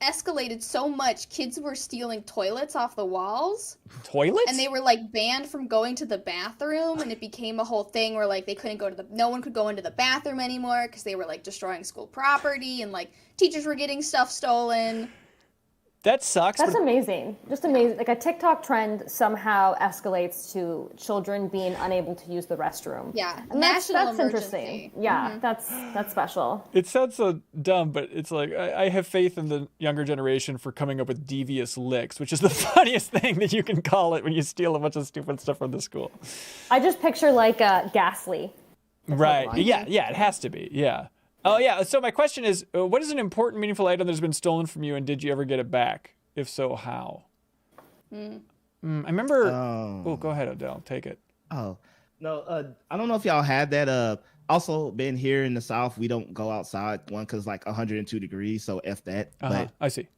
escalated so much. Kids were stealing toilets off the walls. Toilets? And they were banned from going to the bathroom. And it became a whole thing where they couldn't go to no one could go into the bathroom anymore because they were destroying school property. And teachers were getting stuff stolen. That sucks. That's amazing. Just amazing. Like a TikTok trend somehow escalates to children being unable to use the restroom. Yeah, and that's emergency. interesting. Yeah, that's special. It sounds so dumb, but it's I have faith in the younger generation for coming up with devious licks, which is the funniest thing that you can call it when you steal a bunch of stupid stuff from the school. I just picture Ghastly. Right. Yeah, it has to be. Yeah. Oh, yeah. So my question is, what is an important, meaningful item that has been stolen from you, and did you ever get it back? If so, how? I remember... Oh, go ahead, Odell. Take it. Oh, no. I don't know if y'all had that. Also, been here in the South, we don't go outside, because 102 degrees, so F that. But I see.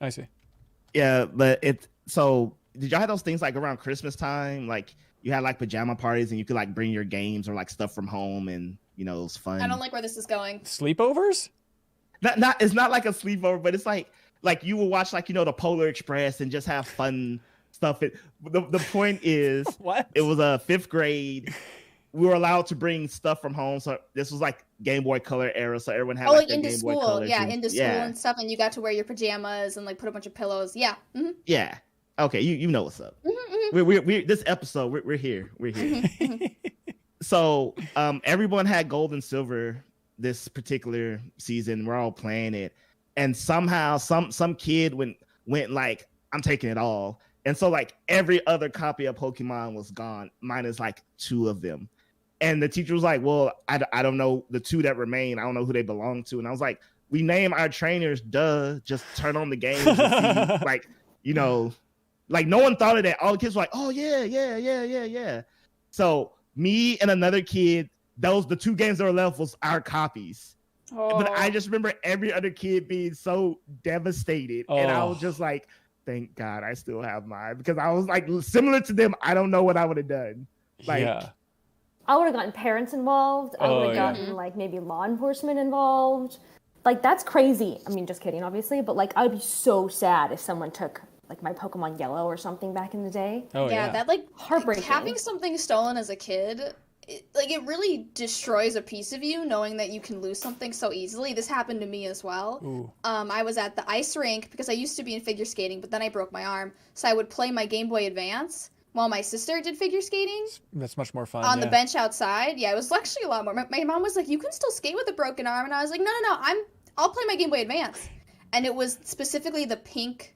Yeah, but so did y'all have those things around Christmas time? You had pajama parties, and you could bring your games or stuff from home, and it was fun. I don't like where this is going. Sleepovers? It's not like a sleepover, but it's like you will watch the Polar Express and just have fun stuff. The point is, what? It was a 5th grade. We were allowed to bring stuff from home, so this was Game Boy Color era, so everyone had their into Game school, Boy Color. Into school and stuff, and you got to wear your pajamas and put a bunch of pillows. Yeah. Mm-hmm. Yeah. Okay, you know what's up. We this episode we're here. So everyone had gold and silver this particular season. We're all playing it, and somehow some kid went like, I'm taking it all. And so like every other copy of Pokemon was gone, minus like 2 of them. And the teacher was like, well, I don't know the 2 that remain. I don't know who they belong to. And I was like, we name our trainers, duh. Just turn on the game and see, like, you know, like no one thought of that. All the kids were like, oh yeah. So me and another kid, the 2 games that were left was our copies. Oh. But I just remember every other kid being so devastated. And I was just like, thank God I still have mine. Because I was like, similar to them, I don't know what I would have done. Like, I would have gotten parents involved. I would have gotten like maybe law enforcement involved. Like, that's crazy. I mean, just kidding, obviously. But like, I would be so sad if someone took like my Pokemon Yellow or something back in the day. That like heartbreaking. Having something stolen as a kid, it really destroys a piece of you, knowing that you can lose something so easily. This happened to me as well. Ooh. I was at the ice rink because I used to be in figure skating, but then I broke my arm. So I would play my Game Boy Advance while my sister did figure skating. That's much more fun. On the bench outside. Yeah, it was actually a lot more. My mom was like, you can still skate with a broken arm. And I was like, no, I'll play my Game Boy Advance. And it was specifically the pink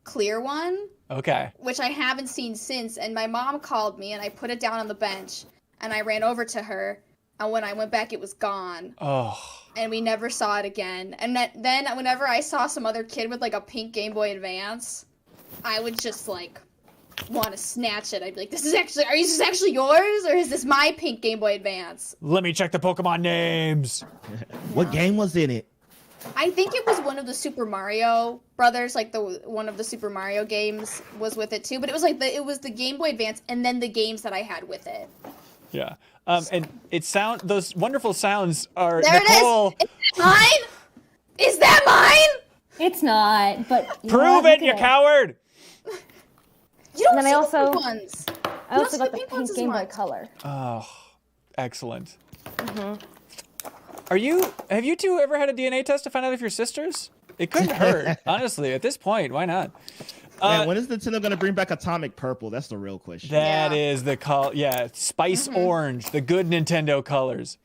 clear one. Okay. Which I haven't seen since. And my mom called me and I put it down on the bench. And I ran over to her. And when I went back, it was gone. Oh. And we never saw it again. And then whenever I saw some other kid with like a pink Game Boy Advance, I would just like want to snatch it. I'd be like, is this actually yours? Or is this my pink Game Boy Advance? Let me check the Pokemon names. What game was in it? I think it was one of the Super Mario Brothers, like one of the Super Mario games was with it too. But it was like it was the Game Boy Advance and then the games that I had with it. Yeah. And those wonderful sounds are there Nicole. It is. Is that mine? Is that mine? It's not, but Prove it, you coward. You don't and see then the pink ones. I also got the pink ones pink as Game Boy much. Color. Oh, excellent. Have you two ever had a DNA test to find out if you're sisters? It couldn't hurt, honestly. At this point, why not? Man, when is Nintendo going to bring back Atomic Purple? That's the real question. That is the Spice Orange, the good Nintendo colors.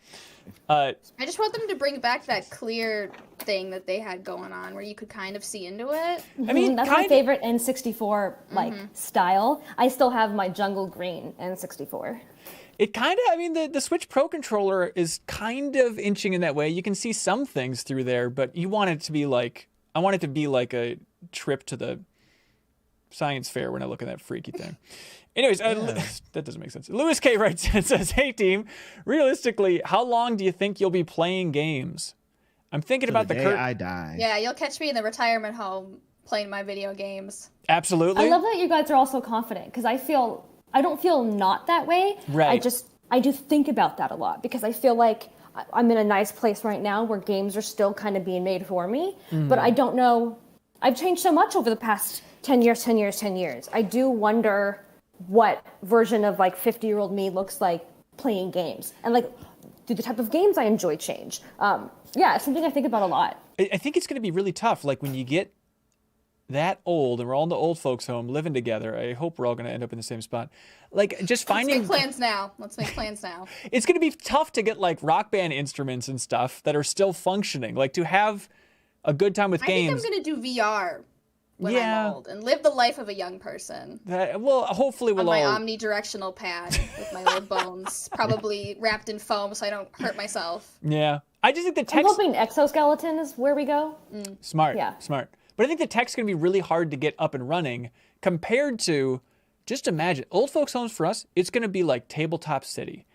I just want them to bring back that clear thing that they had going on where you could kind of see into it. I mean, that's my favorite N64 style. I still have my Jungle Green N64. It kind of, I mean, the Switch Pro controller is kind of inching in that way. You can see some things through there, but you want it to be like, I want it to be like a trip to the science fair when I look at that freaky thing. Anyways, that doesn't make sense. Louis K. writes and says, hey team, realistically, how long do you think you'll be playing games? I'm thinking about the day I die. Yeah, you'll catch me in the retirement home playing my video games. Absolutely. I love that you guys are all so confident because I don't feel not that way. Right. I do think about that a lot because I feel like I'm in a nice place right now where games are still kind of being made for me, but I don't know. I've changed so much over the past 10 years. I do wonder what version of like 50-year-old me looks like playing games and like do the type of games I enjoy change. It's something I think about a lot. I think it's going to be really tough. Like when you get that old and we're all in the old folks home living together, I hope we're all going to end up in the same spot. Like just finding Let's make plans now. It's going to be tough to get like Rock Band instruments and stuff that are still functioning. Like to have a good time with games. I think I'm going to do VR when I'm old and live the life of a young person. Hopefully we'll on my all omnidirectional pad with my old bones, probably wrapped in foam so I don't hurt myself. Yeah. I just think the I'm text hoping exoskeleton is where we go. Smart. Yeah. Smart. But I think the tech's going to be really hard to get up and running compared to, just imagine, old folks' homes for us, it's going to be like Tabletop City.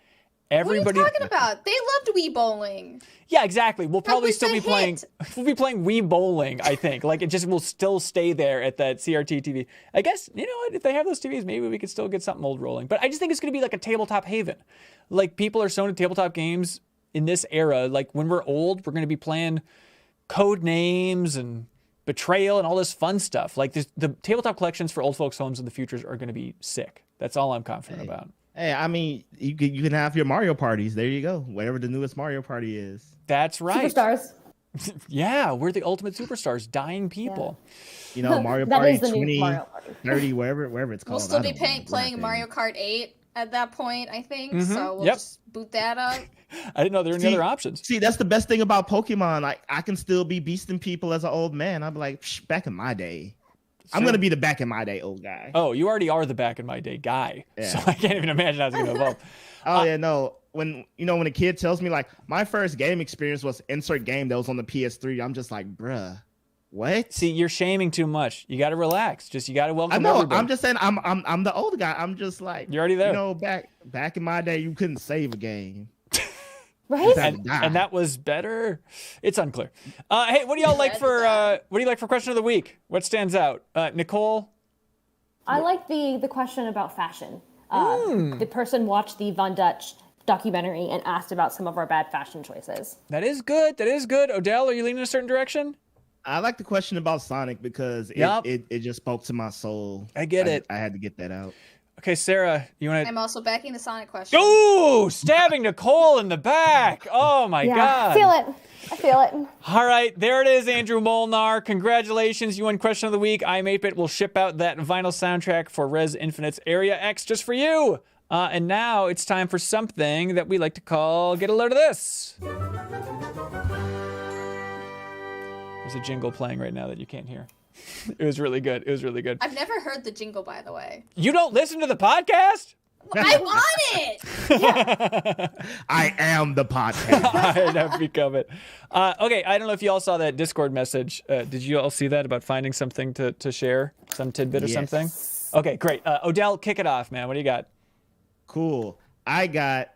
Everybody, what are you talking about? They loved Wii bowling. Yeah, exactly. We'll probably still be a playing. We'll be playing Wii bowling, I think. Like it just will still stay there at that CRT TV. I guess, you know what, if they have those TVs, maybe we could still get something old rolling. But I just think it's going to be like a tabletop haven. Like people are so into tabletop games in this era. Like when we're old, we're going to be playing Code Names and Betrayal and all this fun stuff. Like the tabletop collections for old folks' homes in the future are going to be sick. That's all I'm confident about. Hey, I mean, you can have your Mario parties. There you go. Whatever the newest Mario party is. That's right. Superstars. Yeah, we're the ultimate superstars, dying people. Yeah. You know, Mario That Party is the new 20, Mario Party. 30, wherever it's called. We'll still be playing Mario Kart 8 at that point, I think. So we'll just boot that up. I didn't know there were any other options. See, that's the best thing about Pokemon. Like, I can still be beasting people as an old man. I'm like, back in my day. I'm going to be the back in my day old guy. Oh, you already are the back in my day guy. Yeah. So I can't even imagine how it's going to evolve. No. When a kid tells me, like, my first game experience was insert game that was on the PS3, I'm just like, bruh, what? See, you're shaming too much. You got to relax. You got to welcome I know. everybody. I'm just saying I'm the old guy. I'm just like, you're already there. Back in my day, you couldn't save a game. Right? And that was better. It's unclear. Hey, what do y'all like for question of the week? What stands out? Nicole? I like the question about fashion. The person watched the Von Dutch documentary and asked about some of our bad fashion choices. That is good. Odell, are you leaning in a certain direction? I like the question about Sonic because it just spoke to my soul. I get it. I had to get that out. Okay, Sarah, you want to... I'm also backing the Sonic question. Ooh, stabbing Nicole in the back. Oh, my God. I feel it. All right, there it is, Andrew Molnar. Congratulations. You won Question of the Week. I'm 8-Bit will ship out that vinyl soundtrack for Res Infinite's Area X just for you. And now it's time for something that we like to call Get a Load of This. There's a jingle playing right now that you can't hear. It was really good. I've never heard the jingle, by the way. You don't listen to the podcast? I want it! I am the podcast. I have become it. Okay, I don't know if you all saw that Discord message. Did you all see that about finding something to share? Some tidbit or something? Okay, great. Odell, kick it off, man. What do you got? Cool. I got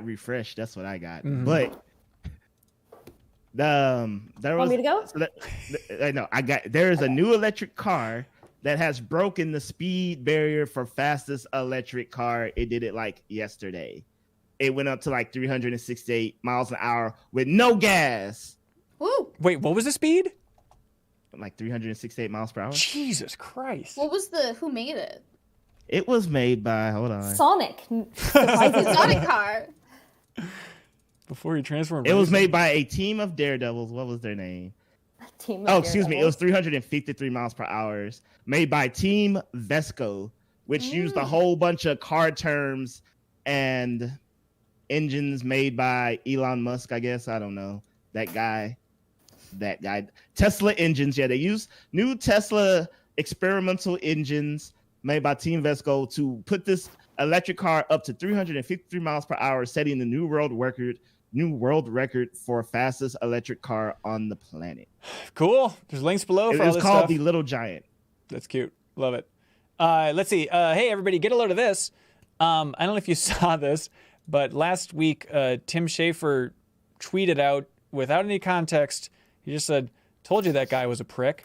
refreshed. That's what I got. But there was. Want me to go? There is a new electric car that has broken the speed barrier for fastest electric car. It did it like yesterday. It went up to like 368 miles an hour with no gas. Woo! Wait, what was the speed? Like 368 miles per hour. Jesus Christ. Who made it? It was made by, hold on. Sonic. Sonic car. Before you transform. It was made by a team of daredevils. What was their name? Excuse me. It was 353 miles per hour. Made by Team Vesco, which used a whole bunch of car terms and engines made by Elon Musk, I guess. I don't know. That guy. Tesla engines. Yeah, they use new Tesla experimental engines made by Team Vesco to put this electric car up to 353 miles per hour, setting the new world record for fastest electric car on the planet. Cool. There's links below for all this stuff. It's called the Little Giant. That's cute. Love it. Let's see. Hey, everybody, get a load of this. I don't know if you saw this, but last week, Tim Schafer tweeted out without any context. He just said, "Told you that guy was a prick."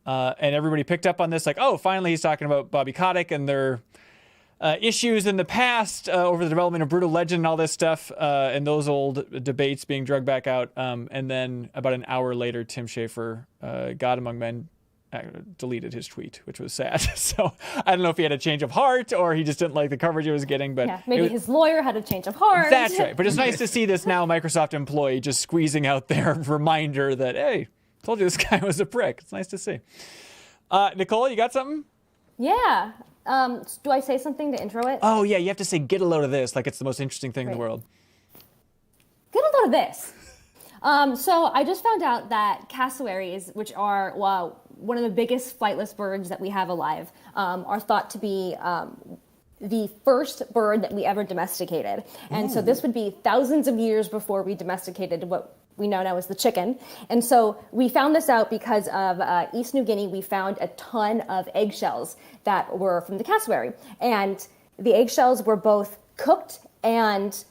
And everybody picked up on this, like, oh, finally he's talking about Bobby Kotick and their issues in the past over the development of Brutal Legend and all this stuff, and those old debates being drugged back out. And then about an hour later, Tim Schafer, God Among Men, deleted his tweet, which was sad. So I don't know if he had a change of heart or he just didn't like the coverage he was getting. But maybe his lawyer had a change of heart. That's right. But it's nice to see this now Microsoft employee just squeezing out their reminder that, hey, told you this guy was a prick. It's nice to see. Nicole, you got something? Yeah. Do I say something to intro it? Oh, yeah. You have to say, get a load of this, like it's the most interesting thing in the world. Get a load of this. So I just found out that cassowaries, which are one of the biggest flightless birds that we have alive, are thought to be the first bird that we ever domesticated. And so this would be thousands of years before we domesticated what we know now as the chicken. And so we found this out because of East New Guinea. We found a ton of eggshells that were from the cassowary. And the eggshells were both cooked and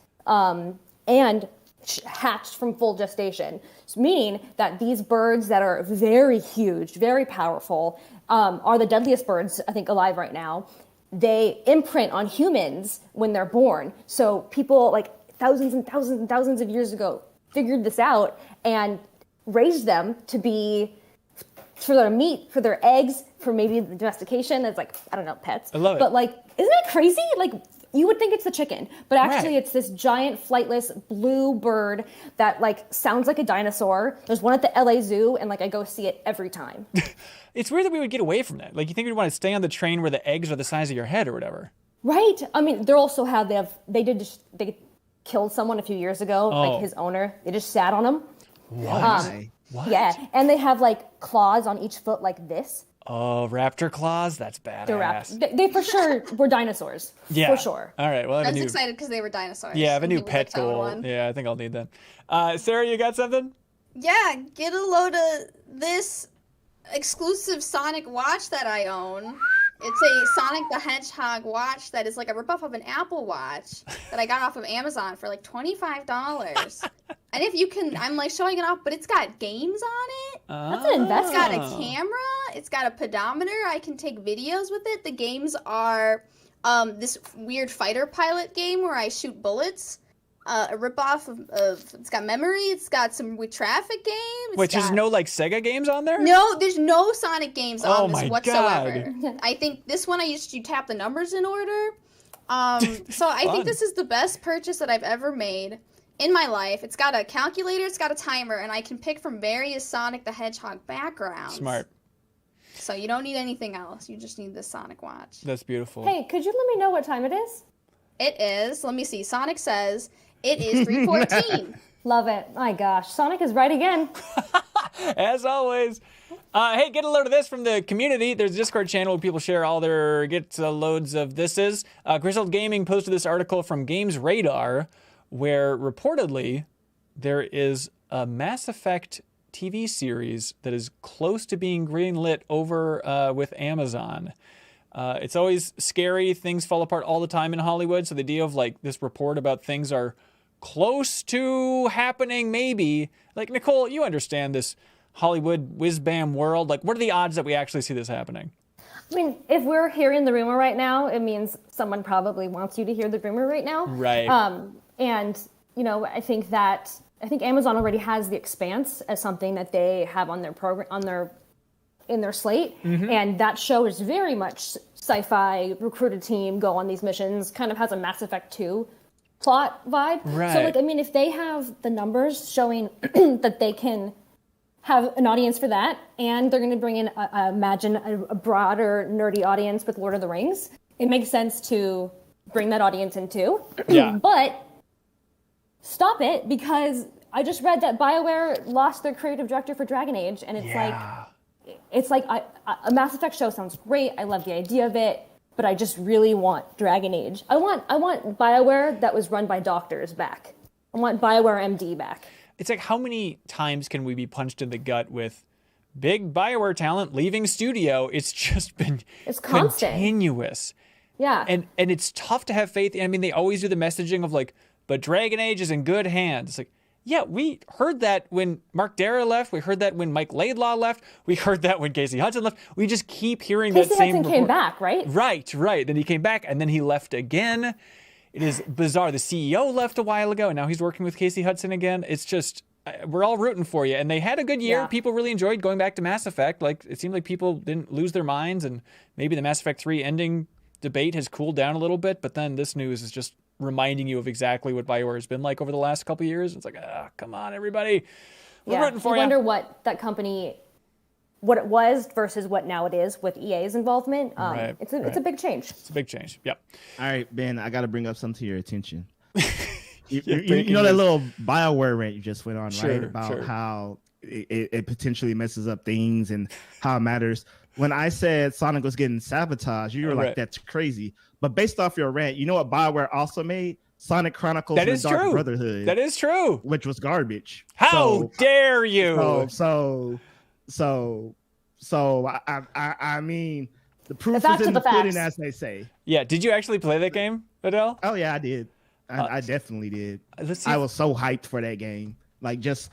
hatched from full gestation, meaning that these birds that are very huge, very powerful, are the deadliest birds, I think, alive right now. They imprint on humans when they're born. So people like thousands and thousands and thousands of years ago figured this out and raised them to be for their meat, for their eggs, for maybe the domestication as, like, I don't know, pets. I love it. But, like, isn't that crazy? Like, you would think it's the chicken, but actually Right. it's this giant flightless blue bird that like sounds like a dinosaur. There's one at the LA Zoo, and like I go see it every time. It's weird that we would get away from that. Like, you think we'd want to stay on the train where the eggs are the size of your head or whatever. Right? I mean, they killed someone a few years ago, like his owner. They just sat on him. Why? What? Yeah, and they have like claws on each foot like this. Oh, raptor claws? That's badass. They for sure were dinosaurs. Yeah. For sure. All right. Well, I have I a was new, excited because they were dinosaurs. yeah, I have a and new he was pet tone goal. one. Yeah, I think I'll need that. Sarah, you got something? Yeah, get a load of this exclusive Sonic watch that I own. It's a Sonic the Hedgehog watch that is like a ripoff of an Apple Watch that I got off of Amazon for like $25. And if you can, I'm like showing it off, but it's got games on it. That's an It's investment. got a camera. It's got a pedometer. I can take videos with it. The games are this weird fighter pilot game where I shoot bullets. A ripoff of it's got memory. It's got some with traffic games. Wait, there's no like Sega games on there? No, there's no Sonic games Oh on this my whatsoever. I think this one you tap the numbers in order. So I Fun. think this is the best purchase that I've ever made in my life. It's got a calculator, it's got a timer, and I can pick from various Sonic the Hedgehog backgrounds. Smart. So you don't need anything else. You just need this Sonic watch. That's beautiful. Hey, could you let me know what time it is? It is. Let me see. Sonic says it is 3:14. Love it. My gosh, Sonic is right again. As always. Hey, get a load of this from the community. There's a Discord channel where people share all their loads of thises. Grizzled Gaming posted this article from Games Radar, where reportedly there is a Mass Effect TV series that is close to being greenlit over with Amazon. It's always scary. Things fall apart all the time in Hollywood. So the idea of like this report about things are close to happening, maybe. Like, Nicole, you understand this Hollywood whiz-bam world. Like, what are the odds that we actually see this happening? I mean, if we're hearing the rumor right now, it means someone probably wants you to hear the rumor right now. Right. And, you know, I think Amazon already has The Expanse as something that they have on their program, in their slate. And that show is very much sci-fi, recruited team, go on these missions, kind of has a Mass Effect 2 plot vibe. Right. So, like, I mean, if they have the numbers showing that they can have an audience for that, and they're going to bring in, imagine, a broader, nerdy audience with Lord of the Rings, it makes sense to bring that audience in too. Yeah. But stop it, because I just read that BioWare lost their creative director for Dragon Age, and it's like a Mass Effect show sounds great. I love the idea of it, but I just really want Dragon Age. I want BioWare that was run by doctors back. I want BioWare MD back. It's like, how many times can we be punched in the gut with big BioWare talent leaving studio? It's just been constant. Continuous. Yeah. And it's tough to have faith. I mean, they always do the messaging of like, but Dragon Age is in good hands. It's like, yeah, we heard that when Mark Darrah left. We heard that when Mike Laidlaw left. We heard that when Casey Hudson left. We just keep hearing that same Hudson came back, right? Right. Then he came back, and then he left again. It is bizarre. The CEO left a while ago, and now he's working with Casey Hudson again. It's just, we're all rooting for you. And they had a good year. Yeah. People really enjoyed going back to Mass Effect. Like, it seemed like people didn't lose their minds, and maybe the Mass Effect 3 ending debate has cooled down a little bit, but then this news is just reminding you of exactly what BioWare has been like over the last couple of years. It's like, come on, everybody. We're rooting for you. I wonder what that company, what it was versus what now it is with EA's involvement. Right, it's a big change. It's a big change. Yep. All right, Ben, I got to bring up something to your attention. You know that little BioWare rant you just went on, right? About how it potentially messes up things and how it matters. When I said Sonic was getting sabotaged, you were like, that's crazy. But based off your rant, you know what BioWare also made? Sonic Chronicles and the Dark Brotherhood. That is true. Which was garbage. How dare you? I mean, the proof is in the pudding, as they say. Yeah. Did you actually play that game, Adele? Oh yeah, I did. I definitely did. Let's see. I was so hyped for that game. Like just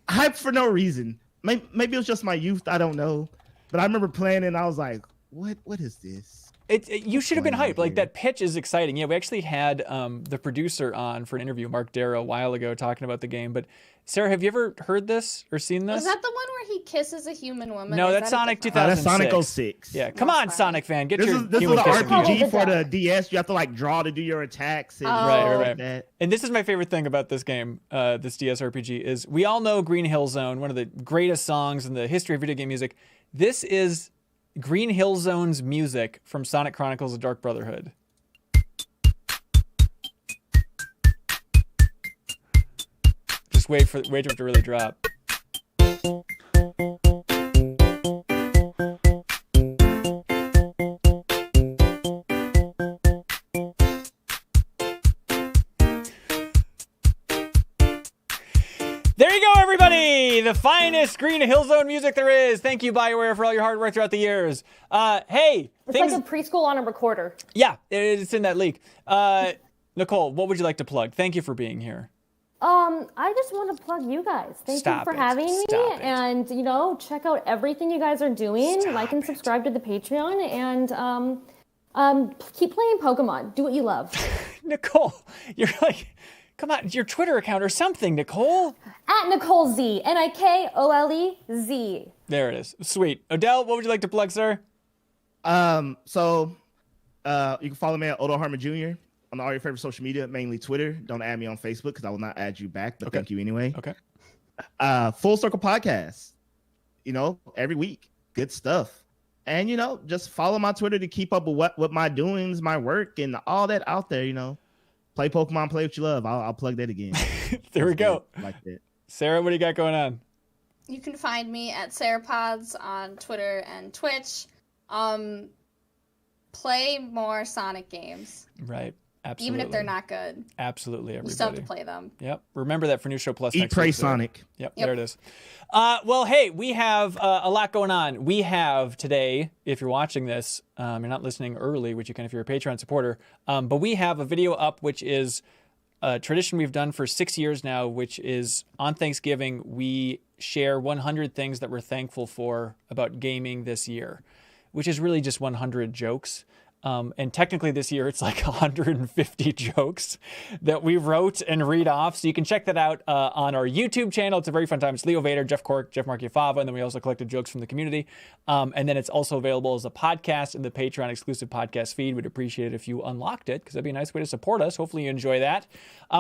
hyped for no reason. Maybe it was just my youth. I don't know. But I remember playing it and I was like, what is this? You should have been hyped. Like, that pitch is exciting. Yeah, we actually had the producer on for an interview, Mark Darrow, a while ago, talking about the game. But Sarah, have you ever heard this or seen this? Was that the one where he kisses a human woman? No, that's Sonic 2006. That's Sonic 06. Yeah, come on, Sonic fan, get your This is human an kissing RPG people. for the DS. You have to like draw to do your attacks. And Right. that. And this is my favorite thing about this game, this DS RPG, is we all know Green Hill Zone, one of the greatest songs in the history of video game music. This is Green Hill Zone's music from Sonic Chronicles of Dark Brotherhood. Just wait for it to really drop. There you go, everybody! The finest Green Hill Zone music there is. Thank you, BioWare, for all your hard work throughout the years. Hey, It's like a preschool on a recorder. Yeah, it's in that leak. Nicole, what would you like to plug? Thank you for being here. I just want to plug you guys. Thank you for having me. And, check out everything you guys are doing. Like and subscribe to the Patreon. And keep playing Pokemon. Do what you love. Nicole, you're like, come on, your Twitter account or something, Nicole. At Nicole Z. NIKOLEZ. There it is. Sweet. Odell, what would you like to plug, sir? So you can follow me at Odo Harmon Jr. on all your favorite social media, mainly Twitter. Don't add me on Facebook because I will not add you back, but thank you anyway. Okay. Full Circle Podcast, every week. Good stuff. And, just follow my Twitter to keep up with what my doings, my work, and all that out there, Play Pokemon, play what you love. I'll plug that again. There we go. Like that. Sarah, what do you got going on? You can find me at SarahPods on Twitter and Twitch. Play more Sonic games. Right. Absolutely. Even if they're not good. Absolutely, everybody. You still have to play them. Yep. Remember that for New Show Plus Eat, next pray, week. Sonic. Yep, there it is. Well, hey, we have a lot going on. We have today, if you're watching this, you're not listening early, which you can if you're a Patreon supporter, but we have a video up, which is a tradition we've done for 6 years now, which is on Thanksgiving, we share 100 things that we're thankful for about gaming this year, which is really just 100 jokes. And technically this year it's like 150 jokes that we wrote and read off. So you can check that out on our YouTube channel. It's a very fun time. It's Leo Vader, Jeff Cork, Jeff Markiafava, and then we also collected jokes from the community. And then it's also available as a podcast in the Patreon exclusive podcast feed. We'd appreciate it if you unlocked it because that'd be a nice way to support us. Hopefully you enjoy that.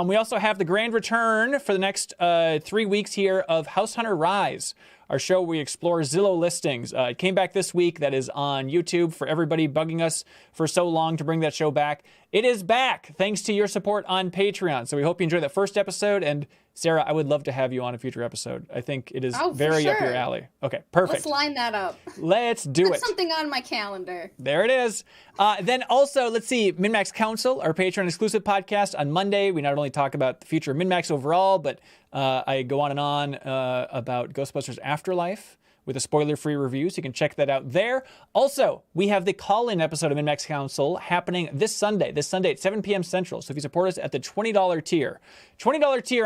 We also have the grand return for the next 3 weeks here of House Hunter Rise, our show where we explore Zillow listings. It came back this week. That is on YouTube for everybody bugging us for so long to bring that show back. It is back thanks to your support on Patreon. So we hope you enjoyed that first episode. And Sarah, I would love to have you on a future episode. I think it is very up your alley. Okay, perfect. Let's line that up. Let's do Put it. something on my calendar. There it is. Then also, let's see, MinnMax Council, our Patreon exclusive podcast on Monday. We not only talk about the future of MinnMax overall, but I go on and on about Ghostbusters Afterlife with a spoiler-free review, so you can check that out there. Also, we have the call-in episode of MinnMax Council happening this Sunday at 7 p.m. Central. So if you support us at the $20 tier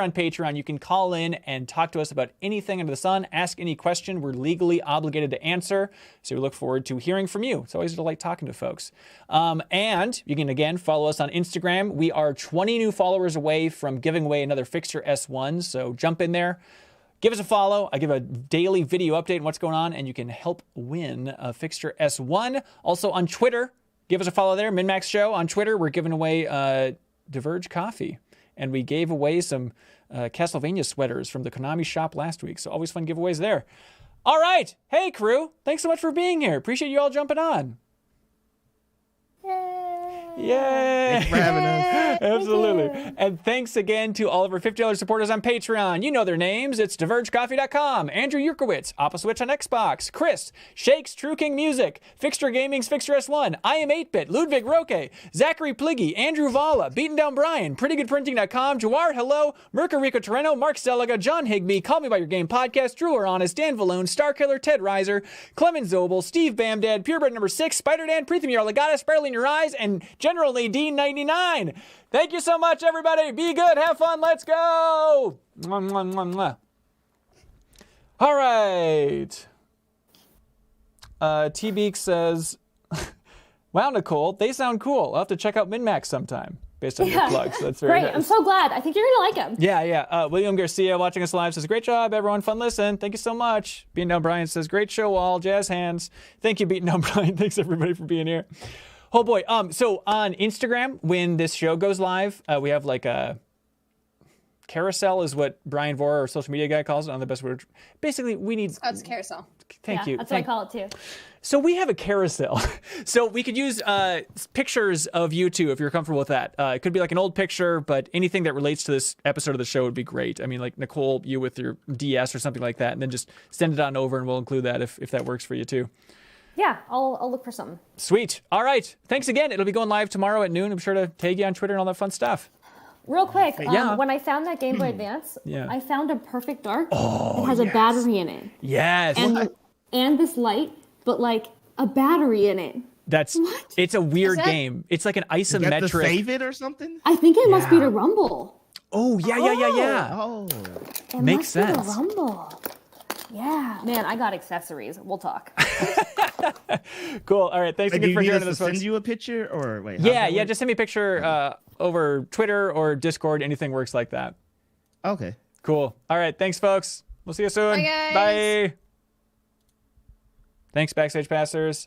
on Patreon, you can call in and talk to us about anything under the sun, ask any question we're legally obligated to answer. So we look forward to hearing from you. It's always a delight talking to folks. And you can, again, follow us on Instagram. We are 20 new followers away from giving away another Fixture S1, so jump in there. Give us a follow. I give a daily video update on what's going on, and you can help win a Fixture S1. Also on Twitter, give us a follow there. MinnMax Show on Twitter. We're giving away Diverge coffee, and we gave away some Castlevania sweaters from the Konami shop last week. So always fun giveaways there. All right. Hey, crew. Thanks so much for being here. Appreciate you all jumping on. Yay! Thanks for having us. Absolutely. And thanks again to all of our $50 supporters on Patreon. You know their names. It's DivergeCoffee.com, Andrew Uerkwitz, Opposwitch on Xbox, Kris, Shakes, True King Music, Fixture Gaming's Fixture S1, I Am 8-Bit, Ludwig Roque, Zachary Pligge, Andrew Vala, BeatenDownBrian, PrettyGoodPrinting.com, Jawarhello, Mirko Arico-Torreno, Mark Seliga, John Higby, Call Me By Your Game Podcast, Drew Waranis, Dan Villone, Starkiller, Ted Ryser, Clemens Zobel, Steve Bamdad, Purebred Number 6, Spider-Dan, Preetham Yarlagadda, SpiralInYourEyes, and General Nadine 99. Thank you so much, everybody. Be good. Have fun. Let's go. Mwah, mwah, mwah, mwah. All right. T-Beak says, Wow, Nicole, they sound cool. I'll have to check out MinnMax sometime based on your plugs. So that's very Great. nice. I'm so glad. I think you're going to like him. Yeah. William Garcia watching us live says, great job, everyone. Fun listen. Thank you so much. BeatenDownBrian says, great show, all. Jazz hands. Thank you, BeatenDownBrian. Thanks, everybody, for being here. Oh, boy. So on Instagram, when this show goes live, we have like a carousel is what Brian Vora, our social media guy, calls it. On the best word. Basically, we need... Oh, it's carousel. Thank you. That's what I call it, too. So we have a carousel. So we could use pictures of you two if you're comfortable with that. It could be like an old picture, but anything that relates to this episode of the show would be great. I mean, like Nicole, you with your DS or something like that, and then just send it on over and we'll include that if that works for you too. Yeah, I'll look for something. Sweet. All right. Thanks again. It'll be going live tomorrow at noon. I'm sure to tag you on Twitter and all that fun stuff. Real quick, Yeah. when I found that Game Boy Advance, Yeah. I found a Perfect Dark. It has a battery in it. Yes. And this light, but like a battery in it. It's a weird that- game. It's like an You have to isometric. save it or something? I think it must be the Rumble. Oh, yeah. Oh. It Makes must be sense. the Rumble. Yeah, man, I got accessories. We'll talk. Cool. All right. Thanks Like, do again you for need hearing us to this, send folks. you a picture or wait? how's that Yeah. work? Just send me a picture over Twitter or Discord. Anything works like that. Okay. Cool. All right. Thanks, folks. We'll see you soon. Bye, guys. Bye. Thanks, Backstage Passers.